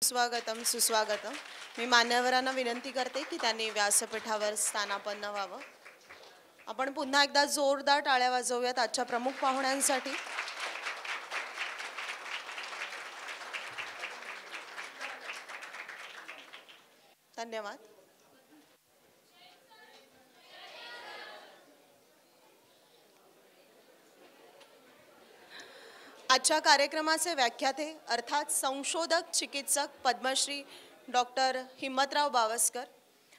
स्वागतम सुस्वागतम। मी मान्यवरांना विनंती करते की त्यांनी व्यासपीठावर स्थानापन्न व्हावं। आपण पुन्हा एकदा जोरदार टाळ्या वाजवूयात आजच्या प्रमुख पाहुण्यांसाठी। धन्यवाद। आजच्या कार्यक्रमाचे व्याख्याते अर्थात संशोधक चिकित्सक पद्मश्री डॉक्टर हिम्मतराव बावस्कर,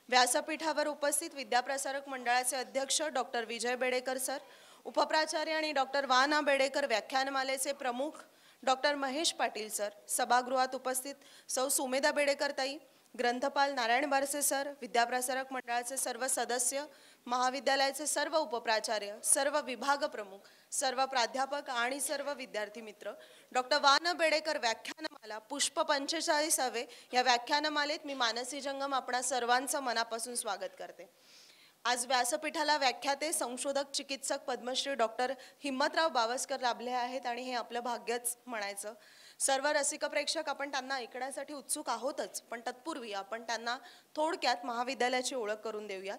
व्यासपीठावर उपस्थित विद्याप्रसारक मंडळाचे अध्यक्ष डॉक्टर विजय बेडेकर सर, उपप्राचार्य आणि डॉक्टर वा ना बेडेकर व्याख्यानमालेचे प्रमुख डॉक्टर महेश पाटील सर, सभागृहात उपस्थित सौ सुमेधा बेडेकर ताई, ग्रंथपाल नारायण बारसे सर, विद्याप्रसारक मंडळाचे सर्व सदस्य, महाविद्यालयाचे सर्व उपप्राचार्य, सर्व विभाग प्रमुख, सर्व प्राध्यापक आणि सर्व विद्यार्थी मित्र, डॉक्टर वा ना बेडेकर व्याख्यानमाला पुष्प 45वे या व्याख्यानमालेत मी मानसी जंगम आपणा सर्वांचं मनापासून स्वागत करते। आज व्यासपीठाला व्याख्याते संशोधक चिकित्सक पद्मश्री डॉक्टर हिम्मतराव बावस्कर लाभले आहेत आणि हे आपलं भाग्यच म्हणायचं। सर्व रसिक प्रेक्षक आपण त्यांना ऐकण्यासाठी उत्सुक आहोतच, पण तत्पूर्वी आपण त्यांना थोडक्यात महाविद्यालयाची ओळख करून देऊयात।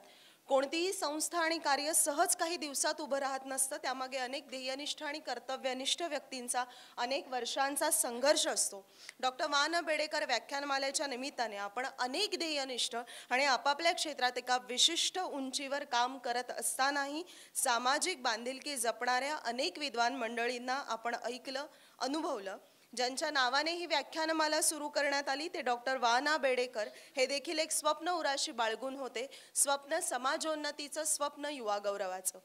कोणतीही संस्था आणि कार्य सहज काही दिवसात उभं राहत नसतं, त्यामागे अनेक ध्येयनिष्ठ आणि कर्तव्यनिष्ठ व्यक्तींचा अनेक वर्षांचा संघर्ष असतो। डॉक्टर वा ना बेडेकर व्याख्यानमालेच्या निमित्ताने आपण अनेक ध्येयनिष्ठ आणि आपापल्या क्षेत्रात एका विशिष्ट उंचीवर काम करत असतानाही सामाजिक बांधिलकी जपणाऱ्या अनेक विद्वान मंडळींना आपण ऐकलं, अनुभवलं। ज्यांच्या नावाने ही व्याख्यानमाला सुरू करण्यात आली ते डॉक्टर वा ना बेडेकर हे देखील एक स्वप्न उराशी बाळगून होते, स्वप्न समाजोन्नतीचं, स्वप्न युवा गौरवाचं।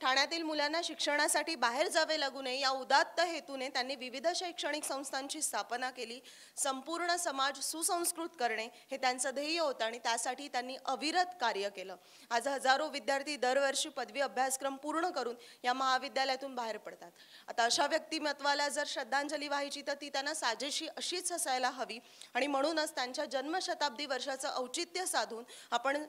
ठाण्यातील मुलांना शिक्षणासाठी बाहेर जावे लागू नये या उदात्त हेतूने त्यांनी विविध शैक्षणिक संस्थांची स्थापना केली। संपूर्ण समाज सुसंस्कृत करणे हे त्यांचं ध्येय होतं आणि त्यासाठी त्यांनी अविरत कार्य केलं। आज हजारो विद्यार्थी दरवर्षी पदवी अभ्यासक्रम पूर्ण करून या महाविद्यालयातून बाहेर पडतात। आता अशा व्यक्तिमत्वाला जर श्रद्धांजली व्हायची तर ती त्यांना साजेशी अशीच असायला हवी आणि म्हणूनच त्यांच्या जन्मशताब्दी वर्षाचं औचित्य साधून आपण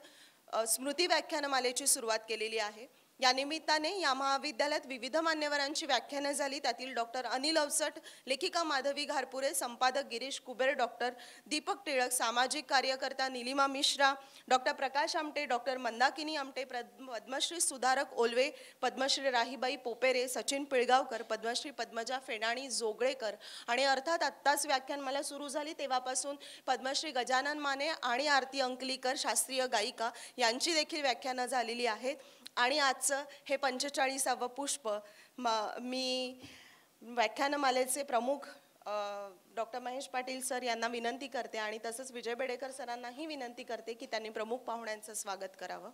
स्मृती व्याख्यानमालेची सुरुवात केलेली आहे। या निमित्ताने या महाविद्यालयात विविध मान्यवरांची व्याख्याने झाली, त्यातील डॉक्टर अनिल अवचट, लेखिका माधवी घारपुरे, संपादक गिरीश कुबेर, डॉक्टर दीपक टिळक, सामाजिक कार्यकर्ता निलिमा मिश्रा, डॉक्टर प्रकाश आमटे, डॉक्टर मंदाकिनी आमटे, पद्मश्री सुधारक ओलवे, पद्मश्री राहीबाई पोपेरे, सचिन पिळगावकर, पद्मश्री पद्मजा फेडाणी जोगळेकर आणि अर्थात आत्ताच व्याख्यानमाला सुरू झाली तेव्हापासून पद्मश्री गजानन माने आणि आरती अंकलीकर शास्त्रीय गायिका यांची देखील व्याख्यानं झालेली आहेत। आणि आजचं हे 45वे पुष्प मी व्याख्यानमालेचे प्रमुख डॉक्टर महेश पाटील सर यांना विनंती करते आणि तसंच विजय बेडेकर सरांनाही विनंती करते की त्यांनी प्रमुख पाहुण्यांचं स्वागत करावं।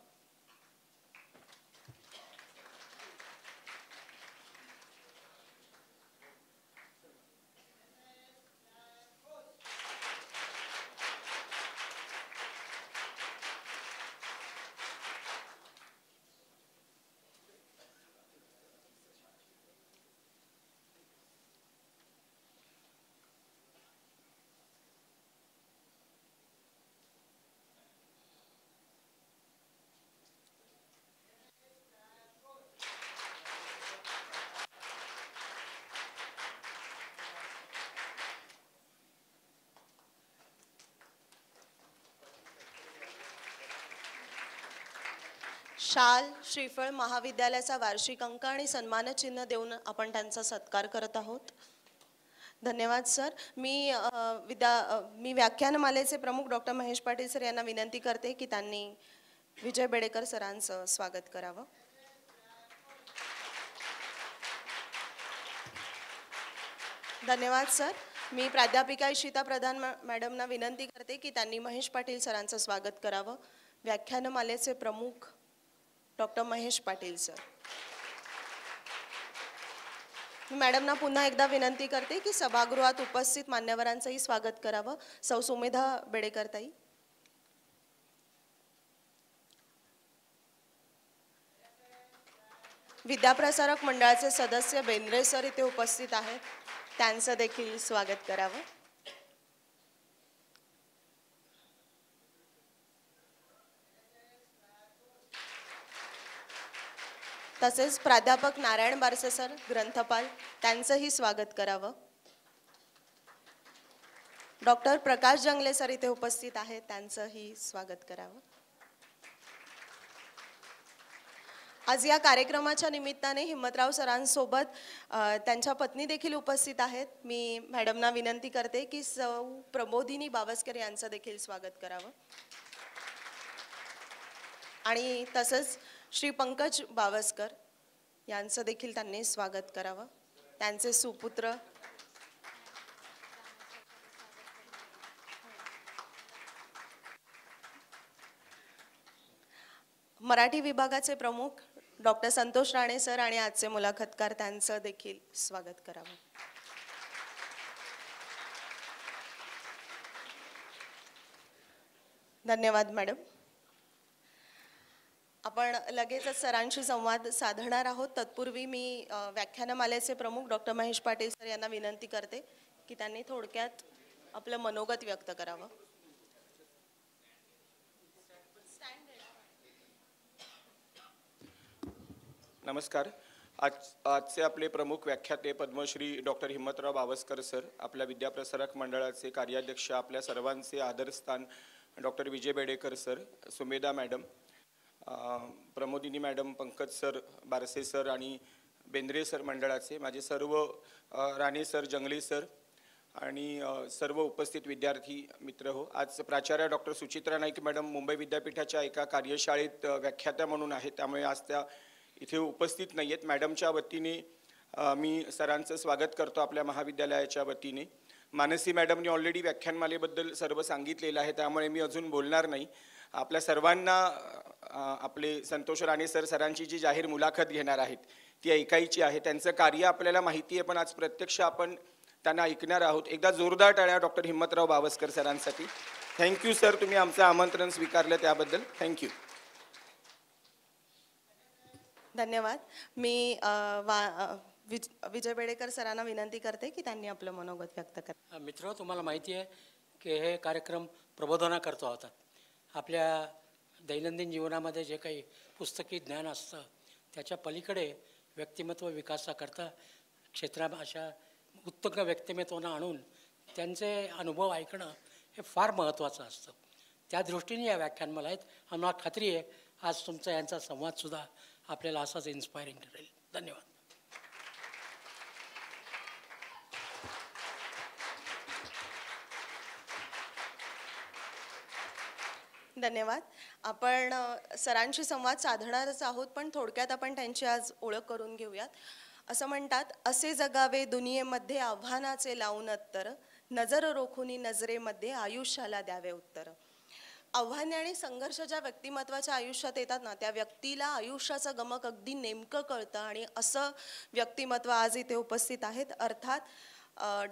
शाल, श्रीफळ, महाविद्यालयाचा वार्षिक अंक आणि सन्मानचिन्ह देऊन आपण त्यांचा सत्कार करत आहोत। धन्यवाद सर। मी व्याख्यानमालेचे प्रमुख डॉक्टर महेश पाटील सर यांना विनंती करते की त्यांनी विजय बेडेकर सरांचं स्वागत करावं। धन्यवाद सर। मी प्राध्यापिका इशिता प्रधान मॅडमना विनंती करते की त्यांनी महेश पाटील सरांचं स्वागत करावं। व्याख्यानमालेचे प्रमुख डॉक्टर महेश पाटील सर। मॅडमना पुन्हा एकदा विनंती करते की सभागृहात उपस्थित मान्यवरांचंही स्वागत करावं। सौ सुमेधा बेडेकर ताई, विद्याप्रसारक मंडळाचे सदस्य बेंद्रे सर इथे उपस्थित आहेत, त्यांचं देखील स्वागत करावं। तसेच प्राध्यापक नारायण बारसे सर, ग्रंथपाल, त्यांचंही स्वागत करावं। डॉक्टर प्रकाश जंगले सर इथे उपस्थित आहेत, त्यांचंही स्वागत करावं. आज या कार्यक्रमाच्या निमित्ताने हिम्मतराव सरांसोबत त्यांच्या पत्नी देखील उपस्थित आहेत. मी मॅडमना विनंती करते की सौ प्रबोधिनी बावस्कर यांचं देखील स्वागत करावं आणि तसंच श्री पंकज बावस्कर यांचं देखील त्यांनी स्वागत करावं. त्यांचे सुपुत्र मराठी विभागाचे प्रमुख डॉक्टर संतोष राणे सर आणि आजचे मुलाखतकार त्यांचं देखील स्वागत करावं. धन्यवाद मॅडम. आपण लगेचच सरांशी संवाद साधणार आहोत. तत्पूर्वी मी व्याख्यानमालेचे प्रमुख डॉक्टर महेश पाटील सर यांना विनंती करते की त्यांनी थोडक्यात आपलं मनोगत व्यक्त करावं. नमस्कार. आजचे आपले प्रमुख व्याख्याते पद्मश्री डॉक्टर हिम्मतराव बावस्कर सर, आपल्या विद्याप्रसारक मंडळाचे कार्याध्यक्ष, आपल्या सर्वांचे आदरस्थान doctor Vijay Bedekar sir, Sumedha madam, Pramodini madam, Pankaj sir, Barse sir आणि बेंद्रे सर मंडळाचे, माझे सर्व राणे सर, जंगले सर आणि सर्व उपस्थित विद्यार्थी मित्र हो. आज प्राचार्य डॉक्टर सुचित्रा नाईक मॅडम मुंबई विद्यापीठाच्या एका कार्यशाळेत व्याख्यात्या म्हणून आहेत, त्यामुळे आज त्या इथे उपस्थित नाही आहेत. मॅडमच्या वतीने मी सरांचं स्वागत करतो आपल्या महाविद्यालयाच्या वतीने. मानसी मॅडमने ऑलरेडी व्याख्यानमालेबद्दल सर्व सांगितलेलं आहे, त्यामुळे मी अजून बोलणार नाही. आपल्या सर्वांना आपले संतोष राणे सरांची जी जाहीर मुलाखत घेणार आहेत ती ऐकायची आहे. त्यांचं कार्य आपल्याला माहिती आहे, पण आज प्रत्यक्ष आपण त्यांना ऐकणार आहोत. एकदा जोरदार टाळ्या डॉक्टर हिम्मतराव बावस्कर सरांसाठी. थँक्यू सर, तुम्ही आमचं आमंत्रण स्वीकारलं त्याबद्दल थँक्यू. धन्यवाद. मी विजय बेडेकर सरांना विनंती करते की त्यांनी आपलं मनोगत व्यक्त करा. मित्र, तुम्हाला माहिती आहे की हे कार्यक्रम प्रबोधना करतो होतात. आपल्या दैनंदिन जीवनामध्ये जे काही पुस्तकी ज्ञान असतं त्याच्या पलीकडे व्यक्तिमत्व विकासाकरता क्षेत्रात अशा उत्तम व्यक्तिमत्वांना आणून त्यांचे अनुभव ऐकणं हे फार महत्त्वाचं असतं. त्या दृष्टीने या व्याख्यानमाला आहेत. आम्हाला खात्री आहे आज तुमचा यांचा संवादसुद्धा आपल्याला असाच इन्स्पायरिंग ठरेल. धन्यवाद. धन्यवाद. आपण सरांशी संवाद साधणारच आहोत, पण थोडक्यात आपण त्यांची आज ओळख करून घेऊयात. असं म्हणतात, असे जगावे दुनियेमध्ये आव्हानाचे लावून उत्तर, नजर रोखुनी नजरेमध्ये आयुष्याला द्यावे उत्तर. आव्हाने आणि संघर्ष ज्या व्यक्तिमत्वाच्या आयुष्यात येतात ना, त्या व्यक्तीला आयुष्याचं गमक अगदी नेमकं कळतं आणि असं व्यक्तिमत्व आज इथे उपस्थित आहेत. अर्थात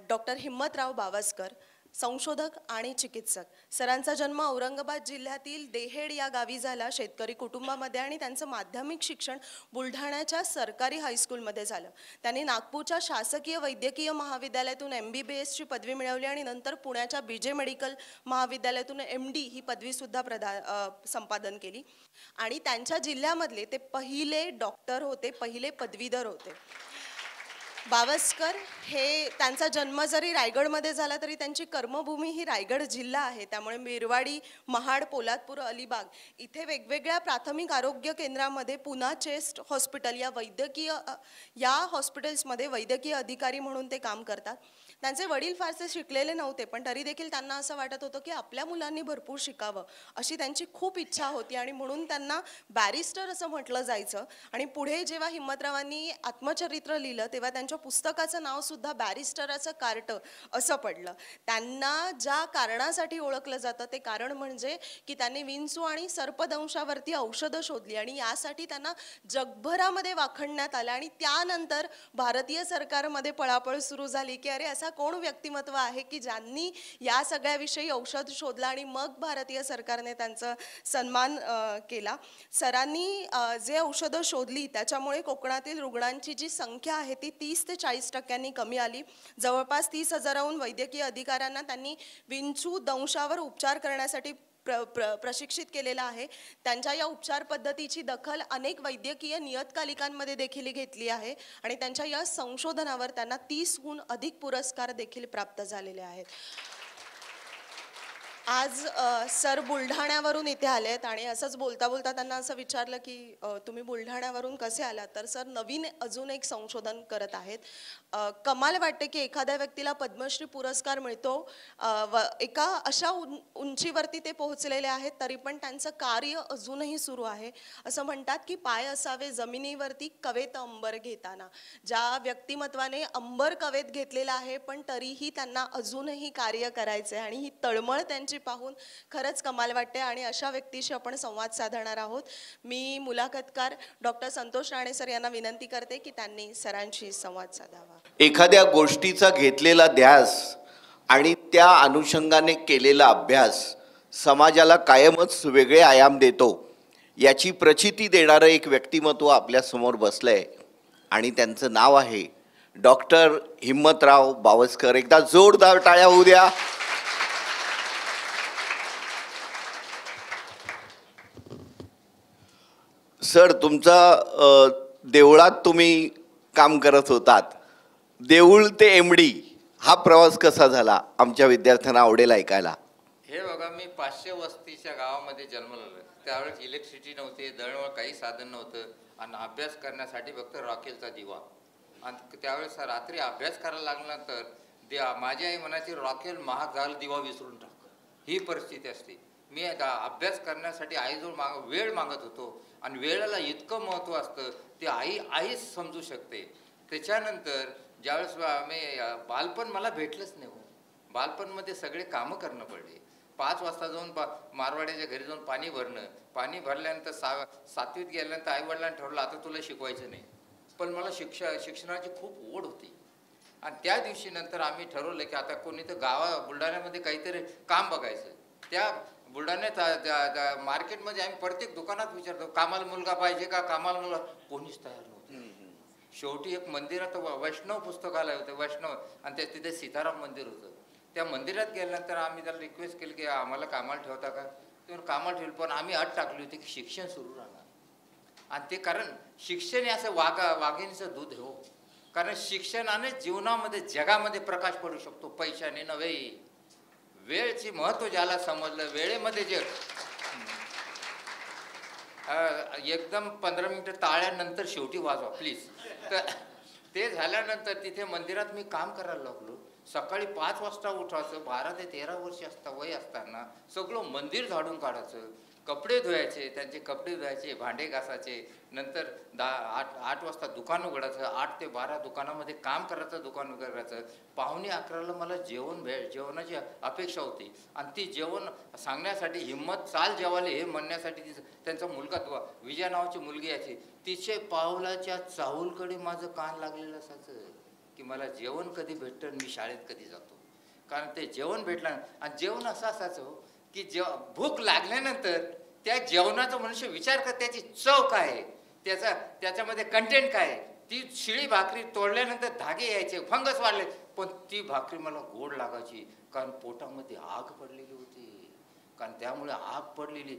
डॉक्टर हिम्मतराव बावस्कर, संशोधक आणि चिकित्सक. सरांचा जन्म औरंगाबाद जिल्ह्यातील देहेड या गावी झाला, शेतकरी कुटुंबामध्ये, आणि त्यांचं माध्यमिक शिक्षण बुलढाण्याच्या सरकारी हायस्कूलमध्ये झालं. त्यांनी नागपूरच्या शासकीय वैद्यकीय महाविद्यालयातून MBBSची पदवी मिळवली आणि नंतर पुण्याच्या BJ मेडिकल महाविद्यालयातून MD ही पदवीसुद्धा संपादन केली. आणि त्यांच्या जिल्ह्यामधले ते पहिले डॉक्टर होते, पहिले पदवीधर होते. बावस्कर हे, त्यांचा जन्म जरी रायगडमध्ये झाला तरी त्यांची कर्मभूमी ही रायगड जिल्हा आहे. त्यामुळे मिरवाडी, महाड, पोलादपूर, अलिबाग इथे वेगवेगळ्या प्राथमिक आरोग्य केंद्रामध्ये, पुना चेस्ट हॉस्पिटल या हॉस्पिटल्समध्ये वैद्यकीय अधिकारी म्हणून ते काम करतात. त्यांचे वडील फारसे शिकलेले नव्हते, पण तरी देखील त्यांना असं वाटत होतं की आपल्या मुलांनी भरपूर शिकावं अशी त्यांची खूप इच्छा होती आणि म्हणून त्यांना बॅरिस्टर असं म्हटलं जायचं. आणि पुढे जेव्हा हिम्मतरावांनी आत्मचरित्र लिहिलं तेव्हा त्यांच्या पुस्तकाचं नाव सुद्धा बॅरिस्टराचं कार्ट असं पडलं. त्यांना ज्या कारणासाठी ओळखलं जातं ते कारण म्हणजे की त्यांनी विंचू आणि सर्पदंशावरती औषधं शोधली आणि यासाठी त्यांना जगभरामध्ये वाखाणण्यात आलं. आणि त्यानंतर भारतीय सरकारमध्ये पळापळ सुरू झाली की अरे असा कोण व्यक्तिमत्व आहे की ज्यांनी या सगळ्याविषयी औषध शोधलं, आणि मग भारतीय सरकारने त्यांचा सन्मान केला. सरांनी जे औषधं शोधली त्याच्यामुळे कोकणातील रुग्णांची जी संख्या आहे ती 30 ते 40% कमी आली. जवळपास 30,000हून वैद्यकीय अधिकाऱ्यांना त्यांनी विंचू दंशावर उपचार करण्यासाठी प्रशिक्षित केलेला आहे. त्यांच्या या उपचार पद्धतीची दखल अनेक वैद्यकीय नियतकालिकांमध्ये देखील घेतली आहे आणि त्यांच्या या संशोधनावर त्यांना 30हून अधिक पुरस्कार देखील प्राप्त झालेले आहेत. आज सर बुलढाण्यावरून इथे आलेत आणि असंच बोलता बोलता त्यांना असं विचारलं की तुम्ही बुलढाण्यावरून कसे आलात, तर सर नवीन अजून एक संशोधन करत आहेत. कमाल वाटते की एखाद्या व्यक्तीला पद्मश्री पुरस्कार मिळतो, एका अशा उंचीवरती ते पोहोचलेले आहेत, तरी पण त्यांचं कार्य अजूनही सुरू आहे. असं म्हणतात की पाय असावे जमिनीवरती कवेत अंबर घेताना. ज्या व्यक्तिमत्वाने अंबर कवेत घेतलेला आहे पण तरीही त्यांना अजूनही कार्य करायचे आणि ही तळमळ त्यांची पाहून खरंच कमाल वाटते. आणि अशा व्यक्तीशी आपण संवाद साधणार आहोत. मी मुलाखतकार डॉक्टर संतोष राणे सर यांना विनंती करते की त्यांनी सरांशी संवाद साधावा. एखाद्या गोष्टीचा घेतलेला ध्यास आणि त्या अनुषंगाने केलेला अभ्यास समाजाला कायमच वेगळे आयाम देतो, याची प्रचिती देणारं एक व्यक्तिमत्व आपल्यासमोर बसलंय आणि त्यांचं नाव आहे डॉक्टर हिम्मतराव बावस्कर. एकदा जोरदार टाळ्या होऊ द्या. सर, तुमचा देवळात तुम्ही काम करत होतात. देऊळ ते एमडी हा प्रवास कसा झाला, आमच्या विद्यार्थ्यांना आवडेल ऐकायला. हे बघा, मी 500 वस्तीच्या गावामध्ये जन्मलेलो. त्यावेळेस इलेक्ट्रिसिटी नव्हती, दळणवळ काही साधन नव्हतं आणि अभ्यास करण्यासाठी फक्त रॉकेलचा दिवा. आणि त्यावेळेस रात्री अभ्यास करायला लागल्यानंतर माझी आई म्हणायची, रॉकेल महाग झालं, दिवा विसरून टाक. ही परिस्थिती असते. मी अभ्यास करण्यासाठी आईजवळ वेळ मागत होतो आणि वेळेला इतकं महत्त्व असतं ते आईच समजू शकते. त्याच्यानंतर ज्यावेळेस बालपण मला भेटलंच नाही हो. बालपणमध्ये सगळे कामं करणं पडले. 5 वाजता जाऊन मारवाड्याच्या घरी जाऊन पाणी भरणं. पाणी भरल्यानंतर 7वीत गेल्यानंतर आईवडिलांनी ठरवलं आता तुला शिकवायचं नाही. पण मला शिक्षणाची खूप ओढ होती. आणि त्या दिवशी नंतर आम्ही ठरवलं की आता कोणी तर बुलढाण्यामध्ये काहीतरी काम बघायचं. त्या बुलढाण्यात मार्केटमध्ये आम्ही प्रत्येक दुकानात विचारतो, कामाला मुलगा पाहिजे का, कामाला मुलगा, कोणीच तयार नव्हतं. शेवटी एक मंदिरात वैष्णव पुस्तकालय होतं, वैष्णव, आणि तिथे सीताराम मंदिर होतं. त्या मंदिरात गेल्यानंतर आम्ही त्याला रिक्वेस्ट केली की आम्हाला कामाला ठेवता का. ते कामाला ठेवलं, पण आम्ही अट टाकली होती की शिक्षण सुरू राहणार. आणि ते कारण शिक्षण हे असं वाघिणीचं दूध आहे हो. कारण शिक्षणाने जीवनामध्ये जगामध्ये प्रकाश पडू शकतो, पैशाने नव्हे. वेळची महत्व ज्याला समजलं, वेळेमध्ये जे एकदम 15 मिनिटं टाळ्यानंतर शेवटी वाजवा प्लीज. तर ते झाल्यानंतर तिथे मंदिरात मी काम करायला लागलो. सकाळी 5 वाजता उठायचं, 12 ते 13 वर्ष वय असताना सगळं मंदिर झाडून काढायचं, कपडे धुवायचे, त्यांचे कपडे धुवायचे, भांडे घासायचे. नंतर 8 वाजता दुकान उघडायचं, 8 ते 12 दुकानामध्ये काम करायचं, दुकान उघडायचं. 11:45 मला जेवणाची अपेक्षा होती. आणि ती जेवण सांगण्यासाठी हिम्मत चाल जेवाले हे म्हणण्यासाठी त्यांचा मुलगा विजया नावाची मुलगी यायची. तिचे पावलाच्या चाहूलकडे माझं कान लागलेलं असायचं की मला जेवण कधी भेटतं, मी शाळेत कधी जातो. कारण ते जेवण भेटलं. आणि जेवण असं असायचं की भूक लागल्यानंतर त्या जेवणाचा मनुष्य विचार कर, त्याची चव काय आहे, त्याच्यामध्ये कंटेंट काय आहे. ती शिळी भाकरी तोडल्यानंतर धागे यायचे, फंगस वाढले, पण ती भाकरी मला गोड लागायची. कारण पोटामध्ये आग पडलेली होती. कारण त्यामुळे आग पडलेली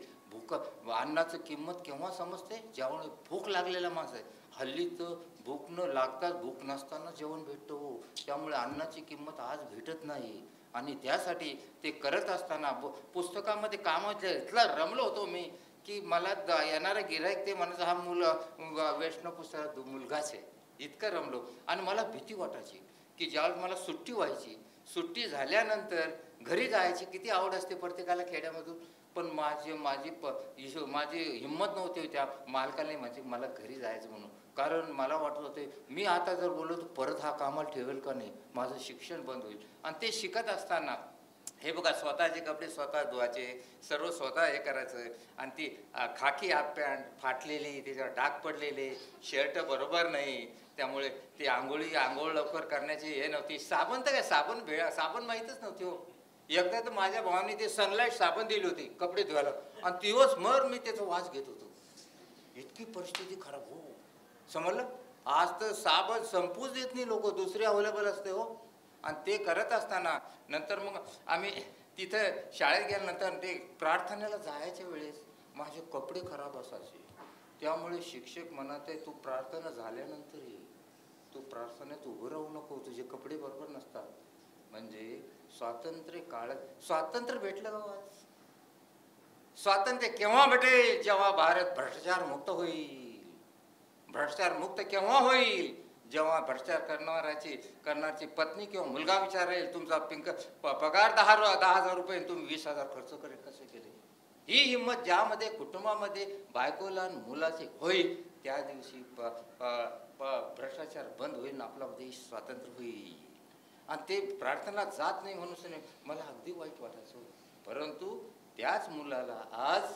अन्नाचं किंमत केव्हा समजते, जेव्हा भूक लागलेला माणूस आहे. हल्ली तर भूक न लागताच भूक नसताना जेवण भेटतो. त्यामुळे अन्नाची किंमत आज भेटत नाही. आणि त्यासाठी ते करत असताना पुस्तकामध्ये कामाच्या इतला रमलो होतो मी की मला येणारा गिऱ्हाईक ते म्हणायचं हा वैष्णव पुस्तकात मुलगाच आहे, इतकं रमलो. आणि मला भीती वाटायची की ज्यावेळेस मला सुट्टी व्हायची, सुट्टी झाल्यानंतर घरी जायची किती आवड असते प्रत्येकाला खेड्यामधून, पण माझी हिंमत नव्हती त्या मालकाने म्हणजे मला घरी जायचं म्हणून. कारण मला वाटत होते मी आता जर बोललो तर परत हा कामाला ठेवेल का नाही, माझं शिक्षण बंद होईल. आणि ते शिकत असताना हे बघा, स्वतःचे कपडे स्वतः धुवायचे, सर्व स्वतः हे करायचं. आणि ती खाकी हाफ पॅन्ट फाटलेली, त्याच्यावर डाग पडलेले, शर्ट बरोबर नाही, त्यामुळे ती आंघोळ लवकर करण्याची हे नव्हती. साबण तर काय, साबण माहीतच नव्हती हो. एकदा तर माझ्या भावाने ते सनलाईट साबण दिली होती कपडे धुवायला, आणि दिवसभर मी त्याचा वास घेत होतो. इतकी परिस्थिती खराब हो, समजलं. आज तर साबण संपूच देत नाही लोक, दुसरे अवेलेबल असते हो. आणि ते करत असताना नंतर मग आम्ही तिथं शाळेत गेल्यानंतर ते प्रार्थनेला जायच्या वेळेस माझे कपडे खराब असायचे. त्यामुळे शिक्षक म्हणत आहे तू प्रार्थना झाल्यानंतर ये, तू प्रार्थनेत उभं राहू नको, तुझे कपडे बरोबर नसतात. म्हणजे स्वातंत्र्य काळात स्वातंत्र्य भेटलं का आज? स्वातंत्र्य केव्हा भेटेल? जेव्हा भारत भ्रष्टाचार मुक्त होईल. भ्रष्टाचार मुक्त केव्हा होईल? जेव्हा भ्रष्टाचार करणारची पत्नी किंवा मुलगा विचारेल तुमचा पगार 10,000 रुपये, तुम्ही 20,000 खर्च करेल कसे केले. ही हिंमत ज्यामध्ये कुटुंबामध्ये बायकोला आणि मुलाचे होईल, त्या दिवशी भ्रष्टाचार बंद होईल, आपला देश स्वातंत्र्य होईल. आणि ते प्रार्थना जात नाही म्हणून मला अगदी वाईट वाटायचं. परंतु त्याच मुलाला आज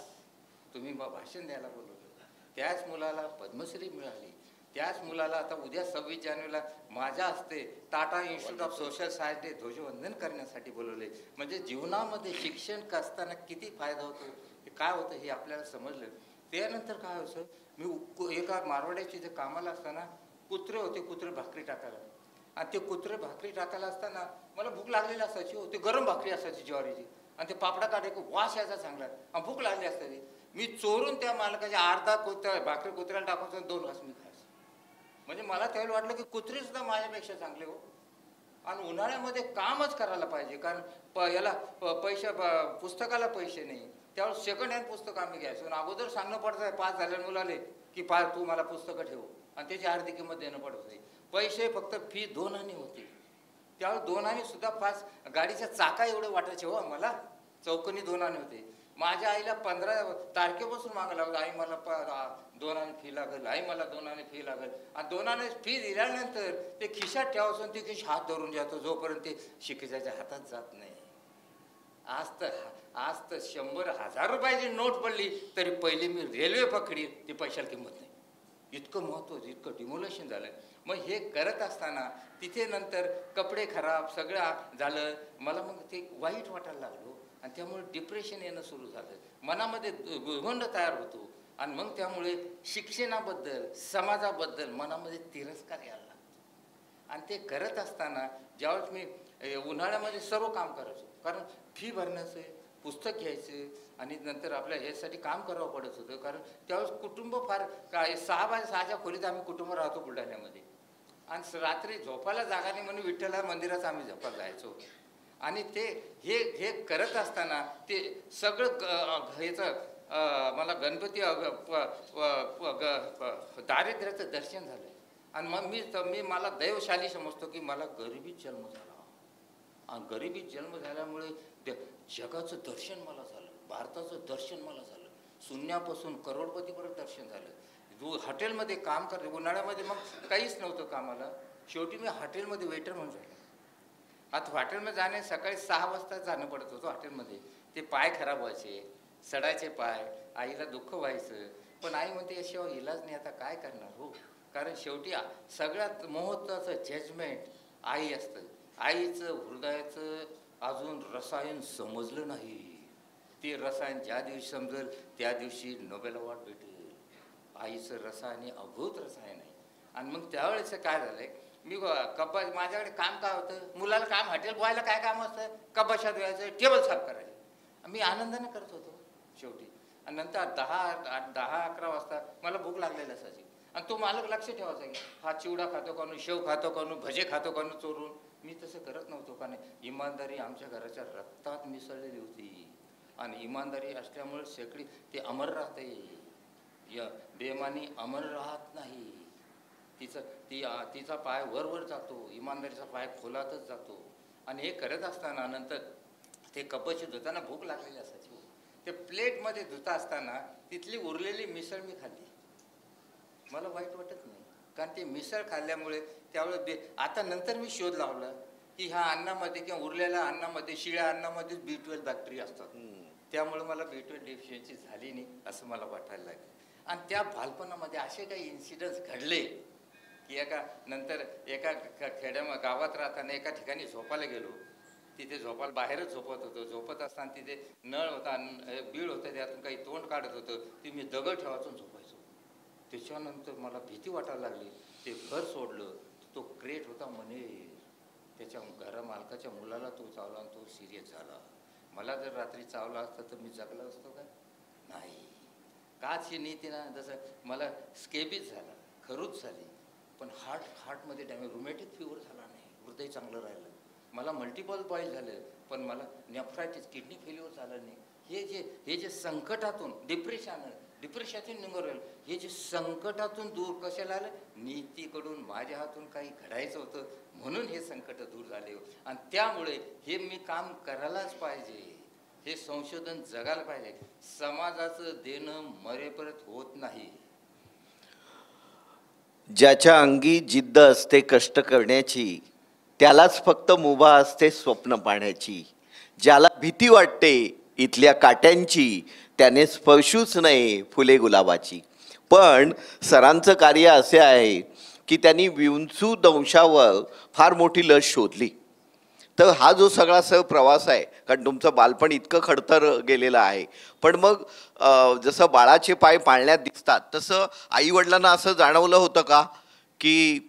तुम्ही भाषण द्यायला बोलवलं, त्याच मुलाला पद्मश्री मिळाली, त्याच मुलाला आता उद्या 26 जानेवारीला माझ्या हस्ते Tata institute of social science ध्वजवंदन करण्यासाठी बोलवले. म्हणजे जीवनामध्ये शिक्षण असताना किती फायदा होतो, काय होतं हे आपल्याला समजलं. त्यानंतर काय होतं, मी एका मारवाड्याची जे कामाला असताना कुत्रे होते, कुत्रे भाकरी टाकायला, आणि ते कुत्रे भाकरी टाकायला असताना मला भूक लागलेली असायची. ते गरम भाकरी असायची ज्वारीची, आणि ते पापडा काढे वास यायचा चांगला, आणि भूक लागली असायची. मी चोरून त्या मालकाच्या अर्धा भाकरी कुत्र्याला टाकायचं, 2 घास मी खायचो. म्हणजे मला त्यावेळी वाटलं की कुत्रे सुद्धा माझ्यापेक्षा चांगले हो. आणि उन्हाळ्यामध्ये कामच करायला पाहिजे, कारण याला पुस्तकाला पैसे नाही. त्यावेळेस सेकंड हँड पुस्तक आम्ही घ्यायचो, आणि अगोदर सांगणं पडतं पास झाल्याने मुलाले की तू मला पुस्तकं ठेव, आणि त्याची अर्धी किंमत देणं पडत होती. पैसे फक्त फी 2 आणे होती. त्यावेळेस 2 आणे सुद्धा 5 गाडीच्या चाका एवढे वाटायचे हो आम्हाला. चौकनी 2 आणे होते. माझ्या आईला 15 तारखेपासून मागायला लागलं, आई मला 2 आणे फी लागेल, आई मला 2 आणे फी लागेल. आणि 2 आणे फी दिल्यानंतर ते खिशात ठेवायचं, ते खिश हात धरून जातो जोपर्यंत ते शिक्षकाच्या हातात जात नाही. आज तर 100,000 रुपयाची नोट पडली तरी पहिले मी रेल्वे पकडी, ती पैशाला किंमत नाही. इतकं महत्त्व, इतकं डिमोलेशन झालं. मग हे करत असताना तिथे नंतर कपडे खराब सगळं झालं. मला मग ते वाईट वाटायला लागलो, आणि त्यामुळे डिप्रेशन येणं सुरू झालं. मनामध्ये गोंध तयार होतो, आणि मग त्यामुळे शिक्षणाबद्दल समाजाबद्दल मनामध्ये तिरस्कार यायला लागतो. आणि ते करत असताना ज्यावेळेस मी उन्हाळ्यामध्ये सर्व काम करायचो, कारण फी भरण्याचं, पुस्तक घ्यायचं, आणि नंतर आपल्या ह्यासाठी काम करावं पडत होतं. कारण त्यावेळेस कुटुंब फार काय 6 बाय 6च्या खोलीत आम्ही कुटुंब राहतो बुलढाण्यामध्ये, आणि रात्री झोपायला जागा नाही म्हणून विठ्ठला मंदिरात आम्ही झोपायला जायचो. आणि ते हे करत असताना ते सगळं ह्याचं मला गणपती दारिद्र्याचं दर्शन झालं. आणि मग मला दैवशाली समजतो की मला गरिबीत जन्म झाला, आणि गरिबीत जन्म झाल्यामुळे जगाचं दर्शन मला झालं, भारताचं दर्शन मला झालं, शून्यापासून करोडपतीपर्यंत दर्शन झालं. हॉटेलमध्ये काम करते उन्हाळ्यामध्ये, मग काहीच नव्हतं कामाला. शेवटी मी हॉटेलमध्ये वेटर म्हणून झालो. आता हॉटेलमध्ये जाणे सकाळी 6 वाजता जाणं पडत होतं हॉटेलमध्ये. ते पाय खराब व्हायचे, सडायचे पाय, आईला दुःख व्हायचं. पण आई म्हणते याशिवाय इलाज नाही, आता काय करणार हो. कारण शेवटी सगळ्यात महत्त्वाचं जजमेंट आई असतं. आईचं हृदयाचं अजून रसायन समजलं नाही. ते रसायन ज्या दिवशी समजेल त्या दिवशी नोबेल अवॉर्ड भेटेल. आईचं रसायन हे अद्भुत रसायन आहे. आणि मग त्यावेळेस काय झालंय, मी माझ्याकडे काम काय होतं, मुलाला काम हॉटेल बॉयला काय काम असतं, कपाशात द्यायचं, टेबल साफ करायचं. मी आनंदाने करत होतो शेवटी. आणि नंतर 10-11 वाजता मला भूक लागलेली असायची, आणि तो मालक लक्ष ठेवायचा की हा चिवडा खातो कानू, शेव खातो कानू, भजे खातो कानू चोरून. मी तसं करत नव्हतो, कारण इमानदारी आमच्या घराच्या रक्तात मिसळलेली होती. आणि इमानदारी असल्यामुळे शेकडी ते अमर राहते, बेमानी अमर राहत नाही. तिचा पाय वर जातो, इमानदारीचा पाय खोलातच जातो. आणि हे करत असताना नंतर ते कपशी धुताना भूक लागलेली असायची. ते प्लेटमध्ये धुता असताना तिथली उरलेली मिसळ मी खाल्ली. मला वाईट वाटत नाही, कारण ते मिसळ खाल्ल्यामुळे त्यावेळेस आता नंतर मी शोध लावला की ह्या अन्नामध्ये किंवा उरलेल्या अन्नामध्ये, शिळ्या अन्नामध्ये B12 बॅक्टेरिया असतात. त्यामुळे मला B12 डेफिशियन्सी झाली नाही असं मला वाटायला लागलं. आणि त्या बालपणामध्ये असे काही इन्सिडन्स घडले की एका गावात राहताना एका ठिकाणी झोपायला गेलो. तिथे झोपायला बाहेरच झोपत होतो. झोपत असताना तिथे नळ होता, बीळ होतं, त्यातून काही तोंड काढत होतं. ते मी दगड ठेवायचो झोपायचो. त्याच्यानंतर मला भीती वाटायला लागली. ते घर सोडलं. तो क्रेट होता म्हणे, त्याच्या घरा मालकाच्या मुलाला तो चावला आणि तो सिरियस झाला. मला जर रात्री चावला असता तर मी जगला असतो का? नाही. काच ही नीती ना, जसं मला स्केबीज झाला, खरूच झाली, पण हार्टमध्ये डॅमेज, रुमॅटिक फिवर झाला नाही, हृदय चांगलं राहिलं. मला मल्टिपल बॉईल झालं, पण मला नेफ्रायटिस, किडनी फेल्युअर झालं नाही. हे जे संकटातून डिप्रेशनतून निघून राहिलं, हे जे संकटातून दूर कशाला आलं, नीतीकडून माझ्या हातून काही घडायचं होतं म्हणून हे संकट दूर झाले. आणि त्यामुळे हे मी काम करायलाच पाहिजे, हे संशोधन जगायला पाहिजे. समाजाचं देणं मरेपर्यंत होत नाही. ज्याच्या अंगी जिद्द असते कष्ट करण्याची, त्यालाच फक्त मुभा असते स्वप्न पाहण्याची. ज्याला भीती वाटते इथल्या काट्यांची, त्याने स्पर्शूच नये फुले गुलाबाची. पण सरांचं कार्य असे आहे की त्यांनी विंचू दंशावर फार मोठी लस शोधली. तर हा जो सगळा प्रवास आहे, कारण तुमचं बालपण इतकं खडतर गेलेलं आहे, पण मग जसं बाळाचे पाय पाळण्यात दिसतात तसं आईवडिलांना असं जाणवलं होतं का की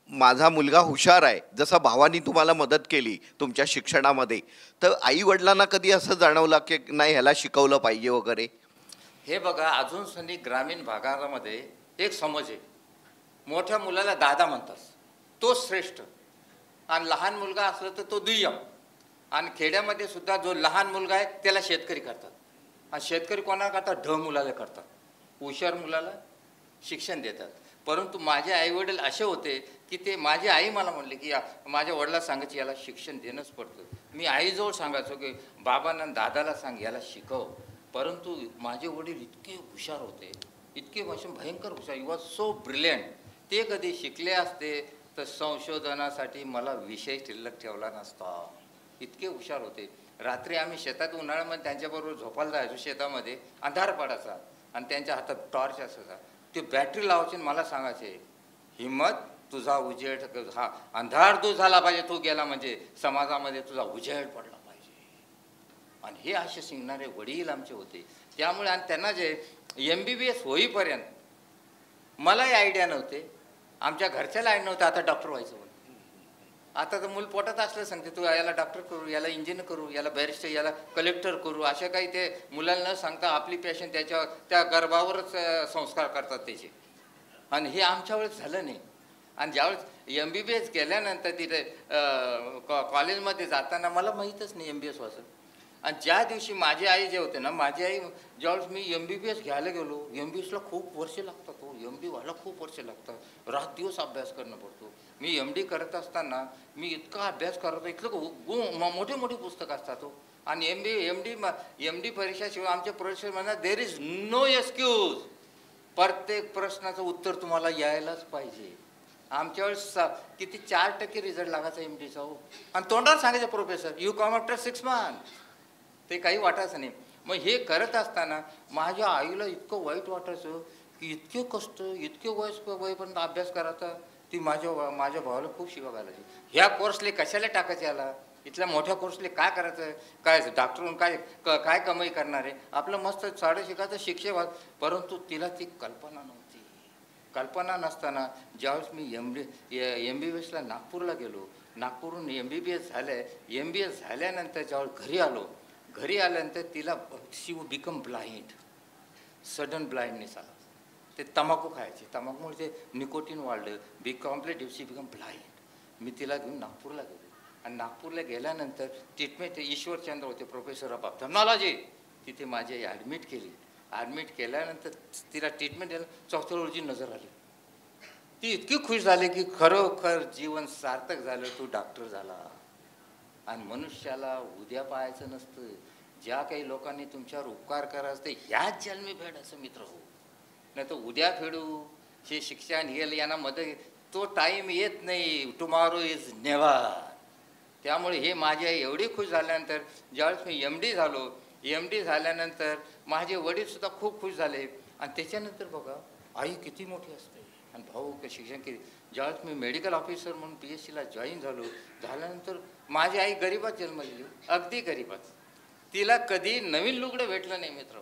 माझा मुलगा हुशार आहे, जसं भावानी तुम्हाला मदत केली तुमच्या शिक्षणामध्ये, तर आईवडिलांना कधी असं जाणवलं की नाही ह्याला शिकवलं पाहिजे वगैरे? हे बघा, अजून संधी ग्रामीण भागामध्ये एक समज आहे, मोठ्या मुलाला दादा म्हणतात, तो श्रेष्ठ, आणि लहान मुलगा असला तर तो दुय्यम. आणि खेड्यामध्ये सुद्धा जो लहान मुलगा आहे त्याला शेतकरी करतात, आणि शेतकरी कोणाला करतात, मुलाला करतात, हुशार मुलाला शिक्षण देतात. परंतु माझे आईवडील असे होते की ते, माझी आई मला म्हणले की माझ्या वडिलाला सांगायचे याला शिक्षण देणंच पडतं. मी आईजवळ सांगायचो की बाबांना दादाला सांग याला शिकव. परंतु माझे वडील इतके हुशार होते, इतके भयंकर हुशार, यू वॉज सो ब्रिलियंट. ते कधी शिकले असते तर संशोधनासाठी मला विषय शिल्लक ठेवला नसता. इतके हुशार होते. रात्री आम्ही शेतात उन्हाळ्यामध्ये त्यांच्याबरोबर झोपायला जायचो. शेतामध्ये अंधार पडायचा आणि त्यांच्या हातात टॉर्च असायचा. ते बॅटरी लावायचे, मला सांगायचे, हिम्मत, तुझा उजेड, हा अंधार दूर झाला पाहिजे, तू गेला म्हणजे समाजामध्ये तुझा उजेड पडला पाहिजे. आणि हे असे शिकणारे वडील आमचे होते. त्यामुळे आणि त्यांना जे MBBS होईपर्यंत मलाही आयडिया नव्हते, आमच्या घरच्याला आयडिया नव्हतं आता डॉक्टर व्हायचं म्हणून. आता तर मूल पोटात असलं सांगते, तू याला डॉक्टर करू, याला इंजिनियर करू, याला बॅरिस्टर, याला कलेक्टर करू, अशा काही ते मुलांना न सांगता आपली पेशंट त्या गर्भावरच संस्कार करतात त्याचे. आणि हे आमच्या वेळेस झालं नाही. आणि ज्यावेळेस MBBS केल्यानंतर तिथे कॉलेजमध्ये जाताना मला माहीतच नाही MBBS व्हायचं. आणि ज्या दिवशी माझी आई जे होते ना, माझी आई ज्यावेळेस मी MBBS घ्यायला गेलो, MBBSला खूप वर्ष लागतात, हो, MD व्हायला खूप वर्ष लागतात, रात दिवस अभ्यास करणं पडतो. मी MD करत असताना मी इतका अभ्यास करतो, इतकं मोठे मोठे पुस्तक असतात हो. आणि MD परीक्षाशिवाय आमच्या प्रोफेसर म्हणतात देर इज नो एक्सक्यूज, प्रत्येक प्रश्नाचं उत्तर तुम्हाला यायलाच पाहिजे. आमच्या वेळेस किती 4% रिझल्ट लागायचा MDचा हो. आणि तोंडावर सांगायचं professor you come after 6 months. ते काही वाटायचं नाही. मग हे करत असताना माझ्या आईला इतकं वाईट वाटायचं की इतके कष्ट, इतके वयपर्यंत अभ्यास करायचा. ती माझ्या भावाला खूप शिकवायला लागली, ह्या कोर्सले कशाला टाकायचे, याला इथल्या मोठ्या कोर्सले काय करायचं, काय डॉक्टर होऊन काय कमाई करणार आहे, आपलं मस्त साडे शिकायचं शिक्षक. परंतु तिला ती कल्पना नव्हती. कल्पना नसताना ज्यावेळेस मी MBBSला नागपूरला गेलो, नागपूरहून MBBS झालं. MBBS झाल्यानंतर ज्यावेळेस घरी आल्यानंतर तिला शी बिकम ब्लाइंड, सडन ब्लाइंडनेस आला. ते तंबाखू खायचे, तंबाखूमुळे ते निकोटीन वाढलं, कम्प्लीट शी बिकम ब्लाइंड. मी तिला घेऊन नागपूरला गेलो. आणि नागपूरला गेल्यानंतर ट्रीटमेंट ईश्वरचंद्र होते, प्रोफेसर ऑफ ऑप्थॅल्मॉलॉजी, तिथे माझी ॲडमिट केली. ॲडमिट केल्यानंतर तिला ट्रीटमेंट द्यायला 4थ्या रोजी नजर आली. ती इतकी खुश झाली की खरोखर जीवन सार्थक झालं, तू डॉक्टर झाला. आणि मनुष्याला उद्या पाहायचं नसतं, ज्या काही लोकांनी तुमच्यावर उपकार करायचं ते ह्याच जन्मी फेडायचं मित्र हो, नाही तर उद्या फेडू हे शिक्षण हे यांना मदत, तो टाईम येत नाही, टुमॉरो इज नेव्हर. त्यामुळे हे माझी आई एवढी खुश झाल्यानंतर ज्यावेळेस मी MD झाल्यानंतर माझे वडीलसुद्धा खूप खुश झाले. आणि त्याच्यानंतर बघा आई किती मोठी असते आणि भाऊ शिक्षण केले. ज्यावेळेस मी मेडिकल ऑफिसर म्हणून PSCला जॉईन झाल्यानंतर माझी आई गरिबात जन्मलेली, अगदी गरिबात. तिला कधी नवीन लुगडं भेटलं नाही मित्र.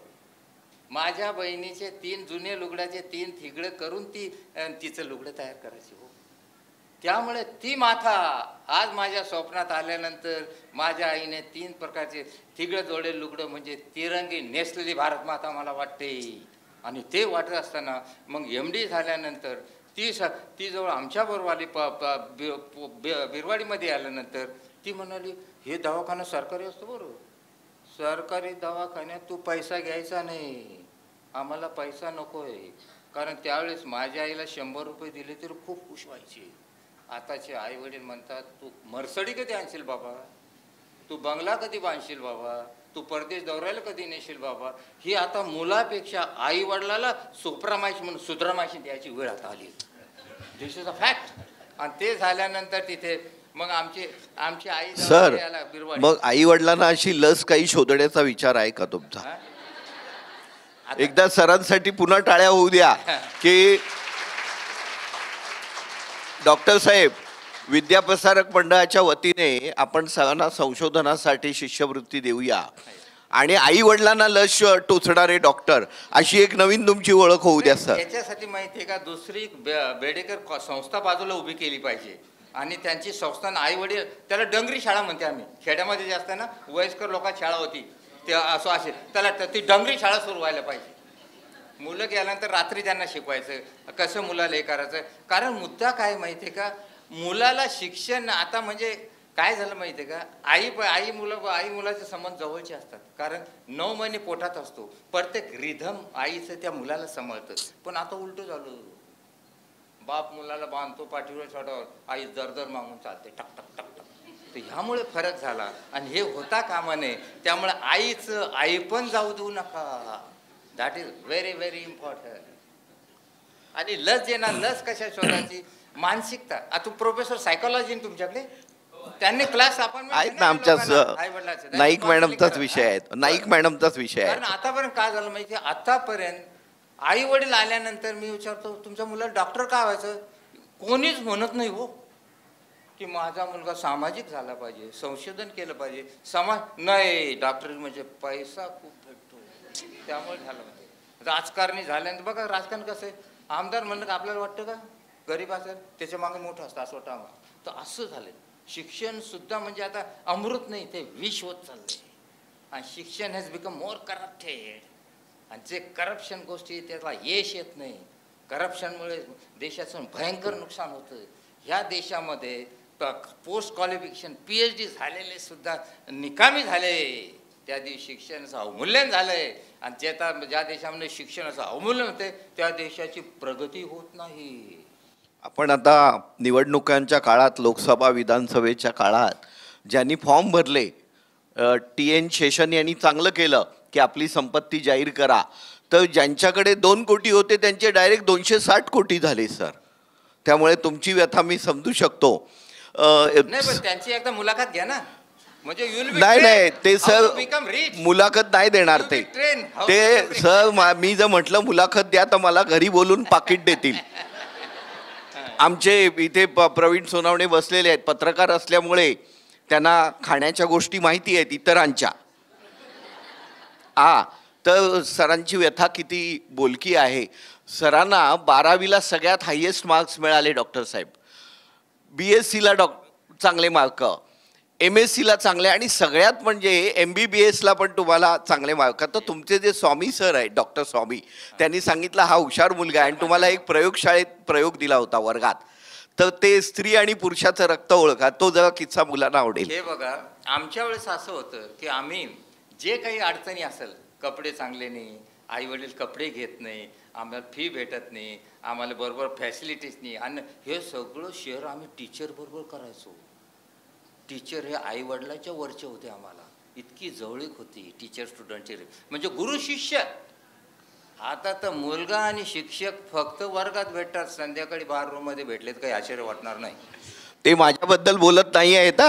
माझ्या बहिणीचे 3 जुने लुगड्याचे 3 थिगडं करून तिचं लुगडं तयार करायची हो. त्यामुळे ती माथा आज माझ्या स्वप्नात आल्यानंतर माझ्या आईने 3 प्रकारचे थिगडं जोडे लुगडं म्हणजे तिरंगी नेसलेली भारत माता मला वाटते. आणि ते वाटत असताना मग MD झाल्यानंतर ती जवळ आमच्याबरोबर आली. बिरवाडीमध्ये आल्यानंतर ती म्हणाली हे दवाखाना सरकारी असतो बरोबर, सरकारी दवाखान्यात तू पैसा घ्यायचा नाही, आम्हाला पैसा नको आहे. कारण त्यावेळेस माझ्या आईला 100 रुपये दिले तरी खूप खुश व्हायची. आताचे आई वडील म्हणतात तू मर्सडी कधी आणशील बाबा, तू बंगला कधी बांधशील बाबा, तू परदेश दौऱ्याला कधी नेशील बाबा. ही आता मुलापेक्षा आई वडिलाला सुप्रमायशी म्हणून सुद्रमायशी द्यायची वेळ आता आली. दिस इज अ फॅक्ट. आणि ते झाल्यानंतर तिथे मग आमची आई सर, बिरवाडी. मग आई वडिलांना अशी लस काही शोधण्याचा विचार आहे का तुमचा? एकदा सरांसाठी पुन्हा टाळ्या होऊ द्या की डॉक्टर साहेब, विद्याप्रसारक मंडळाच्या वतीने आपण सगळ्यांना संशोधनासाठी शिष्यवृत्ती देऊया आणि आई वडिलांना लस टोचणारे डॉक्टर अशी एक नवीन तुमची ओळख होऊ द्या सर. याच्यासाठी माहिती आहे का, दुसरी बेडेकर संस्था बाजूला उभी केली पाहिजे आणि त्यांची संस्था आई वडील, त्याला डंगरी शाळा म्हणते आम्ही. खेड्यामध्ये जे असतं ना वयस्कर लोकांची शाळा होती ते असं असेल, त्याला ती डंगरी शाळा सुरू व्हायला पाहिजे. मुलं गेल्यानंतर रात्री त्यांना शिकवायचं कसं मुलाला हे करायचं. कारण मुद्दा काय माहिती आहे का, मुलाला शिक्षण आता म्हणजे काय झालं माहिती आहे का, आई मुलाचे संबंध जवळचे असतात. कारण 9 महिने पोटात असतो, प्रत्येक रिधम आईचं त्या मुलाला सांभाळतं. पण आता उलटं झालं, बाप मुलाला बांधतो पाठीवर चढावर, आई दरदर मागून चालते टक टक टक टक. तर ह्यामुळे फरक झाला आणि हे होता कामा नये. त्यामुळे आई पण जाऊ देऊ नका. That is very very important. आणि लस देणार, लस कशा शोधायची, मानसिकता. आता प्रोफेसर सायकोलॉजी तुमच्याकडे, त्यांनी क्लास आपण आहेत ना आमच्या नाईक मॅडमचाच विषय आहे, नाईक मॅडमचाच विषय आहे. कारण आतापर्यंत काय झालं माहिती, आतापर्यंत आई वडील आल्यानंतर मी विचारतो तुमच्या मुलाला डॉक्टर का व्हायचं, कोणीच म्हणत नाही हो की माझा मुलगा सामाजिक झाला पाहिजे, संशोधन केलं पाहिजे. नाही, डॉक्टर म्हणजे पैसा खूप भेटतो त्यामुळे झालं. म्हणजे राजकारणी झाल्यानंतर बघा राजकारण कसं आहे, आमदार म्हणलं का आपल्याला वाटतं का गरीब असेल त्याच्या मागे मोठं असतं असं वाटतं आम्हाला. तर असं झालंय. शिक्षण सुद्धा म्हणजे आता अमृत नाही, ते विष होत चाललंय. आणि शिक्षण हॅज बिकम मोर करप्टेड. आणि जे करप्शन गोष्टी त्याला यश येत नाही. करप्शनमुळे देशाचं भयंकर नुकसान होतं. ह्या देशामध्ये पोस्ट क्वालिफिकेशन PhD झालेले सुद्धा निकामी झाले. त्या दिवशी शिक्षणाचं अवमूल्यन झालंय. आणि ज्या देशामध्ये शिक्षणाचं अवमूल्यन होते त्या देशाची प्रगती होत नाही. आपण आता निवडणुकांच्या काळात, लोकसभा विधानसभेच्या काळात ज्यांनी फॉर्म भरले, TN शेषन यांनी चांगलं केलं की आपली संपत्ती जाहीर करा. तर ज्यांच्याकडे 2 कोटी होते त्यांचे डायरेक्ट 260 कोटी झाले सर. त्यामुळे तुमची व्यथा मी समजू शकतो. नाही पण त्यांची एकदा मुलाखत घ्या ना, म्हणजे नाही ते सर मुलाखत नाही देणार. ते सर मी जर म्हटलं मुलाखत द्या तर मला घरी बोलून पाकिट देतील. आमचे इथे प्रवीण सोनावणे बसलेले आहेत, पत्रकार असल्यामुळे त्यांना खाण्याच्या गोष्टी माहिती आहेत इतरांच्या. तर सरांची व्यथा किती बोलकी आहे. सरांना 12वीला सगळ्यात हायेस्ट मार्क्स मिळाले डॉक्टर साहेब, BScला चांगले मार्क, MScला चांगले आणि सगळ्यात म्हणजे MBBSला पण तुम्हाला चांगले मार्क. तर तुमचे जे स्वामी सर आहेत, डॉक्टर स्वामी, त्यांनी सांगितलं हा हुशार मुलगा आहे. आणि तुम्हाला एक प्रयोगशाळेत प्रयोग दिला होता वर्गात, तर ते स्त्री आणि पुरुषाचं रक्त ओळखा, तो जरा किस्सा मुलांना आवडेल. हे बघा, आमच्या वेळेस असं होतं की आम्ही जे काही अडचणी असेल, कपडे चांगले नाही, आई वडील कपडे घेत नाही, आम्हाला फी भेटत नाही, आम्हाला बरोबर फॅसिलिटीज नाही, आणि हे सगळं शेअर आम्ही टीचर बरोबर करायचो. टीचर हे आई वडिलांच्या वरचे होते. आम्हाला इतकी जवळीक होती टीचर स्टुडंटची, म्हणजे गुरु शिष्य. आता तर मुलगा आणि शिक्षक फक्त वर्गात भेटतात, संध्याकाळी बार रूम मध्ये भेटलेत काही आश्चर्य वाटणार नाही. ते माझ्याबद्दल बोलत नाही आहेत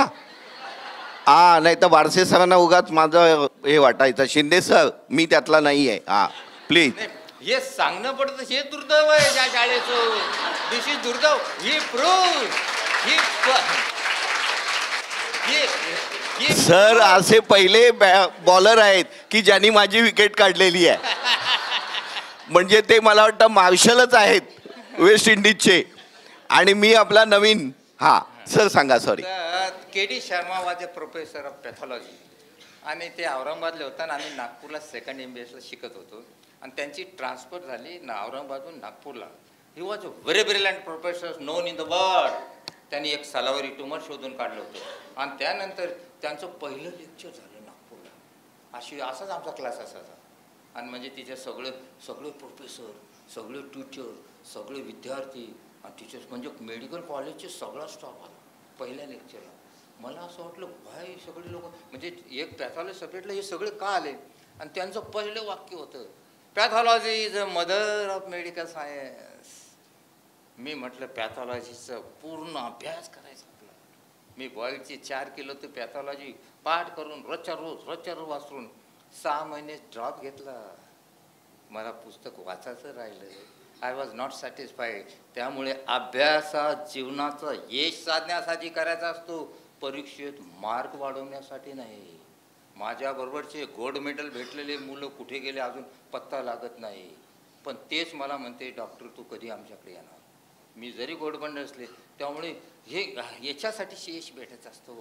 नाही तर बारसे सरांना उगाच माझं हे वाटायचं. शिंदे सर मी त्यातला नाही आहे. प्लीज हे सांगणं पडतं, हे दुर्दैव आहे ज्या शाळेचं. दिस इज दुर्दैव. ही प्रूव्ह सर असे पहिले बॉलर आहेत की ज्यांनी माझी विकेट काढलेली आहे. म्हणजे ते मला वाटतं मार्शलच आहेत वेस्ट इंडिजचे. आणि मी आपला नवीन सर सांगा. Sorry. KD Sharma was a professor of pathology. आणि ते औरंगाबादला होता. आम्ही नागपूरला सेकंड MBSला शिकत होतो. आणि त्यांची ट्रान्सफर झाली औरंगाबादहून नागपूरला. He was a very brilliant professor, known in the world. त्यांनी एक सलावरी ट्यूमर शोधून काढलं होतं आणि त्यानंतर त्यांचं पहिलं लेक्चर झालं नागपूरला. असाच आमचा क्लास असायचा. आणि म्हणजे तिथे सगळे प्रोफेसर, सगळे टीचर, सगळे विद्यार्थी आणि टीचर्स, म्हणजे मेडिकल कॉलेजचे सगळा स्टाफ आला पहिल्या लेक्चरला. मला असं वाटलं भाई सगळे लोक, म्हणजे एक पॅथॉलॉजी सब्जेक्टला हे सगळे का आले. आणि त्यांचं पहिलं वाक्य होतं, pathology is a mother of medical science. मी म्हटलं पॅथॉलॉजीचा पूर्ण अभ्यास करायचा आपला. मी बॉईडची 4 किलो ते पॅथॉलॉजी पाठ करून रोजच्या रोज वाचून 6 महिने ड्रॉप घेतला. मला पुस्तक वाचायचं राहिलं. I was not satisfied. त्यामुळे अभ्यासात जीवनाचा यश साधण्यासाठी करायचा असतो, परीक्षेत मार्क वाढवण्यासाठी नाही. माझ्याबरोबरचे गोल्ड मेडल भेटलेले मुलं कुठे गेले अजून पत्ता लागत नाही. पण तेच मला म्हणते, डॉक्टर तू कधी आमच्याकडे येणार. मी जरी गोल्ड मेडल असले, त्यामुळे याच्यासाठी यश भेटत असतो.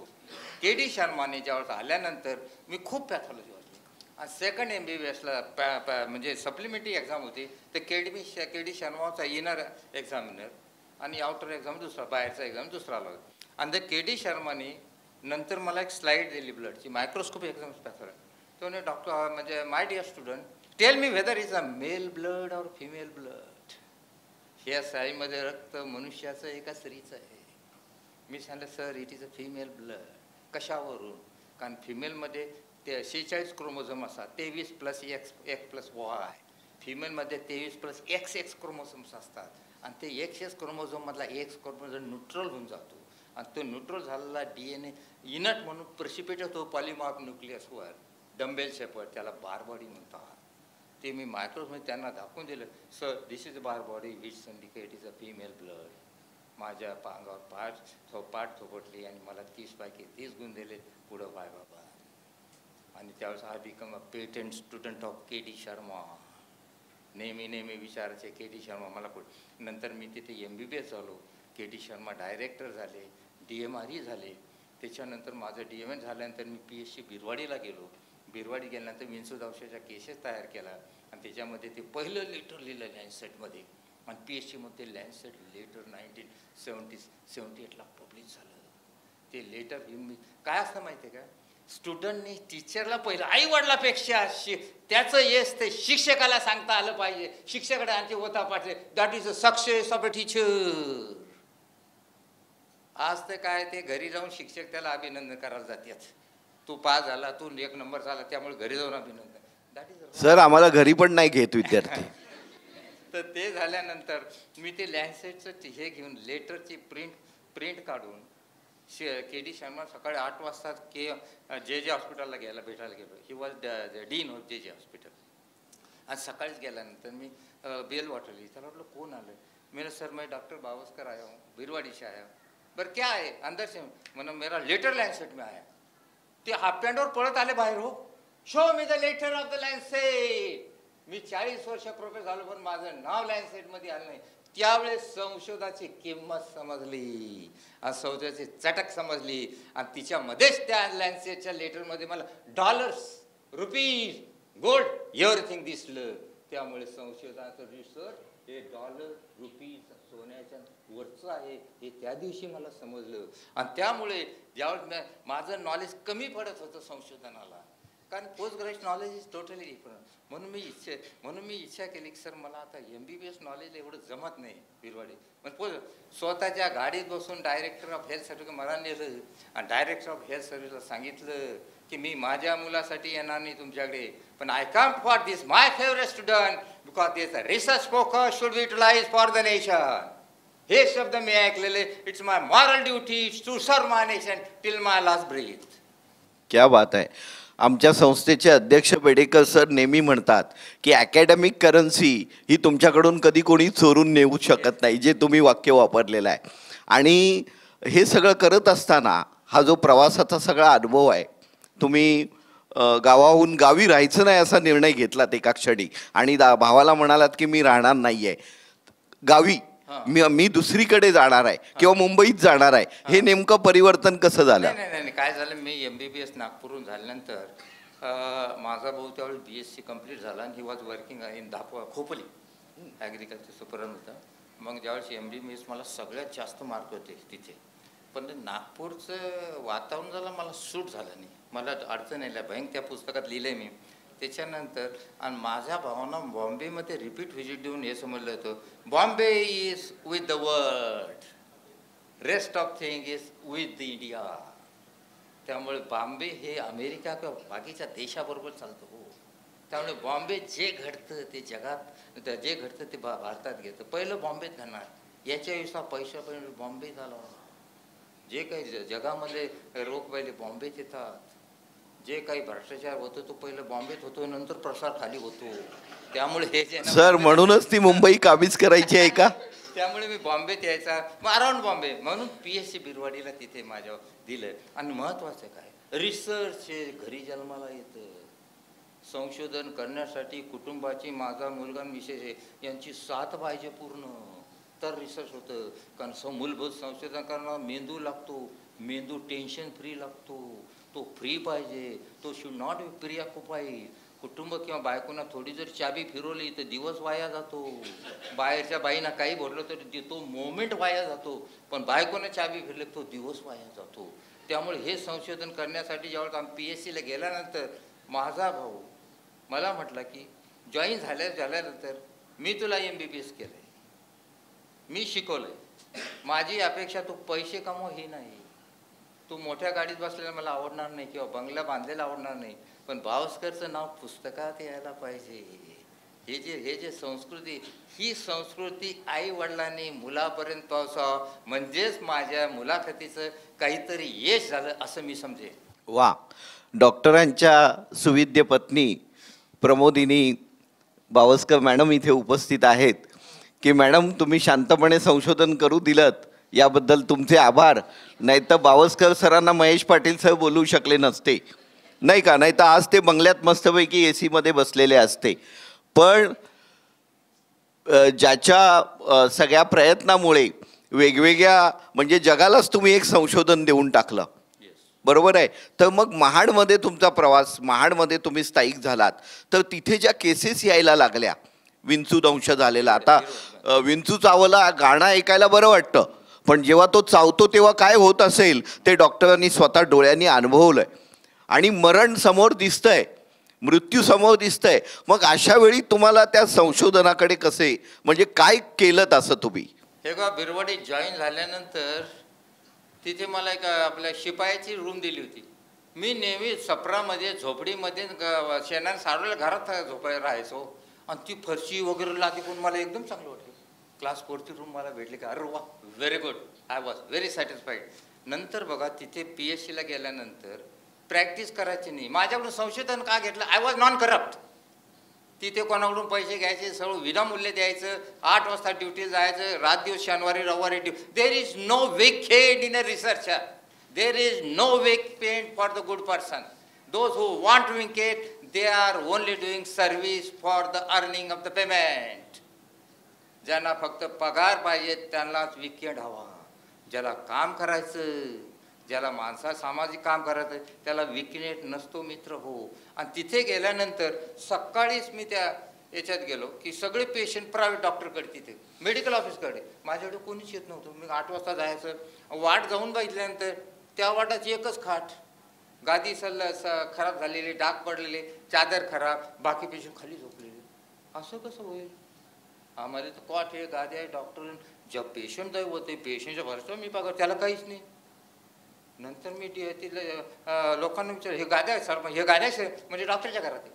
के.डी. शर्माने ज्यावेळेस आल्यानंतर मी खूप पॅथॉलॉजी वाचली. आणि सेकंड MBBSला म्हणजे सप्लिमेंटरी एक्झाम होती, तर के.डी. शर्माचा इनर एक्झामिनर आणि आउटर एक्झाम दुसरा, बाहेरचा एक्झाम दुसरा आला होता. आणि के.डी. शर्माने नंतर मला एक स्लाईड दिली ब्लडची, मायक्रोस्कोप एक्झाम पॅथॉलॉजी. तो म्हणे, डॉक्टर म्हणजे my dear student, tell me whether is a male blood और फिमेल ब्लड. ह्या साईमध्ये रक्त मनुष्याचं एका स्त्रीचं आहे. मी सांगितलं sir it is a female blood. कशावरून? कारण फिमेलमध्ये ते 46 क्रोमोझोम असतात, 23 + X + Y. फिमेलमध्ये 23 + XX क्रोमोझोम्स असतात. आणि ते XX क्रोमोझोममधला X क्रोमोझोम न्यूट्रल होऊन जातो. आणि तो न्यूट्रल झालेला DNA इनट म्हणून प्रेसिपिटेट होतो पॉलिमॉर्फ न्यूक्लियसवर, डंबेल शेपर, त्याला बार बॉडी म्हणतात. ते मी मायक्रोस्कोपमध्ये त्यांना दाखवून दिलं. Sir this is a bar body which indicate is a female blood. माझ्या अंगावर पाठ थोपटली आणि मला 30 पैकी 30 गुण दिले. पुढं बाय बाबा. आणि त्यावेळेस I become a patent student of KD. Sharma. नेहमी विचारायचे के.डी. शर्मा मला कुठे. नंतर मी तिथे MBBS झालो. के.डी. शर्मा डायरेक्टर झाले, DMRE झाले. त्याच्यानंतर माझं DMN झाल्यानंतर मी PSC बिरवाडीला गेलो. बिरवाडी गेल्यानंतर विंचूदावशाच्या केसेस तयार केला आणि त्याच्यामध्ये ते पहिलं लेटर लिहिलं लॅन्सेटमध्ये. आणि PSCमध्ये लॅन्सेट लेटर 1978ला पब्लिश झालं. ते लेटर घेऊन मी काय असतं माहिती आहे का, स्टुडंटने टीचरला पहिलं आई वडिलापेक्षा त्याचं यश ते शिक्षकाला सांगता आलं पाहिजे. शिक्षकाकडे आणखी होता पाहिजे. That is a success of a teacher. आज ते काय, ते घरी जाऊन शिक्षक त्याला अभिनंदन करायला जातात. तू पास झाला, तू 1 नंबर झाला, त्यामुळे घरी जाऊन अभिनंदन. दॅट इज सर आम्हाला घरी पण नाही घेत विद्यार्थी. तर ते झाल्यानंतर मी ते लॅन्सेटचं हे घेऊन लेटरची प्रिंट काढून के.डी. शर्मा सकाळी 8 वाजता जे हॉस्पिटलला भेटायला गेलो. ही वॉज डीन ऑफ जे हॉस्पिटल. आज सकाळीच गेल्यानंतर मी बेल वाटली. त्याला म्हटलं कोण आलं. मेरा सर मैं डॉक्टर बावस्कर आया हूँ, बिरवाड़ी से आया हूँ. बरं क्या आहे अंदर से. म्हणून मेरा लेटर लॅन्सेट में आया. ते हाफ पॅन्टवर पळत आले बाहेर. हो, show me the letter of the Lancet. मी 40 वर्ष प्रोफेसर झालो पण माझं नाव लॅन्सेटमध्ये आलं नाही. त्यावेळेस संशोधाची किंमत समजली आणि संशोधाची चटक समजली. आणि तिच्यामध्येच त्या लॅन्सेटच्या लेटरमध्ये मला डॉलर्स, रुपीज, गोल्ड एव्हरीथिंग दिसलं. त्यामुळे संशोधनाचं रिसर्च हे डॉलर, रुपीज, सोन्याच्या वरचं आहे हे त्या दिवशी मला समजलं. आणि त्यामुळे ज्यावेळेस माझं नॉलेज कमी पडत होतं संशोधनाला, कारण post graduate knowledge is totally different. म्हणून मी इच्छा केली की सर मला आता MBBS नॉलेज एवढं जमत नाही बिरवाडी. पण स्वतःच्या गाडीत बसून डायरेक्टर ऑफ हेल्थ सर्व्हिस मला नेलं आणि डायरेक्टर ऑफ हेल्थ सर्व्हिसला सांगितलं की मी माझ्या मुलासाठी येणार नाही तुमच्याकडे, पण I come for this my favourite student because this research focus should be utilise for the nation. हे शब्द मी ऐकलेले. It's my moral duty to serve my nation till my last breath. क्या बात आहे. आमच्या संस्थेचे अध्यक्ष बेडेकर सर नेहमी म्हणतात की अकॅडमिक करन्सी ही तुमच्याकडून कधी कोणी चोरून नेऊ शकत नाही, जे तुम्ही वाक्य वापरलेलं आहे. आणि हे सगळं करत असताना हा जो प्रवासाचा सगळा अनुभव आहे, तुम्ही गावाहून गावी राहायचं नाही असा निर्णय घेतलात एका क्षणी आणि भावाला म्हणालात की मी राहणार नाही आहे गावी, मी दुसरीकडे जाणार आहे किंवा मुंबईत जाणार आहे. हे नेमकं परिवर्तन कसं झालं? नाही काय झालं, मी MBBS नागपूरहून झाल्यानंतर माझा भाऊ त्यावेळी BSc कंप्लीट झाला आणि he was working in Khopoli agriculture सुपरन होता. मग ज्यावेळेस MBBS मला सगळ्यात जास्त मार्क होते तिथे पण नागपूरचं वातावरण झालं मला सूट झालं नाही, मला अडचण यायला भयंकर. त्या पुस्तकात लिहिलं आहे मी. त्याच्यानंतर आणि माझ्या भावना बॉम्बेमध्ये रिपीट व्हिजिट देऊन हे समजलं होतं, Bombay is with the world, rest of thing is with the India. त्यामुळे बॉम्बे हे अमेरिका किंवा बाकीच्या देशाबरोबर चालतं हो. त्यामुळे बॉम्बे जे घडतं ते जगात, जे घडतं ते भारतात घेतं. पहिलं बॉम्बेत घडणार, याच्या विषयी पैसा पण बॉम्बे झाला. जे काही जगामध्ये रोग पहिले बॉम्बेत येतात. जे काही भ्रष्टाचार होतो तो पहिलं बॉम्बेत होतो, नंतर प्रसार खाली होतो. त्यामुळे हे जे सर म्हणूनच ती मुंबई काबीज करायची आहे का? त्यामुळे मी बॉम्बेत यायचा, मग अराउंड बॉम्बे म्हणून PSC बिरवाडीला तिथे माझ्या दिलं. आणि महत्त्वाचं काय, रिसर्च घरी जन्माला येतं. संशोधन करण्यासाठी कुटुंबाची, माझा मुलगा विशेष यांची साथ पाहिजे पूर्ण, तर रिसर्च होतं. कारण मूलभूत संशोधन करणार मेंदू लागतो, मेंदू टेन्शन फ्री लागतो, तो फ्री पाहिजे, तो शुड नॉट बी प्रियाकुपाई. कुटुंब किंवा बायकोना थोडी जर चाबी फिरवली तर दिवस वाया जातो. बाहेरच्या बाईना काही बोललं तर तो मोमेंट वाया जातो, पण बायकोनं चाबी फिरली तो दिवस वाया जातो. त्यामुळे हे संशोधन करण्यासाठी ज्यावेळेस आम्ही PSCला गेल्यानंतर माझा भाऊ मला म्हटला की जॉईन झाल्यानंतर मी तुला MBBS केलं आहे, मी शिकवलं आहे, माझी अपेक्षा तू पैसे कमव ही नाही. तू मोठ्या गाडीत बसलेला मला आवडणार नाही किंवा बंगला बांधलेला आवडणार नाही, पण बावस्करचं नाव पुस्तकात यायला पाहिजे. हे जे संस्कृती, ही संस्कृती आई वडिलांनी मुलापर्यंत पोहोचावं, म्हणजेच माझ्या मुलाखतीचं काहीतरी यश झालं असं मी समजेन. वा. डॉक्टरांच्या सुविद्य पत्नी प्रमोदिनी बावस्कर मॅडम इथे उपस्थित आहेत. की मॅडम तुम्ही शांतपणे संशोधन करू दिलत याबद्दल तुमचे आभार. नाही तर बावस्कर सरांना महेश पाटील सर बोलू शकले नसते, नाही का? नाही तर आज ते बंगल्यात मस्तपैकी AC मध्ये बसलेले असते. पण ज्याच्या सगळ्या प्रयत्नामुळे वेगवेगळ्या म्हणजे जगालाच तुम्ही एक संशोधन देऊन टाकलं, बरोबर आहे. तर मग महाडमध्ये तुमचा प्रवास, महाडमध्ये तुम्ही स्थायिक झालात, तर तिथे ज्या केसेस यायला लागल्या, विंचू दंश झालेला. आता विंचू चावला गाणं ऐकायला बरं वाटतं, पण जेव्हा तो चावतो तेव्हा काय होत असेल ते डॉक्टरांनी स्वतः डोळ्यांनी अनुभवलंय. आणि मरण समोर दिसतंय, मृत्यू समोर दिसतंय. मग अशा वेळी तुम्हाला त्या संशोधनाकडे कसे, म्हणजे काय केलं असं तुम्ही? हे का बिरवाडी जॉईन झाल्यानंतर तिथे मला एक आपल्या शिपायाची रूम दिली होती. मी नेहमी सप्रामध्ये झोपडीमध्ये शेणाने सारवल्या घरात राहायचो. आणि ती फरशी वगैरे लादी पण मला एकदम चांगलं वाटलं. क्लास 4ची रूम मला भेटली का, अरे वा, very good, I was very satisfied. नंतर बघा तिथे PSCला गेल्यानंतर प्रॅक्टिस करायची नाही. माझ्याकडून संशोधन का घेतलं, आय वॉज नॉन करप्ट. तिथे कोणाकडून पैसे घ्यायचे, सगळं विनामूल्य द्यायचं, 8 वाजता ड्युटी जायचं, रात दिवस शनिवारी रविवारी duty. There is no weekend in a researcher, there is no weekend for the good person. Those who want weekend they are only doing service for the earning of the payment. ज्यांना फक्त पगार पाहिजे त्यांनाच weekend हवा. ज्याला काम करायचं, ज्याला सामाजिक काम करायचं त्याला वीकेंड नसतो मित्र हो. आणि तिथे गेल्यानंतर सकाळीच मी त्या याच्यात गेलो की सगळे पेशंट प्रायव्हेट डॉक्टरकडे, तिथे मेडिकल ऑफिसकडे. माझ्याकडे कोणीच येत नव्हतं. मी 8 वाजता जायचं, वाट जाऊन बघितल्यानंतर त्या वाटाची एकच खाट, गादी खराब झालेली, डाग पडलेले, चादर खराब, बाकी पेशंट खाली झोपलेले. असं कसं होईल? आम्हाला तर कॉट आहे, गादी आहे, डॉक्टर. जेव्हा पेशंट दैव होते, पेशंटच्या भरतो मी पगार, त्याला काहीच नाही. नंतर मी तिथल्या लोकांना विचारलं, हे गाद्या सर, हे गाद्या म्हणजे डॉक्टरच्या घरात आहे.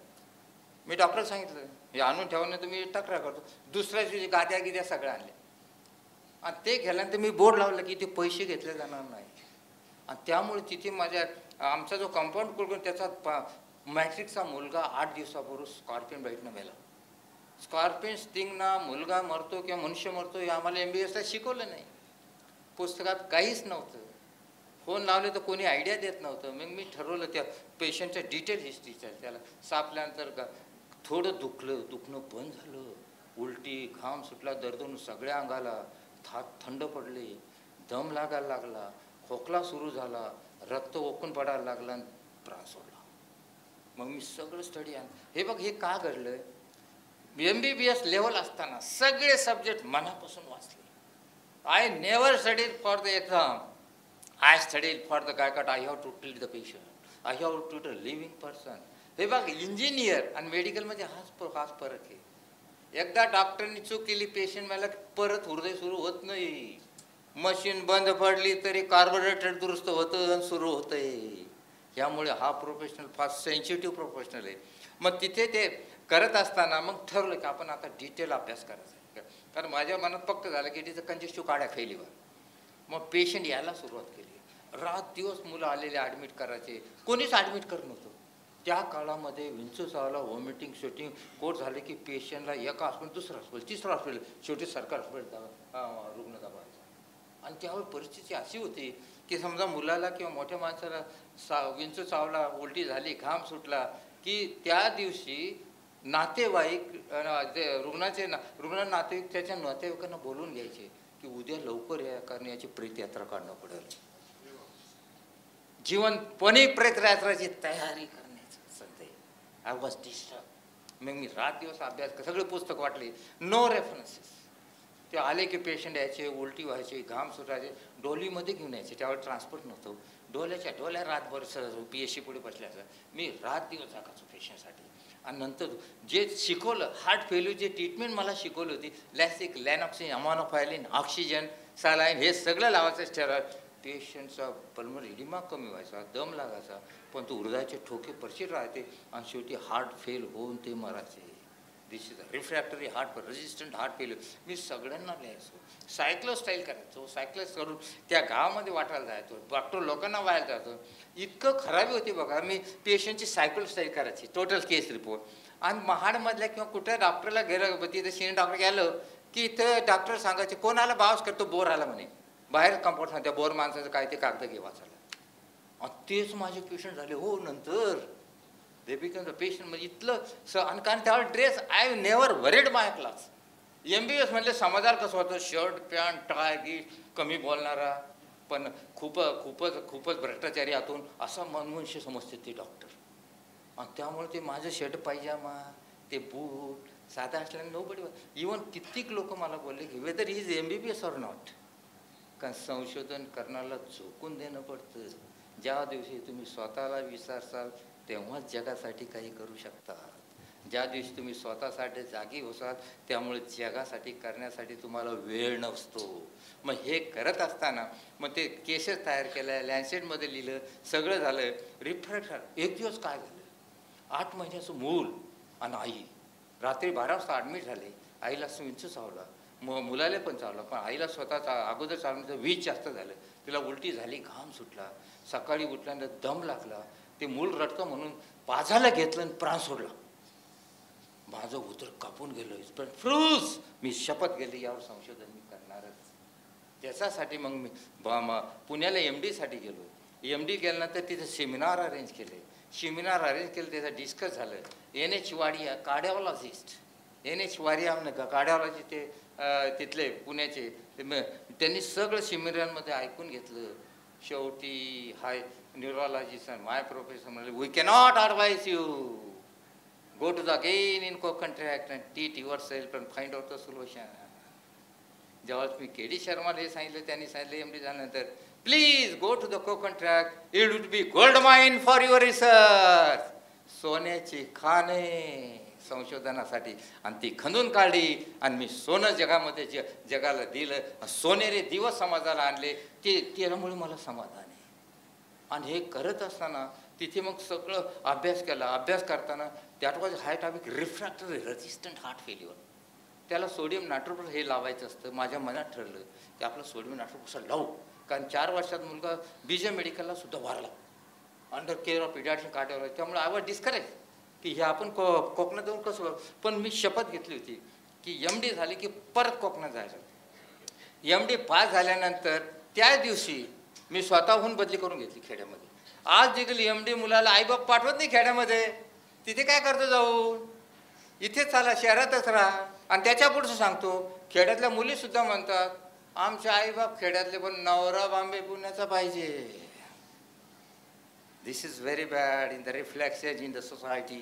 मी डॉक्टर सांगितलं हे आणून ठेवणं, तर मी तक्रार करतो. दुसऱ्या दिवशी गाद्या गिद्या सगळ्या आणल्या. आणि ते गेल्यानंतर मी बोर्ड लावलं की ते पैसे घेतले जाणार नाही. आणि त्यामुळे तिथे आमचा जो कंपाऊंड कुलकर्णी त्याचा मॅट्रिकचा मुलगा 8 दिवसापूर्वी स्कॉर्पियन बाईटनं मेला. स्कॉर्पियन स्टिंगना मुलगा मरतो किंवा मनुष्य मरतो हे आम्हाला MBBSला शिकवलं नाही. पुस्तकात काहीच नव्हतं. फोन लावले तर कोणी आयडिया देत नव्हतं. मग मी ठरवलं त्या पेशंटच्या डिटेल हिस्ट्रीच्या, त्याला सापल्यानंतर थोडं दुखणं बंद झालं, उलटी, घाम सुटला, दर्द सगळ्या अंगाला, थंड पडले, दम लागायला लागला, खोकला सुरू झाला, रक्त ओकून पडायला लागला, प्राण सोडला. मग मी सगळं स्टडी हे बघ हे का घडलं. MBBS लेवल असताना सगळे सब्जेक्ट मनापासून वाचले. I never studied for the exam, I studied for the गायकॉट, I have to treat the patient, I have to treat a living person. हे बघ, इंजिनियर आणि मेडिकलमध्ये हाच फरक आहे. एकदा डॉक्टरनी चूक केली पेशंट मला परत हृदय सुरू होत नाही. मशीन बंद पडली तरी कार्बोरेटर दुरुस्त होतं आणि सुरू होतंय. यामुळे हा प्रोफेशनल फार सेन्सिटिव्ह प्रोफेशनल आहे. मग तिथे ते करत असताना मग ठरलं की आपण आता डिटेल अभ्यास करायचा आहे. कारण माझ्या मनात फक्त झालं की तिचं कंजेस्टिव्ह काड्या खैलीवर. मग पेशंट यायला सुरुवात केली. रात दिवस मुलं आलेले ॲडमिट करायचे, कोणीच ॲडमिट करत नव्हतं. त्या काळामध्ये विंचू चावला, व्हॉमिटिंग शूटिंग कोट झाले की पेशंटला एका हॉस्पिटल, दुसरं हॉस्पिटल, तिसरं हॉस्पिटल, शेवटी सरकार हॉस्पिटल रुग्ण दाबायचा. आणि त्यावेळी परिस्थिती अशी होती की समजा मुलाला किंवा मोठ्या माणसाला विंचू चावला, उलटी झाली, घाम सुटला की त्या दिवशी नातेवाईक रुग्ण नातेवाईक त्याच्या नातेवाईकांना बोलून घ्यायचे की उद्या लवकर या, कारण याची प्रेतयात्रा काढणं पडेल. जीवनपणे प्रेतयात्राची तयारी करण्याचं सध्या. I was disturb. मग मी रात दिवस अभ्यास, सगळे पुस्तक वाटले, नो रेफरन्सेस. ते आले की पेशंट यायचे, उलटी व्हायचे, घाम सुटायचे, डोलीमध्ये घेऊन यायचे. त्यावेळी ट्रान्सपोर्ट नव्हतं. डोल्या रातभर PSC पुढे बसल्याचं मी रात दिवस जागायचो पेशंटसाठी. आणि नंतर जे शिकवलं, हार्ट फेल्यूरची ट्रीटमेंट मला शिकवली होती, लॅसिक, लॅनॉक्सिन, अमॉनोफायलिन, ऑक्सिजन, सलाईन, हे सगळं लावायचं. स्टेरॉइड. पेशंटचा पल्मोनरी इडिमा कमी व्हायचा, दम लागायचा, पण तो हृदयाचे ठोके परशीर राहते आणि शेवटी हार्ट फेल होऊन ते मरायचे. This is refractory heart resistant heart failure. मी सगळ्यांना लिहायचो, सायक्लोस्टाईल करायचो, सायक्लोस करून त्या गावामध्ये वाटायला जायचो, डॉक्टर लोकांना व्हायला जायचो. इतकं खराबी होती बघा. मी पेशंटची सायक्लोस्टाईल करायची, टोटल केस रिपोर्ट. आणि महाडमधल्या किंवा कुठल्या डॉक्टरला गेलं, तिथे सिनियर डॉक्टर गेलं की इथं डॉक्टर सांगायचे कोण आला बावस करतो, बोर आला म्हणे. बाहेर कंपाऊंड सांगते बोर माणसाचं काय ते कागद घे वाचायला. तेच माझे पेशंट झाले हो नंतर. They become the patient. म्हणजे इथलं आणि कारण त्यावेळी dress, I never worried my class. MBBS म्हणजे समाजाला कसं होतं, शर्ट पॅन्ट टाय गी, कमी बोलणारा, पण खूपच भ्रष्टाचारी आतून, असा मनमनुष्य समजते ते डॉक्टर. आणि त्यामुळे ते माझं शर्ट पायजामा, ते बूट साधा असल्याने नोबडी. इवन कित्येक लोक मला बोलले की whether is MBBS or not. कारण संशोधन करण्याला झोकून देणं पडतं. ज्या दिवशी तुम्ही स्वतःला विसरसाल तेव्हाच जगासाठी काही करू शकता. ज्या दिवशी तुम्ही स्वतःसाठी जागी होसाल त्यामुळे जगासाठी करण्यासाठी तुम्हाला वेळ नसतो. मग हे करत असताना मग ते केसेस तयार केल्या, लॅन्सेटमध्ये लिहिलं, सगळं झालं. रिफ्रेश एक दिवस काय झालं, 8 महिन्याचं मूल आणि आई रात्री 12 वाजता ॲडमिट झाले. आईला विंचू चावला, मुलाला पण चावला, पण आईला स्वतःचा अगोदर चालण्याचं वीज जास्त झालं, तिला उलटी झाली, घाम सुटला, सकाळी उठल्यानंतर दम लागला. ते मूल रडतं म्हणून पाजायला घेतलं आणि प्राण सोडला. माझं उतर कापून गेलं. पण फ्रूज मी शपथ गेली यावर संशोधन मी करणारच. त्याच्यासाठी मग मी पुण्याला MD साठी गेलो. MD गेल्यानंतर तिथे सेमिनार अरेंज केले. त्याचा डिस्कस झालं. NH Wadia cardiologist, NH Wadia cardiology ते तिथले पुण्याचे, त्यांनी सगळं सेमिनारमध्ये ऐकून घेतलं. शेवटी हाय न्यूरोलॉजिस्ट माय प्रोफेसर म्हणले we cannot advise you go to the again in co-contract and teach your self and find out the solution. जेव्हा मी KD शर्माला हे सांगितलं, त्यांनी सांगितलं MD झाल्यानंतर please go to the co-contract, it would be gold mine for your research. सोन्याची खाणे संशोधनासाठी. आणि ती खंदून काढली आणि मी सोनं जगामध्ये जगाला दिलं. सोनेरी दिवस समाजाला आणले. ते त्यामुळे मला समाधान आहे. आणि हे करत असताना तिथे मग सगळं अभ्यास केला. अभ्यास करताना that was high topic refractory resistant heart failure. त्याला सोडियम नायट्रोक्लोराईड हे लावायचं असतं. माझ्या मनात ठरलं की आपलं सोडियम नायट्रोक्लोराईड लावू. कारण 4 वर्षात मुलगा BJ मेडिकलला सुद्धा वारला under care of paediatric cardiology. त्यामुळे आय वॉज डिस्करेज की हे आपण कोकणात जाऊन कसं. पण मी शपथ घेतली होती की MD झाली की परत कोकणात जायचं. MD पास झाल्यानंतर त्या दिवशी मी स्वतःहून बदली करून घेतली खेड्यामध्ये. आज देखील MD मुलाला आईबाप पाठवत नाही खेड्यामध्ये. तिथे काय करतो जाऊन, इथेच चाला शहरातच राहा. आणि त्याच्या पुढचं सांगतो, खेड्यातल्या मुलीसुद्धा म्हणतात आमचे आईबाप खेड्यातले, पण नवरा बॉम्बे पुण्याचा पाहिजे. This is very bad in the reflexes in the society.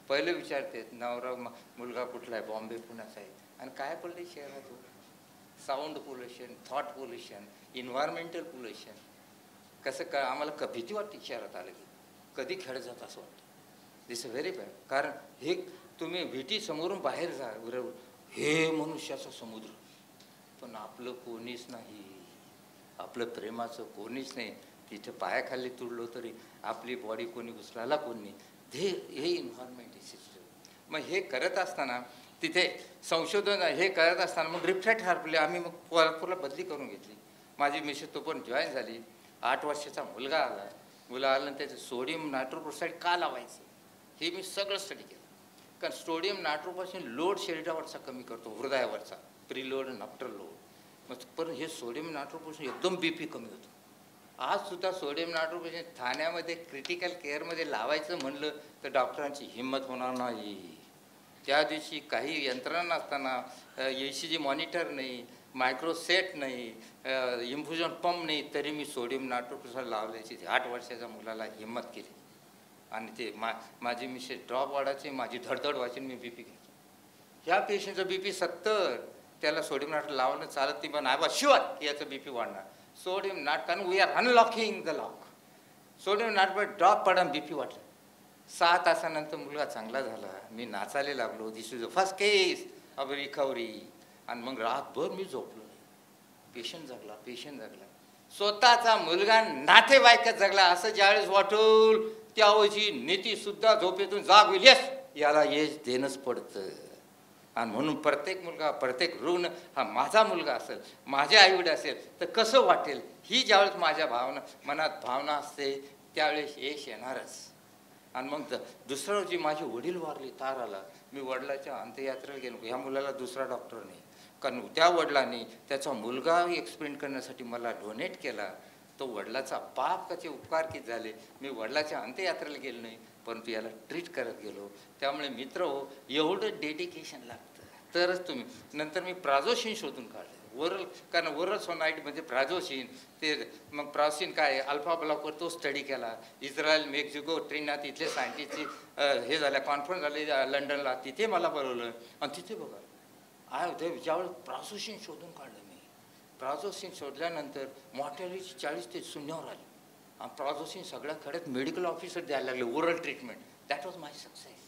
पहिले विचारते नवरा मुलगा कुठला आहे, बॉम्बे पुण्याचा आहे. आणि काय पडले शहरातून, sound pollution, thought pollution, environmental pollution. कसं का आम्हाला भीती वाटते शहरात आलं की कधी खेळत जात असं वाटतं. दिस व्हेरी बॅड. कारण हे तुम्ही भीती समोरून बाहेर जा बरोबर, हे मनुष्याचा समुद्र, पण आपलं कोणीच नाही, आपलं प्रेमाचं कोणीच नाही. तिथं पायाखाली तुडलो तरी आपली बॉडी कोणी उचलायला कोण नाही. हे इन्व्हायरमेंट सिस्टम. मग हे करत असताना तिथे संशोधन हे करत असताना मग रिफ्रॅक्ट हार्पले आम्ही मग कोल्हापूरला बदली करून घेतली. माझी मिसेस तो पण जॉईन झाली. 8 वर्षाचा मुलगा आला. मुला आलं त्याचं सोडियम नायट्रोक्साईड का लावायचं हे मी सगळं स्टडी केलं. कारण सोडियम नायट्रोपासून लोड शरीरावरचा कमी करतो, हृदयावरचा प्रीलोड आणि आफ्टर लोड. मग पण हे सोडियम नायट्रोपासून एकदम BP कमी होतं. आजसुद्धा सोडियम नायट्रोपासून ठाण्यामध्ये क्रिटिकल केअरमध्ये लावायचं म्हणलं तर डॉक्टरांची हिंमत होणार नाही. त्या दिवशी काही यंत्रणा नसताना ECG मॉनिटर नाही, मायक्रोसेट नाही, इन्फ्युजन पंप नाही, तरी मी सोडियम नायट्रोक्साईड लावल्याची 8 वर्षाच्या मुलाला हिंमत केली. आणि ते माझी मिसेस ड्रॉप वाढायची, माझी धडधड व्हायची, मी BP घ्यायचो. ह्या पेशंटचं BP 70, त्याला सोडियम नायट्रोक्साईड लावणं चालत नाही, पण आय वॉज शुअर की याचं BP वाढणार. सोडियम नाट कारण we are unlocking the lock. Sodium nitroxide drop पडा, BP वाटलं. 6 तासानंतर मुलगा चांगला झाला. मी नाचायला लागलो. This is the first case of recovery. आणि मग रातभर मी झोपलो नाही. पेशंट जगला. स्वतःचा मुलगा नातेवाईकच जगला असं ज्यावेळेस वाटूल त्यावेळी नीती सुद्धा झोपेतून जाग होईल. येस, याला यश देणंच पडतं. आणि म्हणून प्रत्येक मुलगा, प्रत्येक रुग्ण हा माझा मुलगा असेल, माझे आईवडील असेल तर कसं वाटेल ही ज्यावेळेस माझ्या मनात भावना असते त्यावेळेस यश येणारच. आणि मग दुसऱ्या रोजी माझे वडील वारले, तार आला. मी वडिलाच्या अंत्ययात्रेला गेलो. ह्या मुलाला दुसरा डॉक्टर नाही, कारण त्या वडिलांनी त्याचा मुलगा एक्सपेरिमेंट करण्यासाठी मला डोनेट केला. तो वडिलाचा बाप कसे उपकार किती झाले. मी वडिलाच्या अंत्ययात्रेला गेलो नाही, परंतु याला ट्रीट करत गेलो. त्यामुळे मित्र हो, एवढं डेडिकेशन लागतं तरच तुम्ही. नंतर मी प्राझोसिन शोधून काढले ओरल, कारण ओरल सोनाईटमध्ये प्राझोसिन ते मग प्राझोसिन काय अल्फा ब्लॉकवर तो स्टडी केला. इस्रायल, मेक्सिको, ट्रिनिदाद इथले सायंटिस्टची हे झाल्या कॉन्फरन्स झाली लंडनला, तिथे मला बोलवलं. आणि तिथे बघा ज्यावेळेस प्राझोसिन शोधून काढलं मी. प्राझोसिन शोधल्यानंतर मॉर्टॅलिटी 40 ते 0वर आली. आणि प्राझोसिन सगळ्या खड्यात मेडिकल ऑफिसर द्यायला लागले oral treatment. That was my success.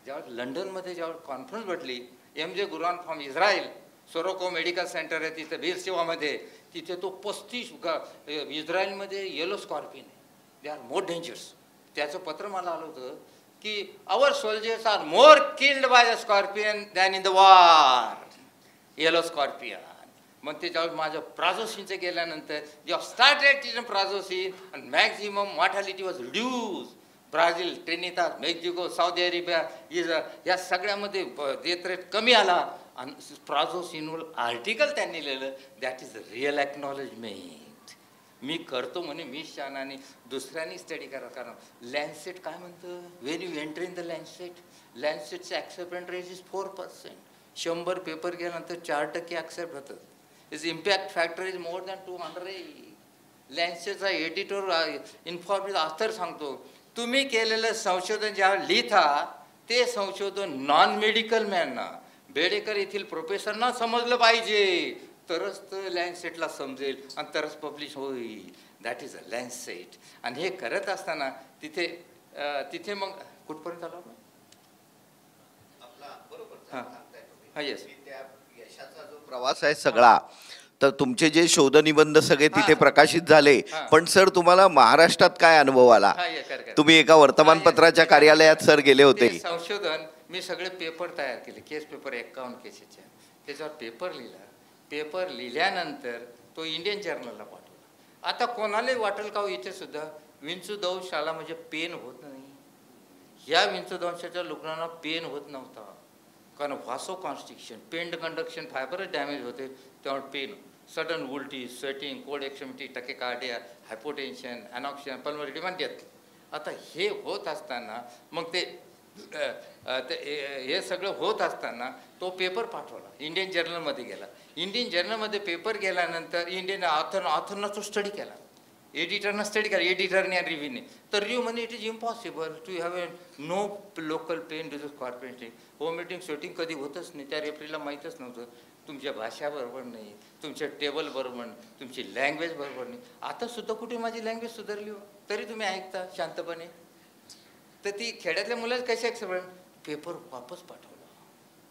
ज्यावेळेस लंडनमध्ये ज्यावेळेस कॉन्फरन्स भरली, MJ Guran from Israel, Soroka medical centre आहे तिथे बीरसेवामध्ये, तिथे तो 35 इस्रायलमध्ये येलो स्कॉर्पियन आहे. They are more dangerous. त्याचं पत्र मला आलं होतं की our soldiers are more killed by the scorpion than in the war. Yellow scorpion. मग त्याच्यावर माझं प्राझोसिनचं गेल्यानंतर जेव्हा स्टार्टेड टिजन प्राझोसिन आणि maximum mortality was reduce. Brazil, Trinidad, Mexico, Saudi Arabia या सगळ्यामध्ये डेथ रेट कमी आला. आणि प्राझोसिनवर आर्टिकल त्यांनी लिहिलं, दॅट इज रिअल एक्नॉलेजमेंट. मी करतो म्हणे मी शानाने, दुसऱ्यांनी स्टडी करा. कारण लॅन्सेट काय म्हणतं, when you enter in the लॅन्सेटचं ॲक्सेप्टंट रेट इज 4%. 100 पेपर गेल्यानंतर 4% ॲक्सेप्ट होतं. Is impact factor is more than 200. लॅन्सेटचा एडिटर इन्फॉर्मेटिव्ह ऑथर सांगतो, तुम्ही केलेलं संशोधन ज्यावेळेला लिहिता ते संशोधन नॉन मेडिकल मॅनना, बेडेकर येथील प्रोफेसरना समजलं पाहिजे, तरच तर लॅन्सेटला समजेल आणि तरच पब्लिश होईल. That is a Lancet. आणि हे करत असताना तिथे मग कुठपर्यंत आलो आपण? हां येस. यशाचा जो प्रवास आहे सगळा, तर तुमचे जे शोधनिबंध सगळे तिथे प्रकाशित झाले. पण सर तुम्हाला महाराष्ट्रात काय अनुभव आला? तुम्ही एका वर्तमानपत्राच्या कार्यालयात सर गेले होते. संशोधन मी सगळे पेपर तयार केले, केस पेपर 51 केसेसच्या. त्याच्यावर पेपर लिहिला. पेपर लिहिल्यानंतर तो इंडियन जर्नलला पाठवला. आता कोणालाही वाटेल का इथे सुद्धा विंचूदंशाला म्हणजे पेन होत नाही. ह्या विंचूदंशाच्या रुग्णांना पेन होत नव्हता, कारण व्हासो कॉन्स्ट्रिक्शन, पेंड कंडक्शन फायबरच डॅमेज होते, त्यामुळे पेन, सडन उलटी, sweating, cold extremity, tachycardia, hypotension, anoxygen, pulmonary demand death. आता हे होत असताना मग हे सगळं होत असताना तो पेपर पाठवला, इंडियन जर्नलमध्ये गेला. इंडियन जर्नलमध्ये पेपर गेल्यानंतर इंडियन ऑथरना तो स्टडी केला. एडिटरना स्टडी करा, एडिटरने आणि रिव्ह्यूने. तर रिव्ह्यू म्हणजे it is impossible to have no local pain to this corporating. Home meeting shooting कधी होतच नाही, त्या रेफरीला माहीतच नव्हतं. तुमच्या भाषा बरोबर नाही, तुमच्या टेबल बरोबर नाही, तुमची लँग्वेज बरोबर नाही. आता सुद्धा कुठे माझी लँग्वेज सुधारली हो, तरी तुम्ही ऐकता शांतपणे. तर ती खेड्यातल्या मुलाच कशा एक्सपर्ट, पेपर वापस पाठवला,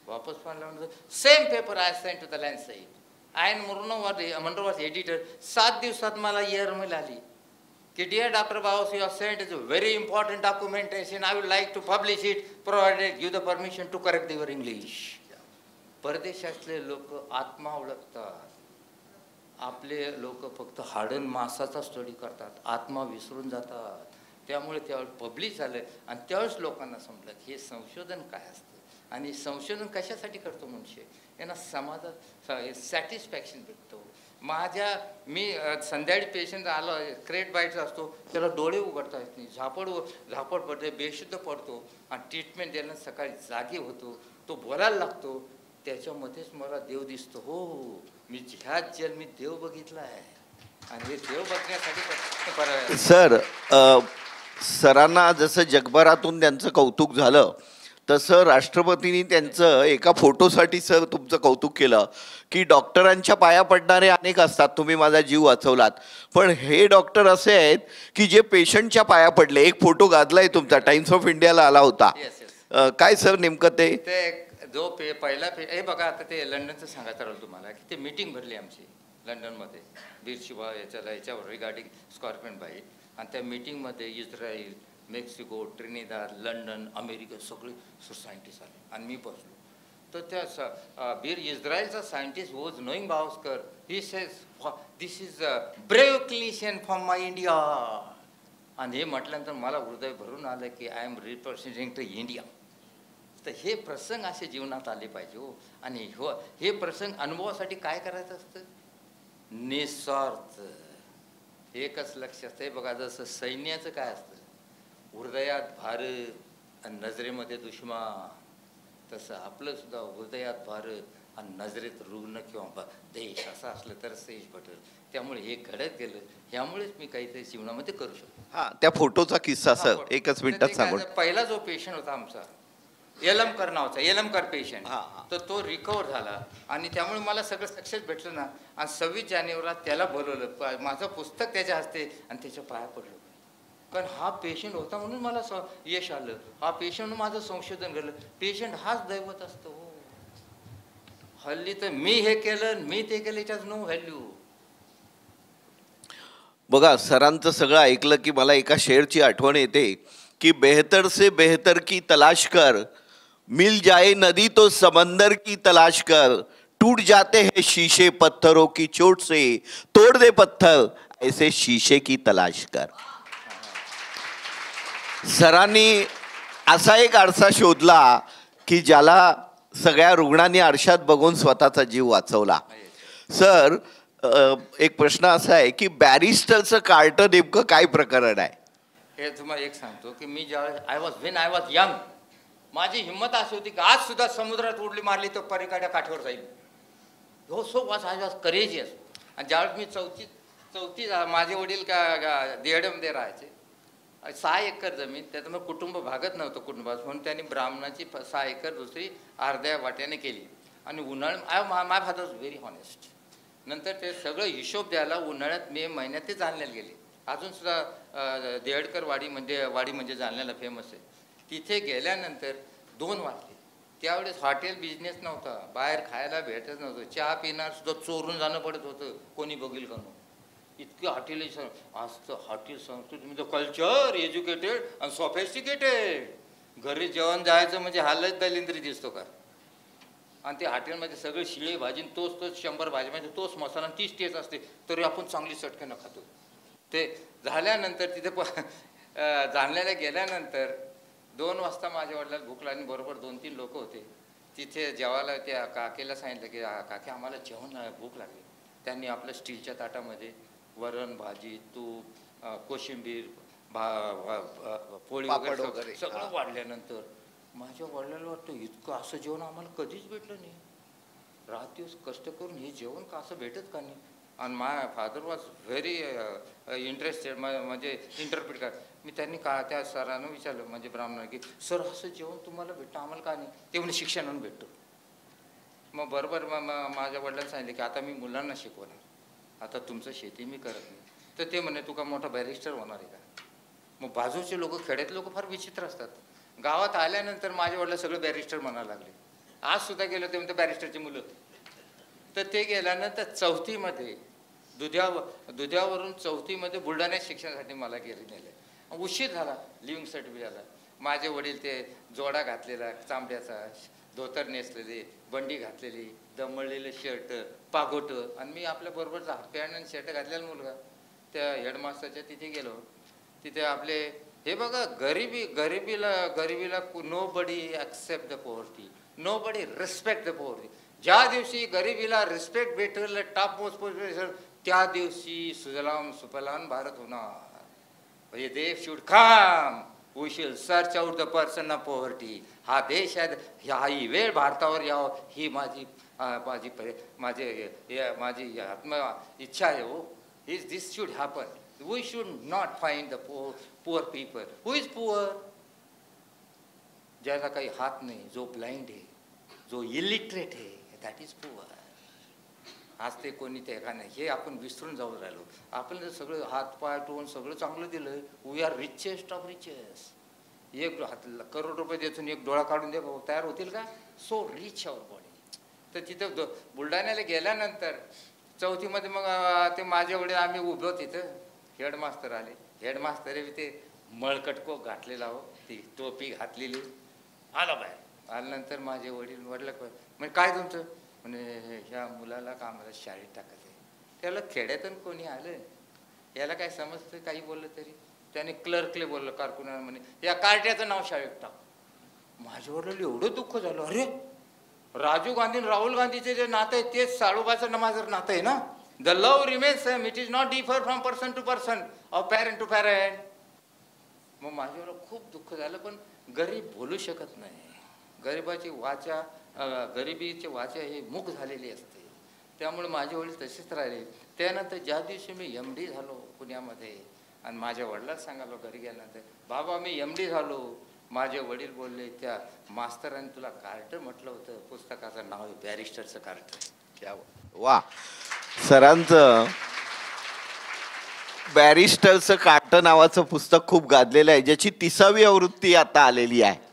वापस पाठवल्यानंतर same paper I sent to the land side. आयन मंडोवास एडिटर 7 दिवसात मला ईमेल आली की dear doctor Bawas, you have sent is a very important documentation, I would like to publish it provided give the permission to correct your English. परदेशातले लोक आत्मा ओळखतात, आपले लोक फक्त हाडन मासाचा स्टडी करतात, आत्मा विसरून जातात. त्यामुळे त्यावेळेस पब्लिश झालं आणि त्यावेळेस लोकांना समजलं की हे संशोधन काय असतं आणि संशोधन कशासाठी करतो मनुष्य, यांना समाजात सॅटिस्फॅक्शन भेटतो. मी संध्याकाळी पेशंट आलो, क्रेट बाईटचा असतो, त्याला डोळे उघडता येत नाही, झापड पडते, बेशुद्ध पडतो आणि ट्रीटमेंट द्यायला सकाळी जागी होतो, तो बोलायला लागतो. त्याच्यामध्येच मला देव दिसतो. हो, मी ह्याच जन्मी देव बघितला आहे आणि हे देव बघण्यासाठी सर, सरांना जसं जगभरातून त्यांचं कौतुक झालं तसं राष्ट्रपतींनी त्यांचं एका फोटोसाठी सर तुमचं कौतुक केलं की डॉक्टरांच्या पाया पडणारे अनेक असतात, तुम्ही माझा जीव वाचवलात, पण हे डॉक्टर असे आहेत की जे पेशंटच्या पाया पडले. एक फोटो गाजलाय तुमचा, टाइम्स ऑफ इंडियाला आला होता. काय सर नेमकं ते जो पहिला हे बघा, आता ते लंडनचं सांगायचं राहिलं तुम्हाला की ते मीटिंग भरली आमची लंडनमध्ये बीरशिवा याच्यावर रिगार्डिंग स्कॉर्पियन बाई. आणि त्या मीटिंगमध्ये Israel, Mexico, Trinidad, London, America सगळे सायंटिस्ट आले आणि मी बसलो. तर त्या इस्रायलचा scientist was knowing Bawaskar, he says this is a brave clinician from my India. आणि हे म्हटल्यानंतर मला हृदय भरून आलं की I am representing to India. तर हे प्रसंग असे जीवनात आले पाहिजे हो. आणि हे प्रसंग अनुभवासाठी काय करायचं असतं, निस्वार्थ, एकच लक्ष असतं. हे बघा, जसं सैन्याचं काय असतं, हृदयात भारत आणि नजरेमध्ये दुश्मन, तसं आपलं सुद्धा हृदयात भारत आणि नजरेत रुग्ण किंवा देश असं असलं तर देश भेटेल. त्यामुळे हे घडत गेलं, ह्यामुळेच मी काहीतरी जीवनामध्ये करू शकतो. हा, त्या फोटोचा किस्सा सर एकच मिनिटात सांगू. पहिला जो पेशंट होता आमचा येलमकर नावाचा, येलमकर पेशंट, तर तो रिकवर झाला आणि त्यामुळे मला सगळं सक्सेस भेटलं ना. आणि 26 जानेवारीला त्याला बोलवलं, माझं पुस्तक त्याच्या हस्ते आणि त्याच्या पाया पडलं. कारण हा पेशंट होता म्हणून मला यश आलं, हा पेशंट माझं संशोधन घडलं. पेशंट हाच दैवत असतो हो. हल्ली तर मी हे केलं, मी ते केलं, याच्यात नो व्हॅल्यू. बघा, सरांचं सगळं ऐकलं की मला एका शेरची आठवण येते की बेहतर से बेहतर की तलाश कर, मिल जाए नदी तो समंदर की तलाश कर, टूट जाते हैं शीशे पत्थरों की चोट से, तोड़ दे पत्थर ऐसे शीशे की तलाश कर. सरांनी असा एक आरसा शोधला की ज्याला सगळ्या रुग्णांनी आरशात बघून स्वतःचा जीव वाचवला. सर, एक प्रश्न असा आहे की बॅरिस्टरचं कार्ट नेमकं काय प्रकरण आहे? हे तुम्हाला एक सांगतो की मी ज्यावेळेस आय वॉज यंग, माझी हिंमत अशी होती की आज सुद्धा समुद्रात उडली मारली तर परीकाड्या काठीवर जाईल. हो, so was I was courageous. आणि ज्यावेळेस मी चौथी माझे वडील देहडमध्ये राहायचे, 6 एकर जमीन, त्याच्यामुळे कुटुंब भागत नव्हतं कुटुंबात, म्हणून त्यांनी ब्राह्मणाची 6 एकर दुसरी अर्ध्या वाट्याने केली. आणि माय फादर वॉज व्हेरी हॉनेस्ट. नंतर ते सगळं हिशोब द्यायला उन्हाळ्यात मे महिन्यात ते जालन्याला गेले. अजून सुद्धा देहडकर वाडी म्हणजे जालन्याला फेमस आहे. तिथे गेल्यानंतर 2 वाजले. त्यावेळेस हॉटेल बिझनेस नव्हता, बाहेर खायला भेटत नव्हतं, चहा पिणार सुद्धा चोरून जाणं पडत होतं, कोणी बघील का नो. इतकं हॉटेल असतं. हॉटेल संस्कृती म्हणजे कल्चर, एज्युकेटेड आणि सोफेस्टिकेटेड. घरी जेवण जायचं म्हणजे हालच दलिंद्री दिसतो का. आणि ते हॉटेलमध्ये सगळे शिळे भाजी, तोच 100 भाजी म्हणजे तोच मसाला, 30 टेस्ट असते, तरी आपण चांगली चटक्यानं खातो. ते झाल्यानंतर तिथे जालन्याला गेल्यानंतर 2 वाजता माझ्या वडिलांना भूक लागली. बरोबर 2-3 लोक होते तिथे जेवायला. त्या काकेला सांगितलं की काके आम्हाला जेवण भूक लागली. त्यांनी आपल्या स्टीलच्या ताटामध्ये वरण, भाजी, तूप, कोशिंबीर, पोळी वगैरे सगळं वाढल्यानंतर माझ्या वडिलांना वाटतं इतकं असं जेवण आम्हाला कधीच भेटलं नाही. रात दिवस कष्ट करून हे जेवण का असं भेटत का नाही. आणि माय फादर वॉज व्हेरी इंटरेस्टेड, म्हणजे इंटरप्रिट कर. मी त्यांनी त्या सरांना विचारलं, म्हणजे ब्राह्मण, की सर असं जेवण तुम्हाला भेटतं, आम्हाला का नाही? ते म्हणजे शिक्षणानं भेटतो. मग बरोबर मग माझ्या वडिलांनी सांगितलं की आता मी मुलांना शिकवणार, आता तुमचं शेती मी करत नाही. तर ते म्हणे तू का मोठा बॅरिस्टर होणार आहे का? मग बाजूचे लोक, खेड्यात लोक फार विचित्र असतात. गावात आल्यानंतर माझे वडील सगळे बॅरिस्टर म्हणायला लागले. आज सुद्धा गेलो ते म्हणते बॅरिस्टरची मुलं. तर ते गेल्यानंतर चौथीमध्ये दुध्यावरून चौथीमध्ये बुलढाण्यात शिक्षणासाठी मला नेलं. उशीर झाला लिव्हिंग सर्टिफिकेटला. माझे वडील ते जोडा घातलेला चांबड्याचा, धोतर नेसलेले, बंडी घातलेली, दमळलेलं शर्ट, पागोट, आणि मी आपल्या बरोबरचा हाफ पॅन्ट आणि शर्ट घातलेला मुलगा त्या हेडमास्टरच्या तिथे गेलो. तिथे आपले हे बघा, गरिबीला nobody accept the poverty, nobody respect the poverty. ज्या दिवशी गरिबीला रिस्पेक्ट भेटेल, टॉप मोस्ट पोझिशन, त्या दिवशी सुजलाम सुफलाम भारत होणार. They should come, we shall search out the person of poverty. हा देश आहे, ही वेळ भारतावर यावं, ही माझी आत्म इच्छा आहे. हो, this should happen. We should not find the poor people. Who is poor? ज्याला काही हात नाही, जो ब्लाइंड आहे, जो इलिटरेट आहे, दॅट इज पुअर. आज ते कोणी ते का नाही, हे आपण विसरून जाऊन राहिलो. आपण जर सगळं हात पाय टोन सगळं चांगलं दिलं, we are richest of riches. एक करोड रुपये देतून एक डोळा काढून दे, तयार होतील का? So rich our body. तर तिथं बुलढाण्याला गेल्यानंतर चौथीमध्ये मग ते माझे वडील, आम्ही उभे तिथं, हेडमास्तर आले. हेडमास्तर ते मळकटको घातलेला, हो, ती टोपी घातलेली, आला बाहेर. आल्यानंतर माझे वडील म्हणजे काय तुमचं? म्हणजे ह्या मुलाला कामाला शाळेत टाकत आहे. त्याला खेड्यातून कोणी आलं, याला काय समजतं काही बोललं तरी? त्याने क्लर्कले बोललं, कारकुनाला म्हणे या कार्ट्याचं नाव शाळेत टाक. माझ्या वडिलांना एवढं दुःख झालं. अरे, राजीव गांधी राहुल गांधीचे जे नातं आहे तेच साडोबाचं माझं नातं आहे ना. The love remains same, it is not differ from person to person, of parent to parent. मग माझ्यावर खूप दुःख झालं, पण गरीब बोलू शकत नाही. गरिबाची वाचा, गरिबीची वाचा हे मूक झालेली असते. त्यामुळे माझे वडील तसेच राहिले. त्यानंतर ज्या दिवशी मी MD झालो पुण्यामध्ये, आणि माझ्या वडिलांना सांगालो घरी गेल्यानंतर, बाबा मी MD झालो. माझे वडील बोलले, त्या मास्तरांनी तुला कार्ट म्हटलं होतं, पुस्तकाचं नाव आहे बॅरिस्टरचं कार्ट. क्या वा, सरांचं बॅरिस्टरचं कार्ट नावाचं पुस्तक खूप गाजलेलं आहे, ज्याची 30वी आवृत्ती आता आलेली आहे.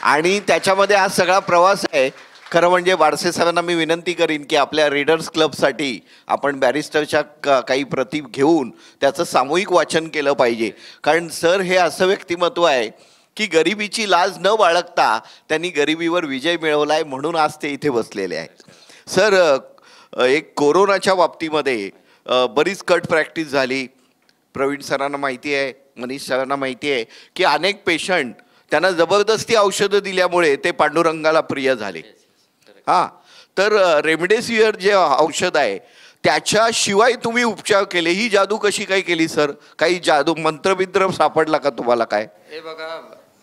आणि त्याच्यामध्ये हा सगळा प्रवास आहे. खरं म्हणजे वाडसे साहेबांना मी विनंती करीन की आपल्या रीडर्स क्लबसाठी आपण बॅरिस्टरच्या काही प्रती घेऊन त्याचं सामूहिक वाचन केलं पाहिजे. कारण सर हे असं व्यक्तिमत्व आहे की गरिबीची लाज न बाळगता त्यांनी गरिबीवर विजय मिळवला आहे, म्हणून आज ते इथे बसलेले आहेत. सर, एक कोरोनाच्या बाबतीमध्ये बरीच कट प्रॅक्टिस झाली. प्रवीण सरांना माहिती आहे, मनीष सरांना माहिती आहे की अनेक पेशंट त्यांना जबरदस्ती औषधं दिल्यामुळे ते पांडुरंगाला प्रिय झाले. हां, तर रेमडेसिविर जे औषध आहे त्याच्याशिवाय तुम्ही उपचार केले, ही जादू कशी काय केली सर? काही जादू मंत्रबिंत्र सापडला का तुम्हाला काय? हे बघा,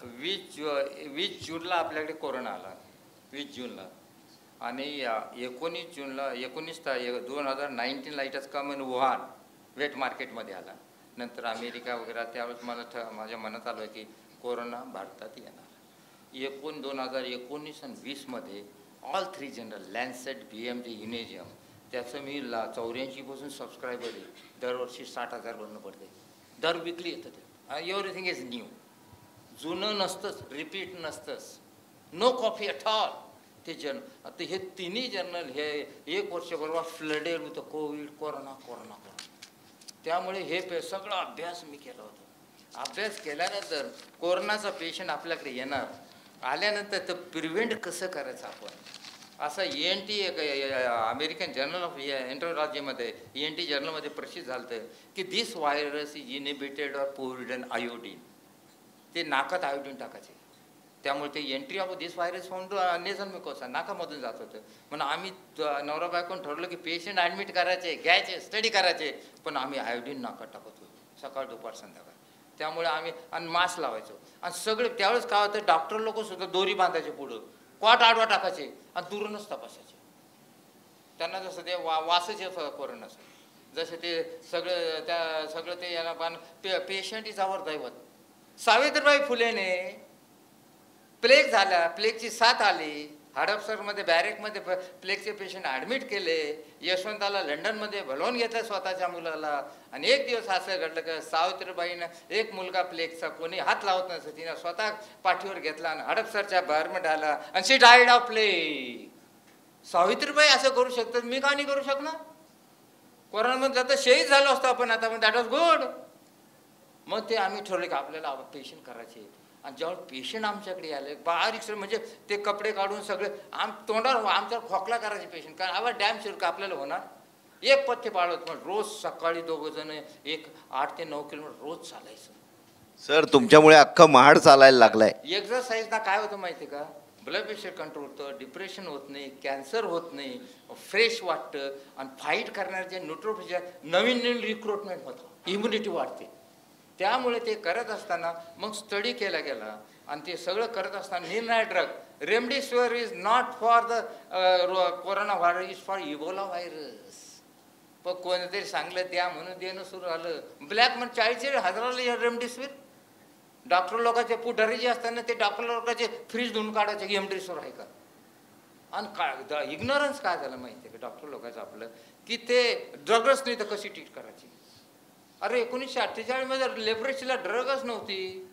20 जूनला आपल्याकडे कोरोना आला, 20 जूनला. आणि 19 जूनला 2019ला it has come in Wuhan, wet मार्केटमध्ये आला. नंतर अमेरिका वगैरे. त्यावेळेस मला माझ्या मनात आलं की कोरोना भारतात येणार. 2019 आणि 20मध्ये ऑल 3 जनरल, लॅन्सेट, BMJ, युनेजियम, त्याचं मी 84 पासून सबस्क्रायबर आहे. दरवर्षी 60,000 बनणं पडते, दर विकली येतं ते. एव्हरीथिंग इज न्यू, जुनं नसतंच, रिपीट नसतंच, नो कॉपी ॲट ऑल. ते आता हे तिन्ही जर्नल हे 1 वर्षभर फ्लडेड होतं, कोरोना. त्यामुळे हे सगळं अभ्यास मी केला होता. अभ्यास केल्यानंतर कोरोनाचा पेशंट आपल्याकडे येणार, आल्यानंतर तर प्रिव्हेंट कसं करायचं आपण, असं ENT अमेरिकन जर्नल ऑफ एंट्रोलॉजीमध्ये ENT जर्नलमध्ये प्रसिद्ध झालं की this virus is inhibited or povidone iodine. ते नाकात आयोडीन टाकायचे, त्यामुळे ते entry of this virus found nasal mucosa, नाकामधून जात होतं. म्हणून आम्ही नवरा बायकोन ठरवलं की पेशंट ॲडमिट करायचे, घ्यायचे, स्टडी करायचे, पण आम्ही आयोडीन नाकात टाकत होतो सकाळ दुपार संध्याकाळ. त्यामुळे आम्ही आणि मास्क लावायचो. आणि सगळे त्यावेळेस काय होतं, डॉक्टर लोक सुद्धा दोरी बांधायचे पुढं, कॉट आडवा टाकायचे आणि दुरूनच तपासायचे. त्यांना जसं ते वासच येत होता कोरोनाचं, जसं ते सगळं ते याला पण पेशंट इज आवर दैवत. सावित्रीबाई फुलेने प्लेग झाला, प्लेगची साथ आली, हडपसरमध्ये बॅरेकमध्ये प्लेगचे पेशंट ॲडमिट केले, यशवंताला लंडनमध्ये बोलावून घेतलं स्वतःच्या मुलाला. आणि एक दिवस असं घडलं की सावित्रीबाईनं एक मुलगा प्लेगचा कोणी हात लावत नसतं, तिनं स्वतः पाठीवर घेतला आणि हडपसरच्या बाहेर आला आणि शी डायड ऑफ प्लेग. सावित्रीबाई असं करू शकतात, मी का नाही करू शकणार? कोरोनामध्ये जाता शहीद झालो असतो आपण आता, पण दॅट वॉज गुड. मग ते आम्ही ठरवले की आपल्याला पेशंट करायचे. आणि जेव्हा पेशंट आमच्याकडे आले बारीक म्हणजे ते कपडे काढून सगळे तोंडावर आमच्यावर खोकला करायचे पेशंट, कारण आवाज डॅम शुल्क आपल्याला होणार. एक पथ्य पाळत पण रोज सकाळी 2 जण एक 8 ते 9 किलोमीटर रोज चालायचं. सर तुमच्यामुळे अख्खं महाड चालायला लागलाय. एक्झरसाईजना काय होतं माहिती का, ब्लड प्रेशर कंट्रोल होतं, डिप्रेशन होत नाही, कॅन्सर होत नाही, फ्रेश वाटतं. आणि फाईट करणारे न्यूट्रोफिजर नवीन रिक्रुटमेंट होतं, इम्युनिटी वाढते. त्यामुळे ते करत असताना मग स्टडी केला गेला आणि ते सगळं करत असताना निर्णय drug remdesivir is not for the corona virus, is for Ebola virus. पण कोणीतरी सांगलं द्या म्हणून देणं सुरू झालं. ब्लॅक म्हणून 40,000 रेमडेसिवीर. डॉक्टर लोकांचे पुढारी जे असताना ते डॉक्टर लोकांचे फ्रीज धुवून काढायचे की रेमडेसिवीर आहे का. आणि काय इग्नोरन्स काय झालं माहिती आहे का डॉक्टर लोकांचं आपलं, की ते ड्रगच नाही तर कशी ट्रीट करायची. अरे 1948 मध्ये लेप्रोसीला ड्रगच नव्हती,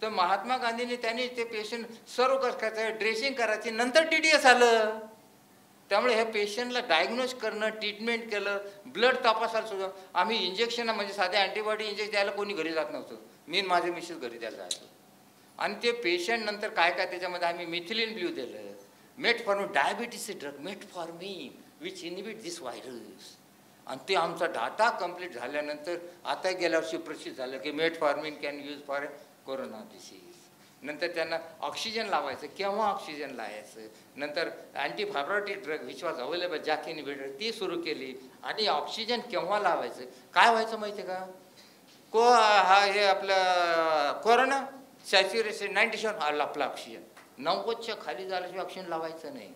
तर महात्मा गांधींनी त्यांनी ते पेशंट सर्व करायचं, ड्रेसिंग करायची, नंतर TDS आलं. त्यामुळे ह्या पेशंटला डायग्नोज करणं, ट्रीटमेंट केलं, ब्लड तपासायला सुद्धा. आम्ही इंजेक्शन म्हणजे साधे अँटीबॉडी इंजेक्शन द्यायला कोणी घरी जात नव्हतं, मी माझे मिसेस घरी द्यायला जायचो. आणि ते पेशंट नंतर काय त्याच्यामध्ये आम्ही मिथिलिन ब्ल्यू दिलं, मेटफॉर्मिन डायबिटीसचे drug metformin which inhibit this virus. आणि ते आमचा डाटा कंप्लीट झाल्यानंतर आता गेल्या वर्षी प्रसिद्ध झालं की metformin can use for corona disease. नंतर त्यांना ऑक्सिजन लावायचं, केव्हा ऑक्सिजन लावायचं. नंतर antifibrotic drug which was available JAK inhibitor ती सुरू केली. आणि ऑक्सिजन केव्हा लावायचं, काय व्हायचं माहिती आहे का, हे आपलं कोरोना सॅच्युरेशन 97 आपला ऑक्सिजन 90च्या खाली झाल्याशिवाय ऑक्सिजन लावायचं नाही.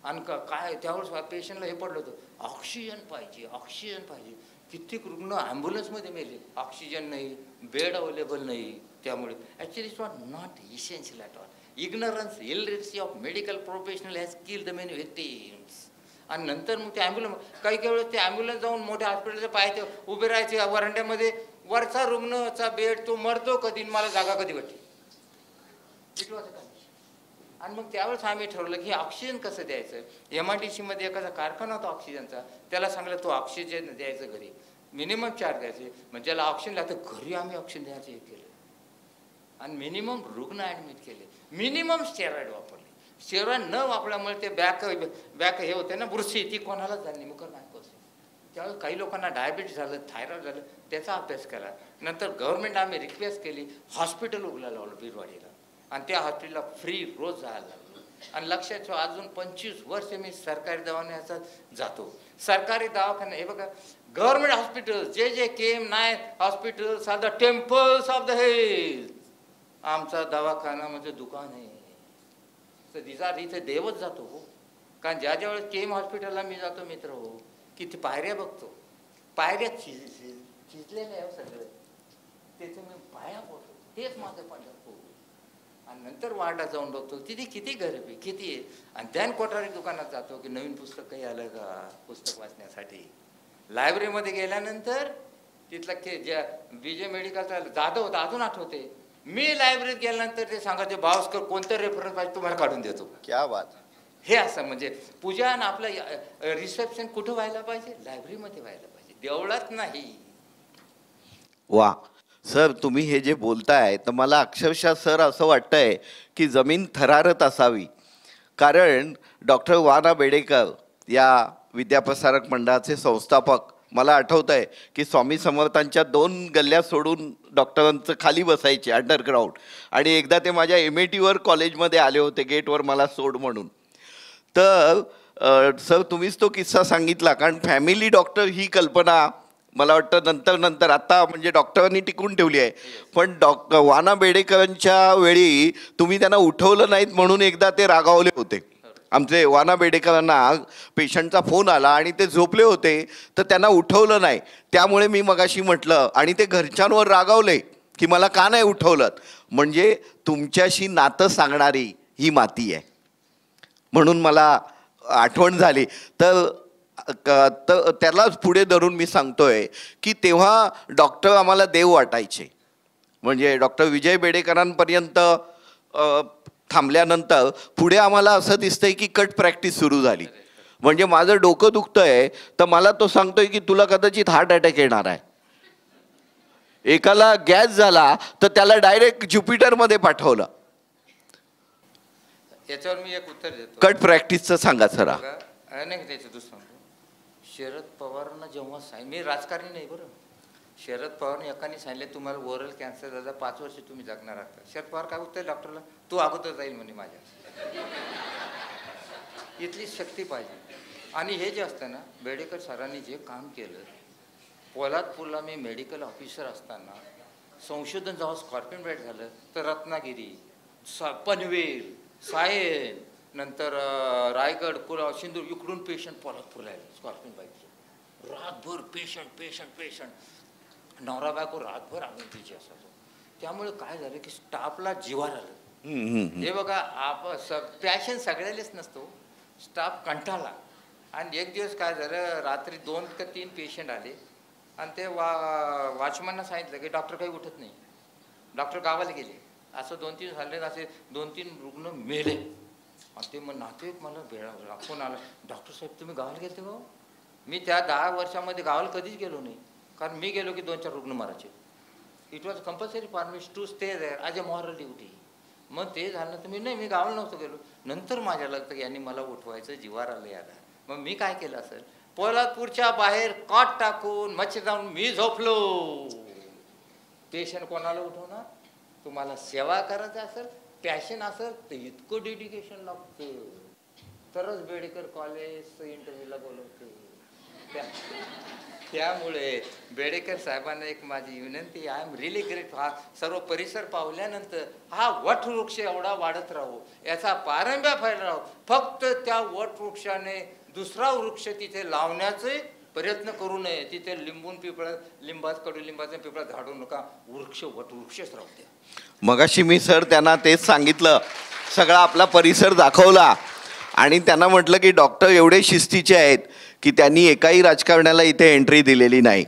आणि काय त्यावेळेस पेशंटला हे पडलं होतं, ऑक्सिजन पाहिजे, ऑक्सिजन पाहिजे. कित्येक रुग्ण ॲम्ब्युलन्समध्ये मेले, ऑक्सिजन नाही, बेड अवेलेबल नाही. त्यामुळे actually it's not essential at all. Ignorance illiteracy of medical professional has killed the many victims. आणि नंतर मग ते ॲम्ब्युलन्स काही वेळेस ते ॲम्ब्युलन्स जाऊन मोठ्या हॉस्पिटलच्या पाहायचे उभे राहायचे वरांड्यामध्ये, वरचा रुग्णचा बेड तो मरतो कधी, मला जागा कधी भेटली. It was a condition. आणि मग त्यावेळेस आम्ही ठरवलं की ऑक्सिजन कसं द्यायचं. MIDC मध्ये एखादा कारखाना होता ऑक्सिजनचा, त्याला सांगलं तो ऑक्सिजन द्यायचं घरी, मिनिमम चार्ज द्यायचे. म्हणजे ज्याला ऑक्सिजन लागतं घरी आम्ही ऑक्सिजन द्यायचं हे केलं. आणि मिनिमम रुग्ण ॲडमिट केले, मिनिमम स्टेरॉइड वापरले. स्टेरॉइड न वापरल्यामुळे ते बॅक हे होते ना बुरशी, ती कोणालाच झाली नाही, मुखरमायकोसिस. त्यावेळेस काही लोकांना डायबिटीस झालं, थायरॉइड झालं, त्याचा अभ्यास केला. नंतर गव्हर्नमेंट आम्ही रिक्वेस्ट केली, हॉस्पिटल उघडायला लावलं बिरवाडीला. आणि त्या हॉस्पिटलला फ्री रोज जायला लागलो. आणि लक्षात ठेवा अजून 25 वर्ष मी सरकारी दवाखान्यात जातो. सरकारी दवाखाना हे बघा, गव्हर्नमेंट हॉस्पिटल जे KM नायक hospitals are the temples of the health. आमचा दवाखाना म्हणजे दुकान आहे. तर इथे देवच जातो हो. कारण ज्या वेळेस KM हॉस्पिटलला मी जातो मित्र हो, किती पायऱ्या बघतो, पायऱ्या चिजलेल्या आहे सगळं, त्याचं मी पाया पडतो, तेच माझं पंढरपूर. आणि नंतर वार्डात जाऊन बघतो तिथे किती गरिबी किती आहे. आणि ध्यान कोठारी दुकानात जातो की नवीन पुस्तक काही आलं का पुस्तक वाचण्यासाठी. लायब्ररीमध्ये गेल्यानंतर तिथला ज्या BJ मेडिकलचा जाधव होता, अजून आठवते. मी लायब्ररीत गेल्यानंतर ते सांगायचे भावस्कर कोणतं रेफरन्स पाहिजे तुम्हाला काढून देतो. क्या बात. हे असं म्हणजे पूजा आणि आपलं रिसेप्शन कुठं व्हायला पाहिजे, लायब्ररीमध्ये व्हायला पाहिजे, देवळात नाही. वा सर, तुम्ही हे जे बोलताय तर मला अक्षरशः सर असं वाटतंय की जमीन थरारत असावी. कारण डॉक्टर वाना बेडेकर या विद्याप्रसारक मंडळाचे संस्थापक, मला आठवत आहे की स्वामी समर्थांच्या 2 गल्ल्या सोडून डॉक्टरांचं खाली बसायचे अंडरग्राऊंड. आणि एकदा ते माझ्या MATवर कॉलेजमध्ये आले होते, गेटवर मला सोड म्हणून. तर सर तुम्हीच तो किस्सा सांगितला. कारण फॅमिली डॉक्टर ही कल्पना मला वाटतं नंतर आता म्हणजे डॉक्टरांनी टिकून ठेवली आहे. पण वाना बेडेकरांच्या वेळी तुम्ही त्यांना उठवलं नाहीत म्हणून एकदा ते रागावले होते. आमचे वाना बेडेकरांना पेशंटचा फोन आला आणि ते झोपले होते, तर त्यांना उठवलं नाही. त्यामुळे मी मगाशी म्हटलं, आणि ते घरच्यांवर रागावले की मला का नाही उठवलं. म्हणजे तुमच्याशी नातं सांगणारी ही माती आहे, म्हणून मला आठवण झाली. तर त्यालाच पुढे धरून मी सांगतोय की तेव्हा डॉक्टर आम्हाला देव वाटायचे. म्हणजे डॉक्टर विजय बेडेकरांपर्यंत थांबल्यानंतर पुढे आम्हाला असं दिसतंय की कट प्रॅक्टिस सुरू झाली. म्हणजे माझं डोकं दुखतंय तर मला तो सांगतोय की तुला कदाचित हार्ट अटॅक येणार आहे. एकाला गॅस झाला तर त्याला डायरेक्ट ज्युपिटरमध्ये पाठवलं. याच्यावर मी एक उत्तर देतो. कट प्रॅक्टिसचं सांगा सरा. नाही त्याचं दुसरं शरद पवारांना जेव्हा मी राजकारणी नाही बरं, शरद पवारने एकाने सांगितले तुम्हाला ओरल कॅन्सर झाला 5 वर्ष तुम्ही जगणार आहात. शरद पवार काय उत्तर डॉक्टरला, तू अगोदर जाईल म्हणे माझ्या. इथली शक्ती पाहिजे. आणि हे जे असतं ना, बेडेकर सरांनी जे काम केलं, पोलादपूरला मी मेडिकल ऑफिसर असताना संशोधन जेव्हा स्कॉर्पियन राईड झालं तर रत्नागिरी, पनवेल, सायन, नंतर रायगड, सिंधूर इकडून पेशंट पोलादपूरला आहे स्कॉर्पियन बाईकचे. रातभर पेशंट नवरा बायको रातभर आणून तिची असायचो. त्यामुळे काय झालं की स्टाफला जिवार आलं. हे बघा पॅशन सगळ्यालाच नसतो, स्टाफ कंटाळला. आणि एक दिवस काय झालं, रात्री 2 का 3 पेशंट आले आणि ते वॉचमॅनना सांगितलं की डॉक्टर काही उठत नाही, डॉक्टर गावाला गेले. असं 2-3 झाले, असे 2-3 रुग्ण मेले. आणि ते मग नातेवाईक मला फोन आला, डॉक्टर साहेब तुम्ही गावाला गेलते का? मी त्या 10 वर्षामध्ये गावाला कधीच गेलो नाही, कारण मी गेलो की 2-4 रुग्ण मारायचे. It was compulsory for me to stay there as a moral duty. मग ते झालं तर मी गावाला नव्हतो गेलो. नंतर माझ्या लक्षात यांनी मला उठवायचं, जिवार आलं याला. मग मी काय केलं असेल, पोलादपूरच्या बाहेर कॉट टाकून मच्छी जाऊन मी झोपलो. पेशंट कोणाला उठवणार? तुम्हाला सेवा करायचं असेल, पॅशन असेल तर इतकं डेडिकेशन लागतं, तरच बेडेकर कॉलेज इंटरव्ह्यूला बोलवते. त्यामुळे बेडेकर साहेबांना एक माझी विनंती, आय एम रिली ग्रेट. हा सर्व परिसर पावल्यानंतर हा वटवृक्ष एवढा वाढत राहू, याचा पारंब्या फैल राहू. फक्त त्या वटवृक्षाने दुसरा वृक्ष तिथे लावण्याचे प्रयत्न करू नये. तिथे कडुलिंबाचं पिपळा झाडू नका, वटवृक्षच राहू द्या. मगाशी मी सर त्यांना तेच सांगितलं, सगळा आपला परिसर दाखवला आणि त्यांना म्हटलं की डॉक्टर एवढे शिस्तीचे आहेत की त्यांनी एकाही राजकारण्याला इथे एंट्री दिलेली नाही,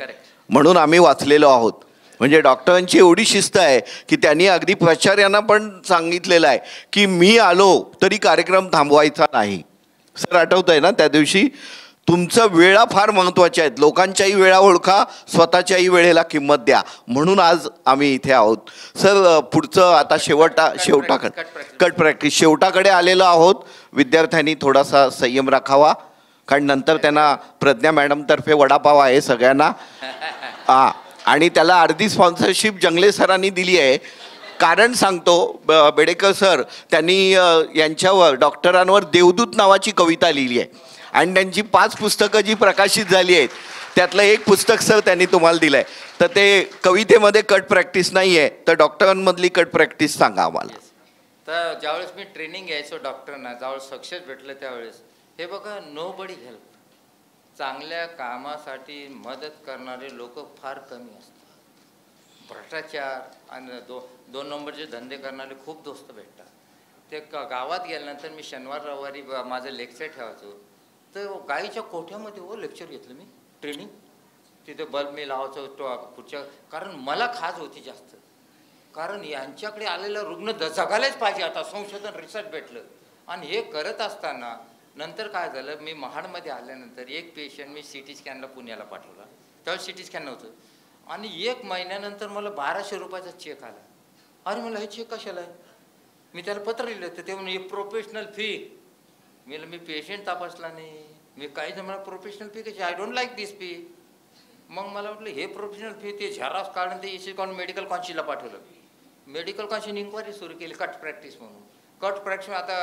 म्हणून आम्ही वाचलेलो आहोत. म्हणजे डॉक्टरांची एवढी शिस्त आहे की त्यांनी अगदी प्राचार्यांना पण सांगितलेलं आहे की मी आलो तरी कार्यक्रम थांबवायचा नाही. सर आठवतंय ना त्या दिवशी? तुमचं वेळा फार महत्त्वाच्या आहेत, लोकांच्याही वेळा ओळखा, स्वतःच्याही वेळेला किंमत द्या. म्हणून आज आम्ही इथे आहोत. सर पुढचं आता कट प्रॅक्टिस शेवटाकडे आलेलो आहोत. विद्यार्थ्यांनी थोडासा संयम राखावा, कारण नंतर त्यांना प्रज्ञा मॅडमतर्फे वडापाव आहे सगळ्यांना. आणि त्याला अर्धी स्पॉन्सरशिप जंगले सरांनी दिली आहे. कारण सांगतो, बेडेकर सर त्यांनी यांच्यावर डॉक्टरांवर देवदूत नावाची कविता लिहिली आहे आणि त्यांची 5 पुस्तकं जी प्रकाशित झाली आहेत त्यातलं एक पुस्तक सर त्यांनी तुम्हाला दिलं आहे. तर ते कवितेमध्ये कट प्रॅक्टिस नाही आहे, तर डॉक्टरांमधली कट प्रॅक्टिस सांगा आम्हाला. तर ज्यावेळेस मी ट्रेनिंग घ्यायचो डॉक्टरांना, ज्यावेळेस सक्सेस भेटलं त्यावेळेस हे बघा, नो बडी हेल्प. चांगल्या कामासाठी मदत करणारे लोक फार कमी असतात. भ्रष्टाचार आणि 2 नंबरचे धंदे करणारे खूप दोस्त भेटतात. ते गावात गेल्यानंतर मी शनिवार रविवारी माझं लेक्चर ठेवायचो. तर गाईच्या कोठ्यामध्ये लेक्चर घेतलं मी, ट्रेनिंग. तिथे बल्ब मी लावायचो पुढच्या, कारण मला खाज होती जास्त. कारण यांच्याकडे आलेला रुग्ण जगायलाच पाहिजे. आता संशोधन रिसर्च भेटलं. आणि हे करत असताना नंतर काय झालं, मी महाडमध्ये आल्यानंतर एक पेशंट मी CT स्कॅनला पुण्याला पाठवला. त्यावेळेस CT स्कॅन नव्हतं. आणि 1 महिन्यानंतर मला 1200 रुपयाचा चेक आला. अरे मला हे चेक कशाला आहे? मी त्याला पत्र लिहिलं. तर ते म्हणजे प्रोफेशनल फी. मी पेशंट तपासला नाही, मी काही मला प्रोफेशनल फी कशी, I don't like this fee. मग मला वाटलं हे प्रोफेशनल फी, ते झेरॉक्स काढून ते इश्यू काढून मेडिकल कॉन्सिलला पाठवलं. मेडिकल कॉन्सिल इन्क्वायरी सुरू केली कट प्रॅक्टिस म्हणून. कट प्रॅक्टिस आता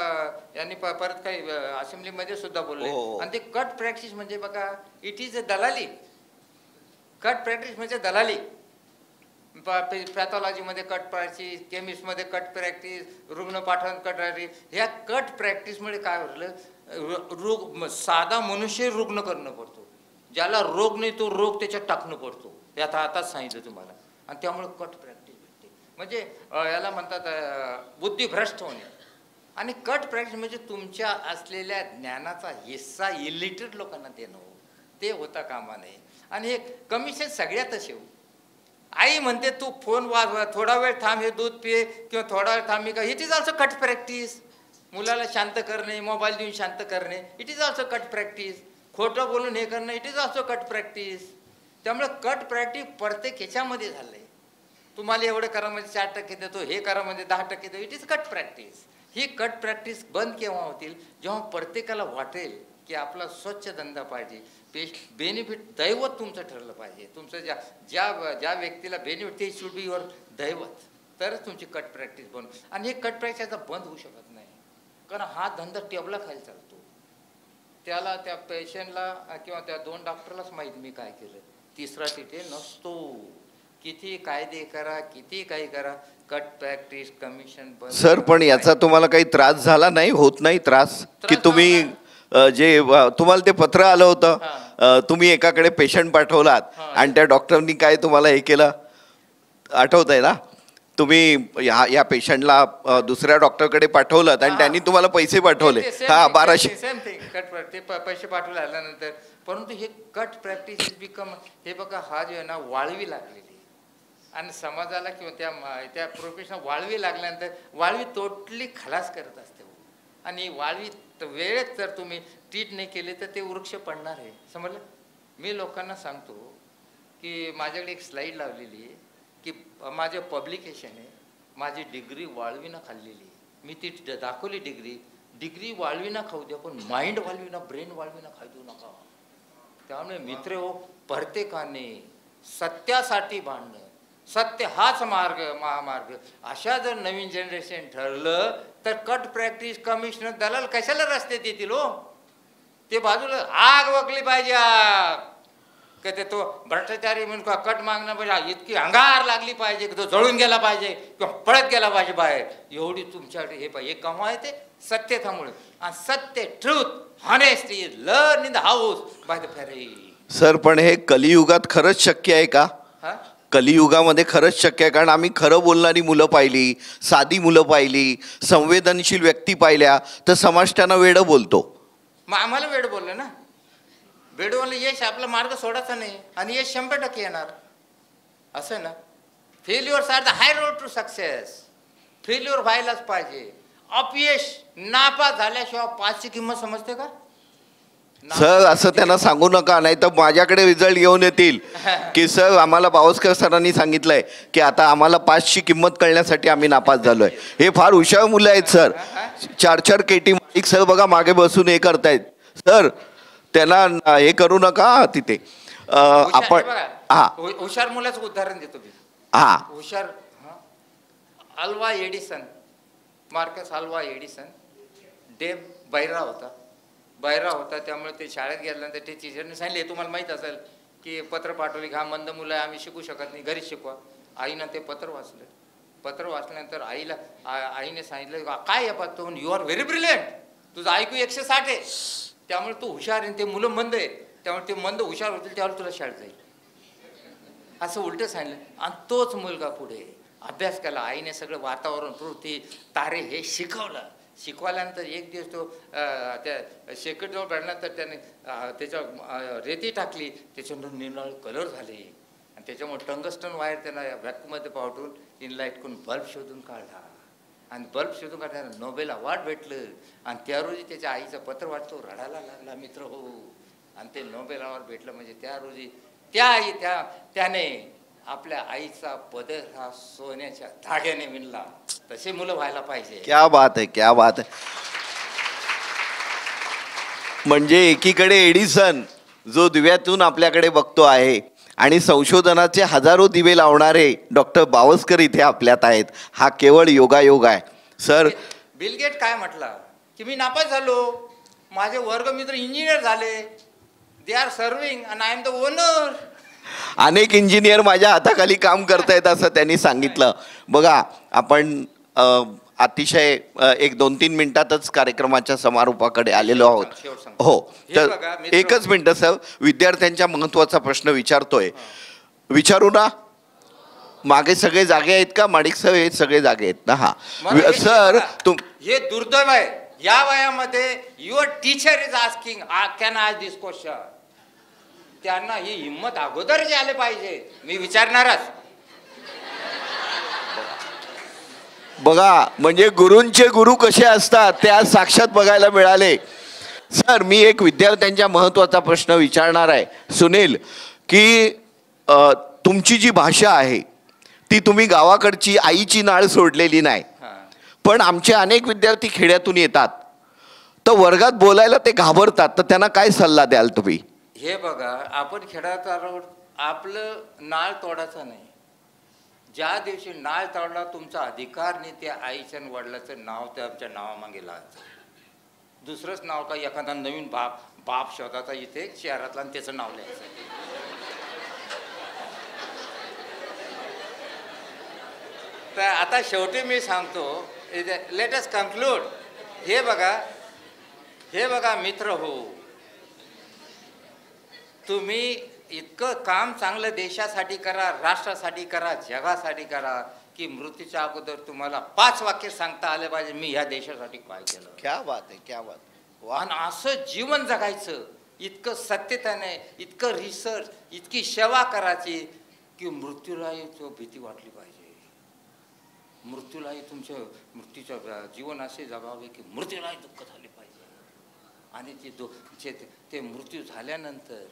यांनी परत काही असेंब्लीमध्ये सुद्धा बोलले. आणि ते कट प्रॅक्टिस म्हणजे बघा, इट इज अ दलाली. कट प्रॅक्टिस म्हणजे दलाली. पॅथॉलॉजीमध्ये कट प्रॅक्टिस, केमिस्टमध्ये कट प्रॅक्टिस, रुग्ण पाठवण कट प्रॅक्टिस. ह्या कट प्रॅक्टिसमुळे काय होतं, साधा मनुष्य रुग्ण करणं पडतो. ज्याला रोग नाही तो रोग त्याच्यात टाकणं पडतो. हे आताच सांगितलं तुम्हाला. आणि त्यामुळे कट प्रॅक्टिस भेटते. म्हणजे याला म्हणतात बुद्धिभ्रष्ट होणे. आणि कट प्रॅक्टिस म्हणजे तुमच्या असलेल्या ज्ञानाचा हिस्सा इलिटरेट लोकांना देणं, ते होता कामा नये. आणि हे कमिशन सगळ्यातच येऊ. आई म्हणते तू फोन वाजवा, थोडा वेळ थांब, हे दूध पिये, किंवा थोडा वेळ थांब, का it is also cut practice. मुलाला शांत करणे, मोबाईल देऊन शांत करणे, it is also cut practice. खोटं बोलून हे करणं, it is also cut practice. त्यामुळे कट प्रॅक्टिस प्रत्येक ह्याच्यामध्ये झालं आहे. तुम्हाला एवढं करा म्हणजे 4% देतो, हे करा म्हणजे 10% देतो, it is cut practice. He cut practice बंद केव्हा होतील, जेव्हा प्रत्येकाला वाटेल की आपला स्वच्छ धंदा पाहिजे, बेनिफिट दैवत तुमचं ठरलं पाहिजे. तुमचं ज्या व्यक्तीला बेनिफिट ते शुड बी युअर दैवत, तरच तुमची कट प्रॅक्टिस बंद. आणि हे कट प्रॅक्टिस आता बंद होऊ शकत नाही, कारण हा धंदा टेबला खाली चालतो. त्याला त्या पेशंटला किंवा त्या 2 डॉक्टरलाच माहीत मी काय केलं. तिसरा तिथे नसतो. किती कायदे करा, किती काही करा, कट प्रॅक्टिस कमिशन बंद. सर पण याचा तुम्हाला काही त्रास झाला नाही, होत नाही त्रास की तुम्ही तुम्हाला ते पत्र आलं होतं, तुम्ही एकाकडे पेशंट पाठवलात आणि त्या डॉक्टरनी काय तुम्हाला हे केलं आठवत आहे ना? तुम्ही या पेशंटला दुसऱ्या डॉक्टरकडे पाठवलं आणि त्यांनी तुम्हाला पैसे पाठवले. 1200 सेम थिंग. कट प्रॅक्टिस पैसे पाठवले आल्यानंतर. परंतु हे कट प्रॅक्टिस इज बिकम, हे बघा हा जो आहे ना वाळवी लागलेली आणि समाजाला किंवा त्या प्रोफेशनल वाळवी लागल्यानंतर वाळवी टोटली खलास करत असते. आणि वाळवी वेळेत जर तुम्ही ट्रीट नाही केली तर ते वृक्ष पडणार आहे. समजलं? मी लोकांना सांगतो की माझ्याकडे एक स्लाईड लावलेली आहे की माझं पब्लिकेशन आहे, माझी डिग्री वाळवीनं खाल्लेली आहे. मी ती दाखवली डिग्री वाळवीनं खाऊ द्या, पण माइंड वाळवीनं, ब्रेन वाळवीनं खाऊ देऊ नका. त्यामुळे मित्र हो, प्रत्येकाने सत्यासाठी भांडणं, सत्य हाच मार्ग, महामार्ग. अशा जर नवीन जनरेशन ठरलं तर कट प्रॅक्टिस कमिशनर दलाल कशाला रस्त्यात येतील हो? ते बाजूला आग वगली पाहिजे. आग का ते तो भ्रष्टाचारी म्हणून का कट मागणं पाहिजे, इतकी अंगार लागली पाहिजे की तो जळून गेला पाहिजे किंवा पळत गेला पाहिजे बाहेर. एवढी तुमच्याकडे हे पाहिजे. हे केव्हा येते? सत्यतामुळे. आणि सत्य, truth, honesty is learn in the house by the ferry. Sir पण हे कलियुगात खरंच शक्य आहे का? कलियुगामध्ये खरंच शक्य आहे? कारण आम्ही खरं बोलणारी मुलं पाहिली, साधी मुलं पाहिली, संवेदनशील व्यक्ती पाहिल्या, तर समाज त्यांना वेडं बोलतो. मग आम्हाला वेड बोललं ना. वेड बोललं यश, आपला मार्ग सोडायचा नाही. आणि यश 100% येणार. असं ना, failures are the high road to success. Failure व्हायलाच पाहिजे. अपयश, नापास झाल्याशिवाय पाचची किंमत समजते का? सर असं त्यांना सांगू नका, नाही तर माझ्याकडे रिझल्ट घेऊन येतील की सर आम्हाला बावस्कर सरांनी सांगितलंय की आता आम्हाला 5ची किंमत कळण्यासाठी आम्ही नापास झालोय. हे फार हुशार मुलं आहेत सर. 4 केटी मालिक सर बघा मागे बसून हे करतायत. सर त्यांना हे करू नका तिथे. आपण हुशार मुलाचं उदाहरण देतो मी. हुशार Alva Edison, Marcus Alva Edison, डेव बैरा होता. त्यामुळे ते शाळेत गेल्यानंतर ते टीचरने सांगितले, तुम्हाला माहीत असेल की पत्र पाठवले की हा मंद मुलं आहे, आम्ही शिकू शकत नाही, घरीच शिकवा. आईनं ते पत्र वाचलं. पत्र वाचल्यानंतर आईने सांगितलं काय आहे तो, यू आर व्हेरी ब्रिलियंट, तुझं IQ 160 आहे, त्यामुळे तू हुशार आहे. ते मुलं मंद आहे, त्यामुळे ते मंद हुशार होतील त्यावर तुला शाळेत जाईल, असं उलटं सांगितलं. आणि तोच मुलगा पुढे अभ्यास केला. आईने सगळं वातावरण, पृथ्वी, तारे हे शिकवल्यानंतर एक दिवस तो त्या शेकटजवळ भेटल्यानंतर त्याने त्याच्या रेती टाकली, त्याच्यानंतर निळं कलर झाले. आणि त्याच्यामुळे टंगस्टन वायर त्यांना व्हॅक्यूममध्ये पाठवून इनलाईट करून बल्ब शोधून काढला. आणि बल्ब शोधून काढल्यानं नोबेल अवॉर्ड भेटलं. आणि त्या रोजी त्याच्या आईचं पत्र वाचतो, रडायला लागला मित्र हो. आणि ते नोबेल अवॉर्ड भेटलं म्हणजे त्या रोजी त्याने आपल्या आईचा पदर हा सोन्याच्या धाग्याने विणला. तसे मुलं व्हायला पाहिजे. क्या बात आहे, क्या बात आहे. म्हणजे एकीकडे एडिसन जो दिव्यातून आपल्याकडे बघतो आहे आणि संशोधनाचे हजारो दिवे लावणारे डॉक्टर बावस्कर इथे आपल्यात आहेत. हा केवळ योगायोग आहे. सर बिल गेट काय म्हटला की मी नापास झालो, माझे वर्गमित्र इंजिनियर झाले, they are serving and I am the owner. अनेक इंजिनियर माझ्या हाताखाली काम करतायत असं त्यांनी सांगितलं. बघा आपण अतिशय 1-2-3 मिनिटातच कार्यक्रमाच्या समारोपाकडे आलेलो आहोत. शेवट सांग. हो, हे तर बघा, मित्र- एकच मिनिट सर, विद्यार्थ्यांच्या महत्त्वाचा प्रश्न विचारतोय. विचारू ना? मागे सगळे जागे आहेत का? माडिक सर हे सगळे जागे आहेत ना? हा मला हे सर बघा, तुम हे दुर्दैव आहे. या वयामध्ये your teacher is asking can आज दिस क्वेश्चन. त्यांना ही हिंमत अगोदर आले पाहिजे. मी विचारणारच. बघा म्हणजे गुरूंचे गुरु कसे असतात ते आज साक्षात बघायला मिळाले. सर मी एक विद्यार्थ्यांच्या महत्त्वाचा प्रश्न विचारणार आहे. सुनील, की तुमची जी भाषा आहे ती तुम्ही गावाकडची आईची नाळ सोडलेली नाही, पण आमचे अनेक विद्यार्थी खेड्यातून येतात तर वर्गात बोलायला ते घाबरतात, तर त्यांना काय सल्ला द्याल तुम्ही? हे बघा, आपण खेळात आलो, आपलं नाळ तोडायचं नाही. ज्या दिवशी नाळ तोडला तुमचा अधिकार नाही त्या आईच्या आणि वडिलाचं नाव त्या आमच्या नावामागे लावायचं. दुसरंच नाव का एखादा नवीन बाप शोधाचा इथे शहरातला आणि त्याचं नाव लिहायचं. तर आता शेवटी मी सांगतो, लेट अस कन्क्लूड. हे बघा मित्र हो, तुम्ही इतकं काम चांगलं देशासाठी करा, राष्ट्रासाठी करा, जगासाठी करा, की मृत्यूच्या अगोदर तुम्हाला 5 वाक्य सांगता आले पाहिजे, मी ह्या देशासाठी काय केलं. क्या बात आहे, क्या बात. आणि असं जीवन जगायचं, इतकं सत्यतेने, इतकं रिसर्च, इतकी सेवा करायची की मृत्यूलाही भीती वाटली पाहिजे. मृत्यूलाही मृत्यूचं जीवन असे जगावे की मृत्यूलाही दुःख झाले पाहिजे. आणि ते मृत्यू झाल्यानंतर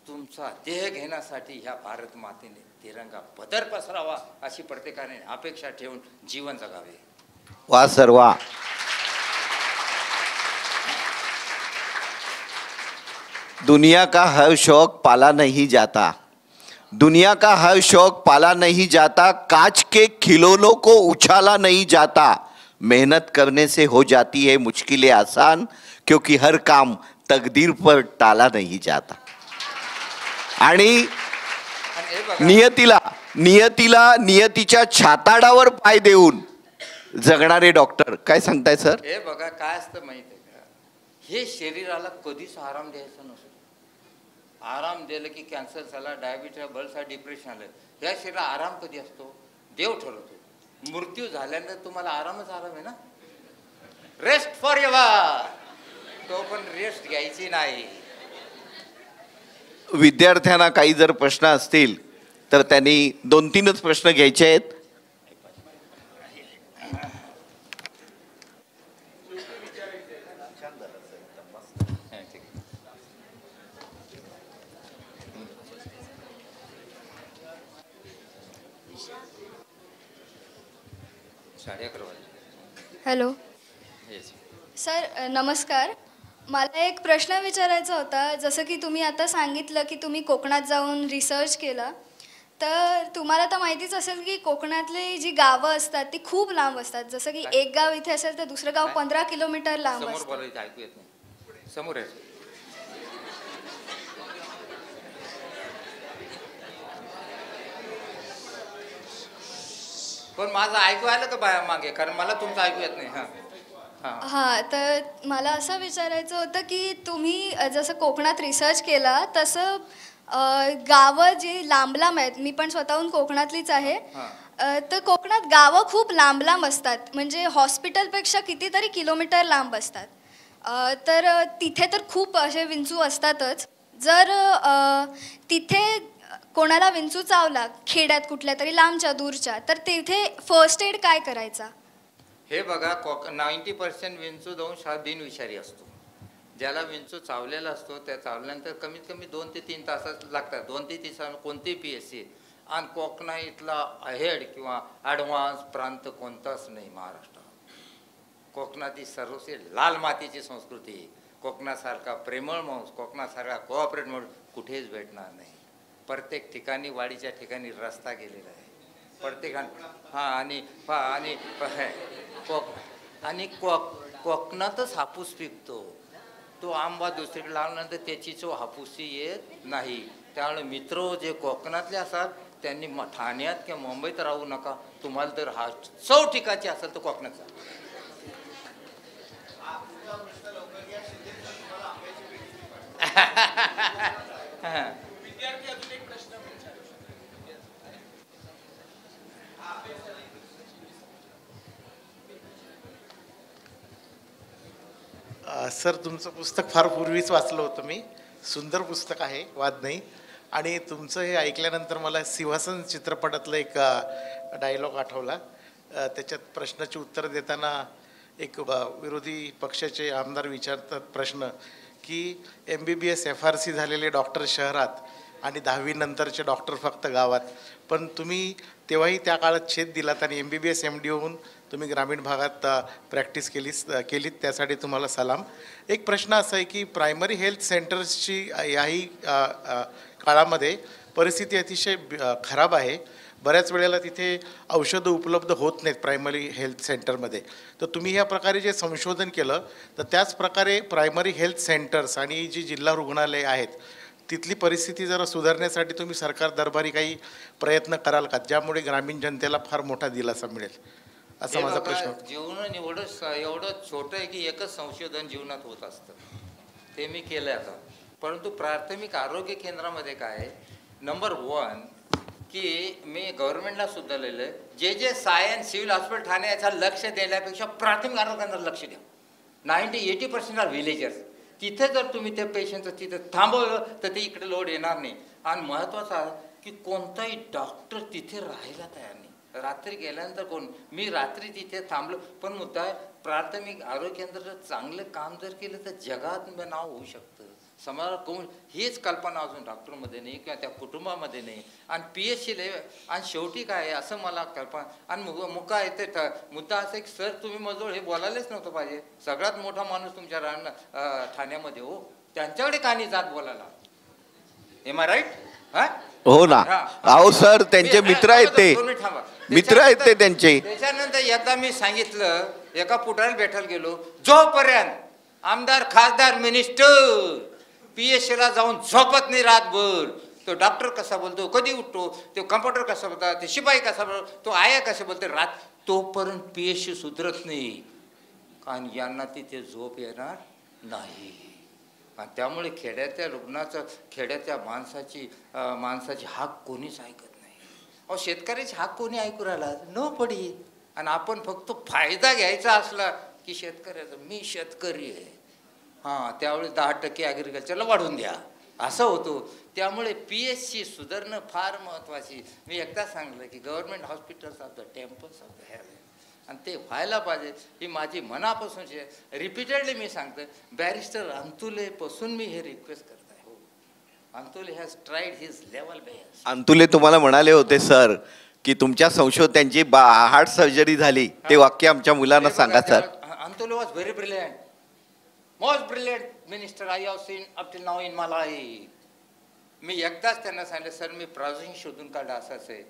तुमचा देह घेण्यासाठी ह्या भारत मातेने तिरंगा पदर पसरावा अशी प्रत्येकाने अपेक्षा ठेवून जीवन जगावे. वा सर वा. दुनिया का हर शौक पाला नहीं जाता, दुनिया का हर शौक पाला नहीं जाता, कांच के खिलौनों को उछाला नहीं जाता, मेहनत करने से हो जाती है मुश्किलें आसान, क्योंकि हर काम तकदीर पर टाला नहीं जाता. आणि नियतीच्या छाताडावर पाय देऊन जगणारे डॉक्टर. काय सांगताय सर? हे बघा काय असतं माहिती आहे का, हे शरीराला कधीच आराम द्यायचा नसतो. आराम दिलं की कॅन्सर झाला, डायबिटीज, बल्सा, डिप्रेशन आलं. ह्या शरीराला आराम कधी असतो? देव ठरवतो. मृत्यू झाल्यानंतर तुम्हाला आरामच आराम आहे ना. Rest for ever. तो पण रेस्ट घ्यायची नाही. विद्यार्थ्यांना काही जर प्रश्न असतील तर त्यांनी 2-3च प्रश्न घ्यायचे आहेत. हॅलो सर, नमस्कार. मला एक प्रश्न विचारायचा होता. जसं की तुम्ही आता सांगितलं की तुम्ही कोकणात जाऊन रिसर्च केला, तर तुम्हाला तर माहितीच असेल की कोकणातली जी गावं असतात ती खूप लांब असतात. जसं की एक गाव इथे असेल तर दुसरं गाव 15 किलोमीटर लांब समोर असतं. बोलायचं ऐकू येत नाही. समोर आहे. पण माझं ऐकू आलं का बाया मागे, कारण मला तुमचं ऐकू येत नाही. हां, तर मला असं विचारायचं होतं की तुम्ही जसं कोकणात रिसर्च केला तसं गावं जी लांब लांब आहेत, मी पण स्वतःहून कोकणातलीच आहे, तर कोकणात गावं खूप लांब लांब असतात, म्हणजे हॉस्पिटलपेक्षा कितीतरी किलोमीटर लांब असतात. तर तिथे तर खूप असे विंचू असतातच. जर तिथे कोणाला विंचू चावला खेड्यात कुठल्या तरी लांबच्या दूरच्या, तर तिथे फर्स्ट एड काय करायचा? हे बघा, 90% विंचू बिनविषारी असतो. ज्याला विंचू चावलेला असतो त्या चावल्यानंतर कमीत कमी 2 ते 3 तास लागतात. 2 ते 3 तास कोणती PSC. आणि कोकणा इथला अहेड किंवा ॲडव्हान्स प्रांत कोणताच नाही महाराष्ट्रात. कोकणातील सर्वस्वी लाल मातीची संस्कृती, कोकणासारखा प्रेमळ माणूस, कोकणासारखा कोऑपरेट माणूस कुठेच भेटणार नाही. प्रत्येक ठिकाणी वाडीच्या ठिकाणी रस्ता गेलेला आहे प्रत्येकाने. आणि कोकणातच हापूस पिकतो. तो आंबा दुसरीकडे लावल्यानंतर त्याची चव हापूसी येत नाही. त्यामुळे मित्र जे कोकणातले असतात त्यांनी ठाण्यात किंवा मुंबईत राहू नका. तुम्हाला जर हा चव टिकायची असेल तर कोकणात जा. सर, तुमचं पुस्तक फार पूर्वीच वाचलं होतं मी. सुंदर पुस्तक आहे, वाद नाही. आणि तुमचं हे ऐकल्यानंतर मला सिंहासन चित्रपटातलं एक डायलॉग आठवला. त्याच्यात प्रश्नाची उत्तर देताना एक विरोधी पक्षाचे आमदार विचारतात प्रश्न की MBBS FRC झालेले डॉक्टर शहरात आणि 10वी नंतरचे डॉक्टर फक्त गावात, पण तुम्ही तेव्हाही त्या काळात छेद दिलात आणि MBBS MD होऊन तुम्ही ग्रामीण भागात प्रॅक्टिस केलीत, त्यासाठी तुम्हाला सलाम. एक प्रश्न असा आहे की प्रायमरी हेल्थ सेंटर्सची याही काळामध्ये परिस्थिती अतिशय खराब आहे. बऱ्याच वेळेला तिथे औषधं उपलब्ध होत नाहीत प्रायमरी हेल्थ सेंटरमध्ये. तर तुम्ही ह्या प्रकारे जे संशोधन केलं, तर त्याच प्रकारे प्रायमरी हेल्थ सेंटर्स आणि जी जिल्हा रुग्णालय आहेत तिथली परिस्थिती जरा सुधारण्यासाठी तुम्ही सरकार दरबारी काही प्रयत्न कराल का, ज्यामुळे ग्रामीण जनतेला फार मोठा दिलासा मिळेल, असा माझा प्रश्न होता. जीवन एवढं छोटं आहे की एकच संशोधन जीवनात होत असतं, ते मी केलं आता. परंतु प्राथमिक आरोग्य केंद्रामध्ये काय आहे, नंबर 1 की मी गव्हर्नमेंटला सुद्धा लिहिलं आहे, जे सायन्स सिव्हिल हॉस्पिटल ठाणे याचा लक्ष देण्यापेक्षा प्राथमिक आरोग्य केंद्राला लक्ष द्या. 90-80% आर विलेजर्स. तिथे जर तुम्ही त्या पेशंटचं तिथे थांबवलं तर ते इकडे लोड येणार नाही. आणि महत्त्वाचं आहे की कोणताही डॉक्टर तिथे राहायला तयार नाही. रात्री गेल्यानंतर मी रात्री तिथे थांबलो, पण मुद्दा आहे प्राथमिक आरोग्य केंद्र जर चांगलं काम जर केलं तर जगात नाव होऊ शकतं. समाजाला कोण हीच कल्पना अजून डॉक्टरमध्ये नाही किंवा त्या कुटुंबामध्ये नाही. आणि PHC आणि शेवटी काय आहे असं मला कल्पना. आणि मुका येते मुद्दा असं की सर तुम्ही मजोळ हे बोलायलाच नव्हतं पाहिजे. सगळ्यात मोठा माणूस तुमच्या ठाण्यामध्ये हो, त्यांच्याकडे का नाही जात बोलायला. Am I right? हा हो ना. अहो सर, त्यांचे मित्र आहेत ते, मित्र आहेत ते त्यांचे. त्याच्यानंतर एकदा मी सांगितलं, एका पुढाऱ्याला भेटायला गेलो, जोपर्यंत आमदार खासदार मिनिस्टर PHCला जाऊन झोपत नाही रातभर, तो डॉक्टर कसा बोलतो, कधी उठतो, तो कम्प्युटर कसा बोलतो, ते शिपाई कसा बोलतो, तो आया कसा बोलतो रात, तोपर्यंत PHC सुधरत नाही. कारण यांना तिथे झोप येणार नाही. आणि त्यामुळे खेड्याच्या रुग्णाचं, खेड्याच्या माणसाची हाक कोणीच ऐकत नाही. अहो शेतकऱ्याची हाक कोणी ऐकू राहिला? नो पडी. आणि आपण फक्त फायदा घ्यायचा असला की शेतकऱ्याचा, मी शेतकरी आहे, हां त्यावेळेस 10% ॲग्रिकल्चरला वाढवून द्या, असं होतो. त्यामुळे PHC सुधारणं फार महत्त्वाची. मी एकदा सांगलं की government hospitals of the temples of the health, आणि ते व्हायला पाहिजे ही माझी मनापासूनची आहे. रिपीटेडली मी सांगतो, बॅरिस्टर अंतुलेपासून मी हे रिक्वेस्ट करत आहे. हो, Antule has tried his level best. Antule तुम्हाला म्हणाले होते सर की तुमच्या त्यांची हार्ट सर्जरी झाली, ते वाक्य आमच्या मुलांना सांगा sir. Antulay was very brilliant, most brilliant minister I have seen up till now in my life. मी एकदाच त्यांना सांगितलं, सर मी प्राझिन शोधून काढला असंच आहे.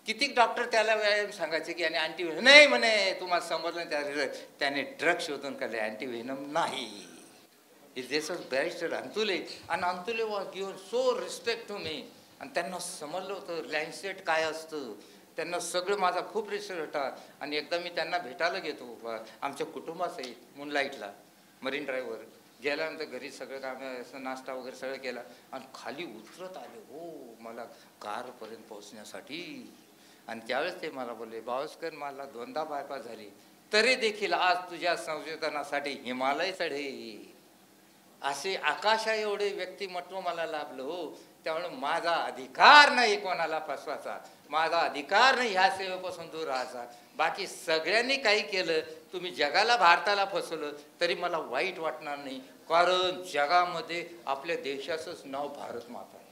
कितीक डॉक्टर त्याला व्यायाम सांगायचे की आणि अँटीव्हेनम नाही म्हणे, तुम्हाला समजलं नाही, त्याने ड्रग शोधून काढले, अँटीव्हेनम नाही. This was barrister Antulay. आणि Antulay was given so respect to me. आणि त्यांना समजलं होतं लँडसेट काय असतं, त्यांना सगळं माझा खूप रिस्पेक्ट होता. आणि एकदा मी त्यांना भेटायला घेतो आमच्या कुटुंबासहित मूनलाईटला मरीन ड्राईव्हवर. गेल्यानंतर घरी सगळं काम असं नाश्ता वगैरे सगळं केला आणि खाली उतरत आले हो मला कारपर्यंत पोहोचण्यासाठी. आणि त्यावेळेस ते मला बोलले, बावस्कर मला 2दा बायपास झाली तरी देखील आज तुझ्या संशोधनासाठी हिमालय चढे. असे आकाशा एवढे व्यक्तिमत्व मला लाभलं हो. त्यामुळे माझा अधिकार नाही कोणाला फसवायचा, माझा अधिकार नाही ह्या सेवेपासून दूर राहायचा. बाकी सगळ्यांनी काही केलं, तुम्ही जगाला भारताला फसवलं तरी मला वाईट वाटणार नाही. कारण जगामध्ये आपल्या देशाचंच नाव भारत माता आहे.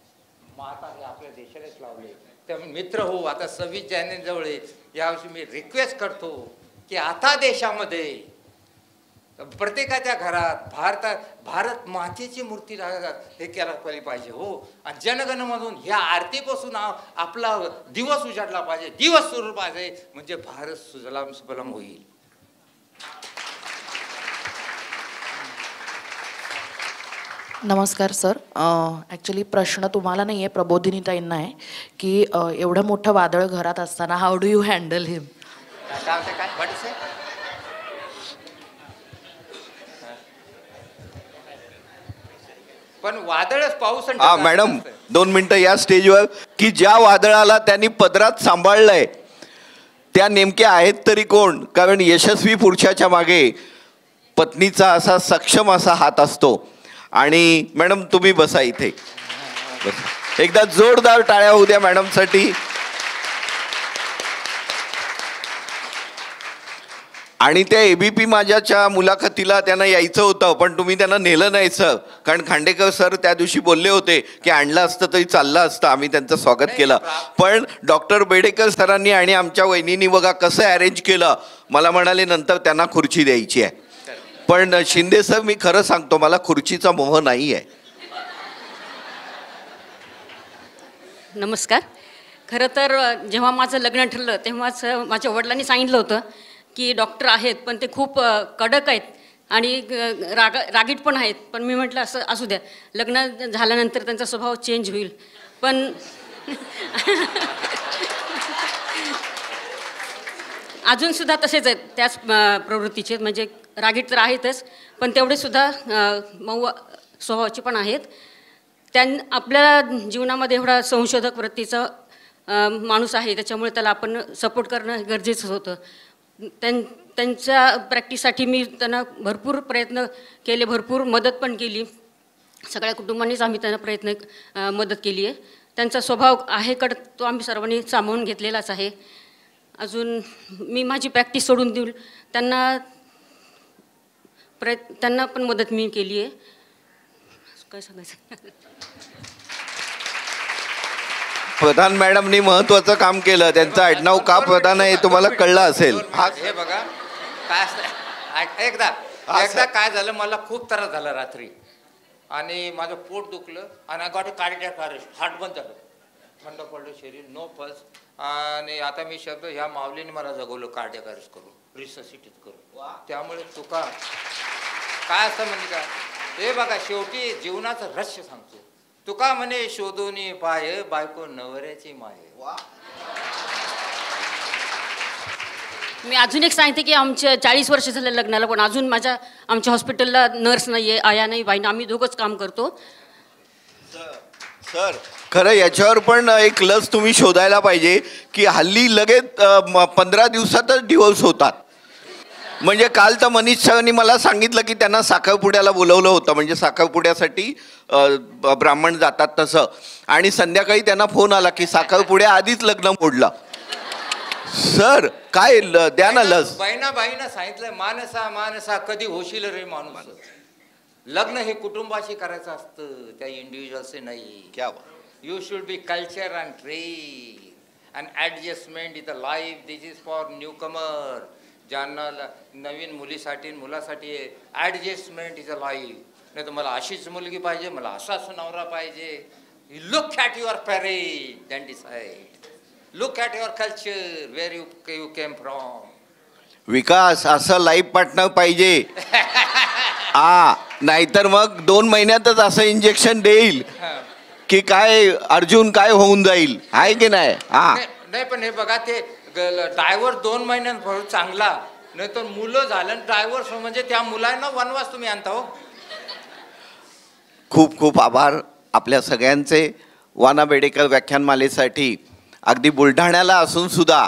माता हे आपल्या देशालाच लावले. त्यामुळे मित्र हो, आता 26 जानेवारी जवळ यावर्षी मी रिक्वेस्ट करतो की आता देशामध्ये प्रत्येकाच्या घरात भारत मातेची मूर्ती हे केला पाहिजे हो. आणि जनगणमधून ह्या आरतीपासून आपला दिवस उजाडला पाहिजे, दिवस सुरू पाहिजे, म्हणजे भारत सुजलाम सुफलाम होईल. नमस्कार सर. ॲक्च्युली प्रश्न तुम्हाला नाही आहे, प्रबोधिनीताईंना आहे की एवढं मोठं वादळ घरात असताना हाऊ डू यू हँडल हिम? काय होते काय What is it? पण वादळच पाऊस आणि ढगाळ मॅडम असतं. 2 मिनिटं या स्टेजवर की ज्या वादळाला त्यांनी पदरात सांभाळलंय त्या नेमक्या आहेत तरी कोण? कारण यशस्वी पुरुषाच्या मागे पत्नीचा असा सक्षम असा हात असतो. आणि मॅडम तुम्ही बसा इथे, बसा. एकदा जोरदार टाळ्या होऊ द्या मॅडमसाठी. आणि त्या ABP माझ्याच्या मुलाखतीला त्यांना यायचं होतं, पण तुम्ही त्यांना नेलं नाही सर. कारण खांडेकर सर त्या दिवशी बोलले होते की आणलं असतं तरी चाललं असतं, आम्ही त्यांचं स्वागत केलं. पण डॉक्टर बेडेकर सरांनी आणि आमच्या वहिनींनी बघा कसं अरेंज केलं. मला म्हणाले नंतर त्यांना खुर्ची द्यायची आहे. पण शिंदे सर, मी खरं सांगतो, मला खुर्चीचा मोह नाही आहे. नमस्कार. खरं तर जेव्हा माझं लग्न ठरलं तेव्हाच माझ्या वडिलांनी सांगितलं होतं की डॉक्टर आहेत पण ते खूप कडक आहेत आणि रागीट पण आहेत. पण मी म्हटलं असं असू द्या, लग्न झाल्यानंतर त्यांचा स्वभाव चेंज होईल. पण अजूनसुद्धा तसेच आहेत, त्याच प्रवृत्तीचे. म्हणजे रागीट तर आहेतच, पण तेवढेसुद्धा मऊ स्वभावाचे पण आहेत. आपल्या जीवनामध्ये एवढा संशोधक वृत्तीचा माणूस आहे, त्याच्यामुळे त्याला आपण सपोर्ट करणं गरजेचं होतं. त्यांच्या प्रॅक्टिससाठी मी त्यांना भरपूर प्रयत्न केले, भरपूर मदत पण केली. सगळ्या कुटुंबांनीच आम्ही त्यांना मदत केली आहे. त्यांचा स्वभाव आहे तो आम्ही सर्वांनी सामावून घेतलेलाच आहे. अजून मी माझी प्रॅक्टिस सोडून देऊन त्यांना पण मदत मी केली आहे. काय सांगायचं? प्रधान मॅडमनी महत्वाचं काम केलं. त्यांचं आडनाव का प्रधान आहे तुम्हाला कळलं असेल. हे बघा काय असतं, एकदा काय झालं, मला खूप त्रास झाला रात्री आणि माझं पोट दुखलं आणि I got a cardiac arrest. Heart बंद झालं, थंड पडलं शरीर, नो पल्स. आणि आता मी शब्द ह्या माऊलीने मला जगवलं कार्डियक अरेस्ट करून, रिससिटीत करून. त्यामुळे तुका काय असतं म्हणजे काय, हे बघा शेवटी जीवनाचं रहस्य सांगतो. तुका म्हणे शोधूनी पाय बायको नवऱ्याची माय. मी अजून एक सांगते की आमच्या 40 वर्ष झालं लग्नाला, पण अजून आमच्या हॉस्पिटलला नर्स नाही आहे, आया नाही, बाई नाही, आम्ही दोघंच काम करतो. सर खरं याच्यावर पण एक लस तुम्ही शोधायला पाहिजे की हल्ली लगेच 15 दिवसातच डिवोर्स होतात. म्हणजे काल तर मनीष सरांनी मला सांगितलं की त्यांना साखरपुड्याला बोलवलं होतं, म्हणजे साखरपुड्यासाठी ब्राह्मण जातात तसं. आणि संध्याकाळी त्यांना फोन आला की साखरपुड्या आधीच लग्न मोडलं. सर काय द्या ना लस. बाईनं सांगितलं, मानसा मानसा कधी होशील रे माणूस. लग्न हे कुटुंबाशी करायचं असतं, त्या इंडिव्हिज्युअलचे नाही. क्या you should be culture and train and adjustment in the life. This is for newcomer. ज्यांना नवीन मुलीसाठी मुलासाठी ॲडजस्टमेंट इज अ लाईफ. नाही तर मला अशीच मुलगी पाहिजे, मला असाच नवरा पाहिजे. Look at your parent and decide. Look at your culture, where you came from. विकास असं लाईफ पार्टनर पाहिजे. नाहीतर मग 2 महिन्यातच असं इंजेक्शन देईल की काय अर्जुन काय होऊन जाईल, आहे की नाही. नाही पण हे बघा, ते ड्रायव्हर 2 महिन्यांत चांगला, नाही तर मुलं झालं ड्रायव्हर म्हणजे त्या मुलांना वनवास तुम्ही आणता हो. खूप खूप आभार आपल्या सगळ्यांचे. वाना बेडेकर व्याख्यानमालेसाठी अगदी बुलढाण्याला असून सुद्धा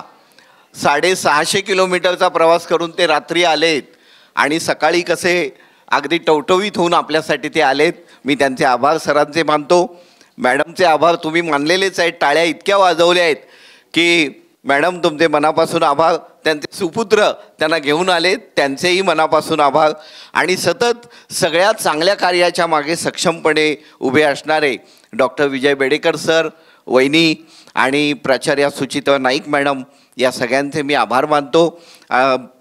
650 किलोमीटरचा प्रवास करून ते रात्री आलेत आणि सकाळी कसे अगदी टवटवीत होऊन आपल्यासाठी ते आलेत. मी त्यांचे आभार सरांचे मानतो. मॅडमचे आभार तुम्ही मानलेलेच आहेत. टाळ्या इतक्या वाजवल्या आहेत की मॅडम तुमचे मनापासून आभार. त्यांचे सुपुत्र त्यांना घेऊन आलेत, त्यांचेही मनापासून आभार. आणि सतत सगळ्या चांगल्या कार्याच्या मागे सक्षमपणे उभे असणारे डॉक्टर विजय बेडेकर सर, वहिनी आणि प्राचार्या सुचित्रा नाईक मॅडम, या सगळ्यांचे मी आभार मानतो.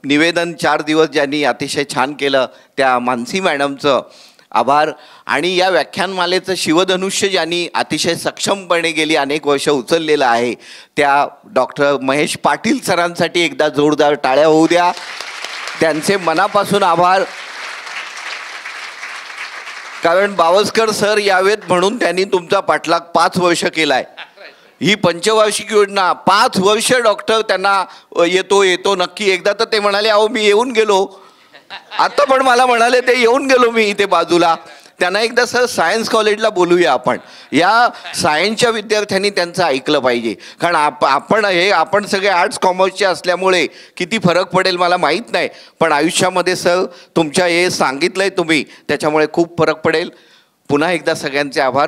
निवेदन 4 दिवस ज्यांनी अतिशय छान केलं त्या मानसी मॅडमचं आभार. आणि या व्याख्यानमालेचं शिवधनुष्य ज्यांनी अतिशय सक्षमपणे गेली अनेक वर्ष उचललेलं आहे त्या डॉक्टर महेश पाटील सरांसाठी एकदा जोरदार टाळ्या होऊ द्या. त्यांचे मनापासून आभार. कारण बावस्कर सर यावेत म्हणून त्यांनी तुमचा पाठलाग 5 वर्ष केलाय. ही पंचवार्षिक योजना 5 वर्ष डॉक्टर त्यांना येतो नक्की. एकदा तर ते म्हणाले अहो मी येऊन गेलो, आता पण मला म्हणाले ते येऊन गेलो मी इथे बाजूला. त्यांना एकदा सर सायन्स कॉलेजला बोलूया आपण. या सायन्सच्या विद्यार्थ्यांनी त्यांचं ऐकलं पाहिजे. कारण आपण सगळे आर्ट्स कॉमर्सचे असल्यामुळे किती फरक पडेल मला माहीत नाही, पण आयुष्यामध्ये सर तुमच्या हे सांगितलंय तुम्ही त्याच्यामुळे खूप फरक पडेल. पुन्हा एकदा सगळ्यांचे आभार.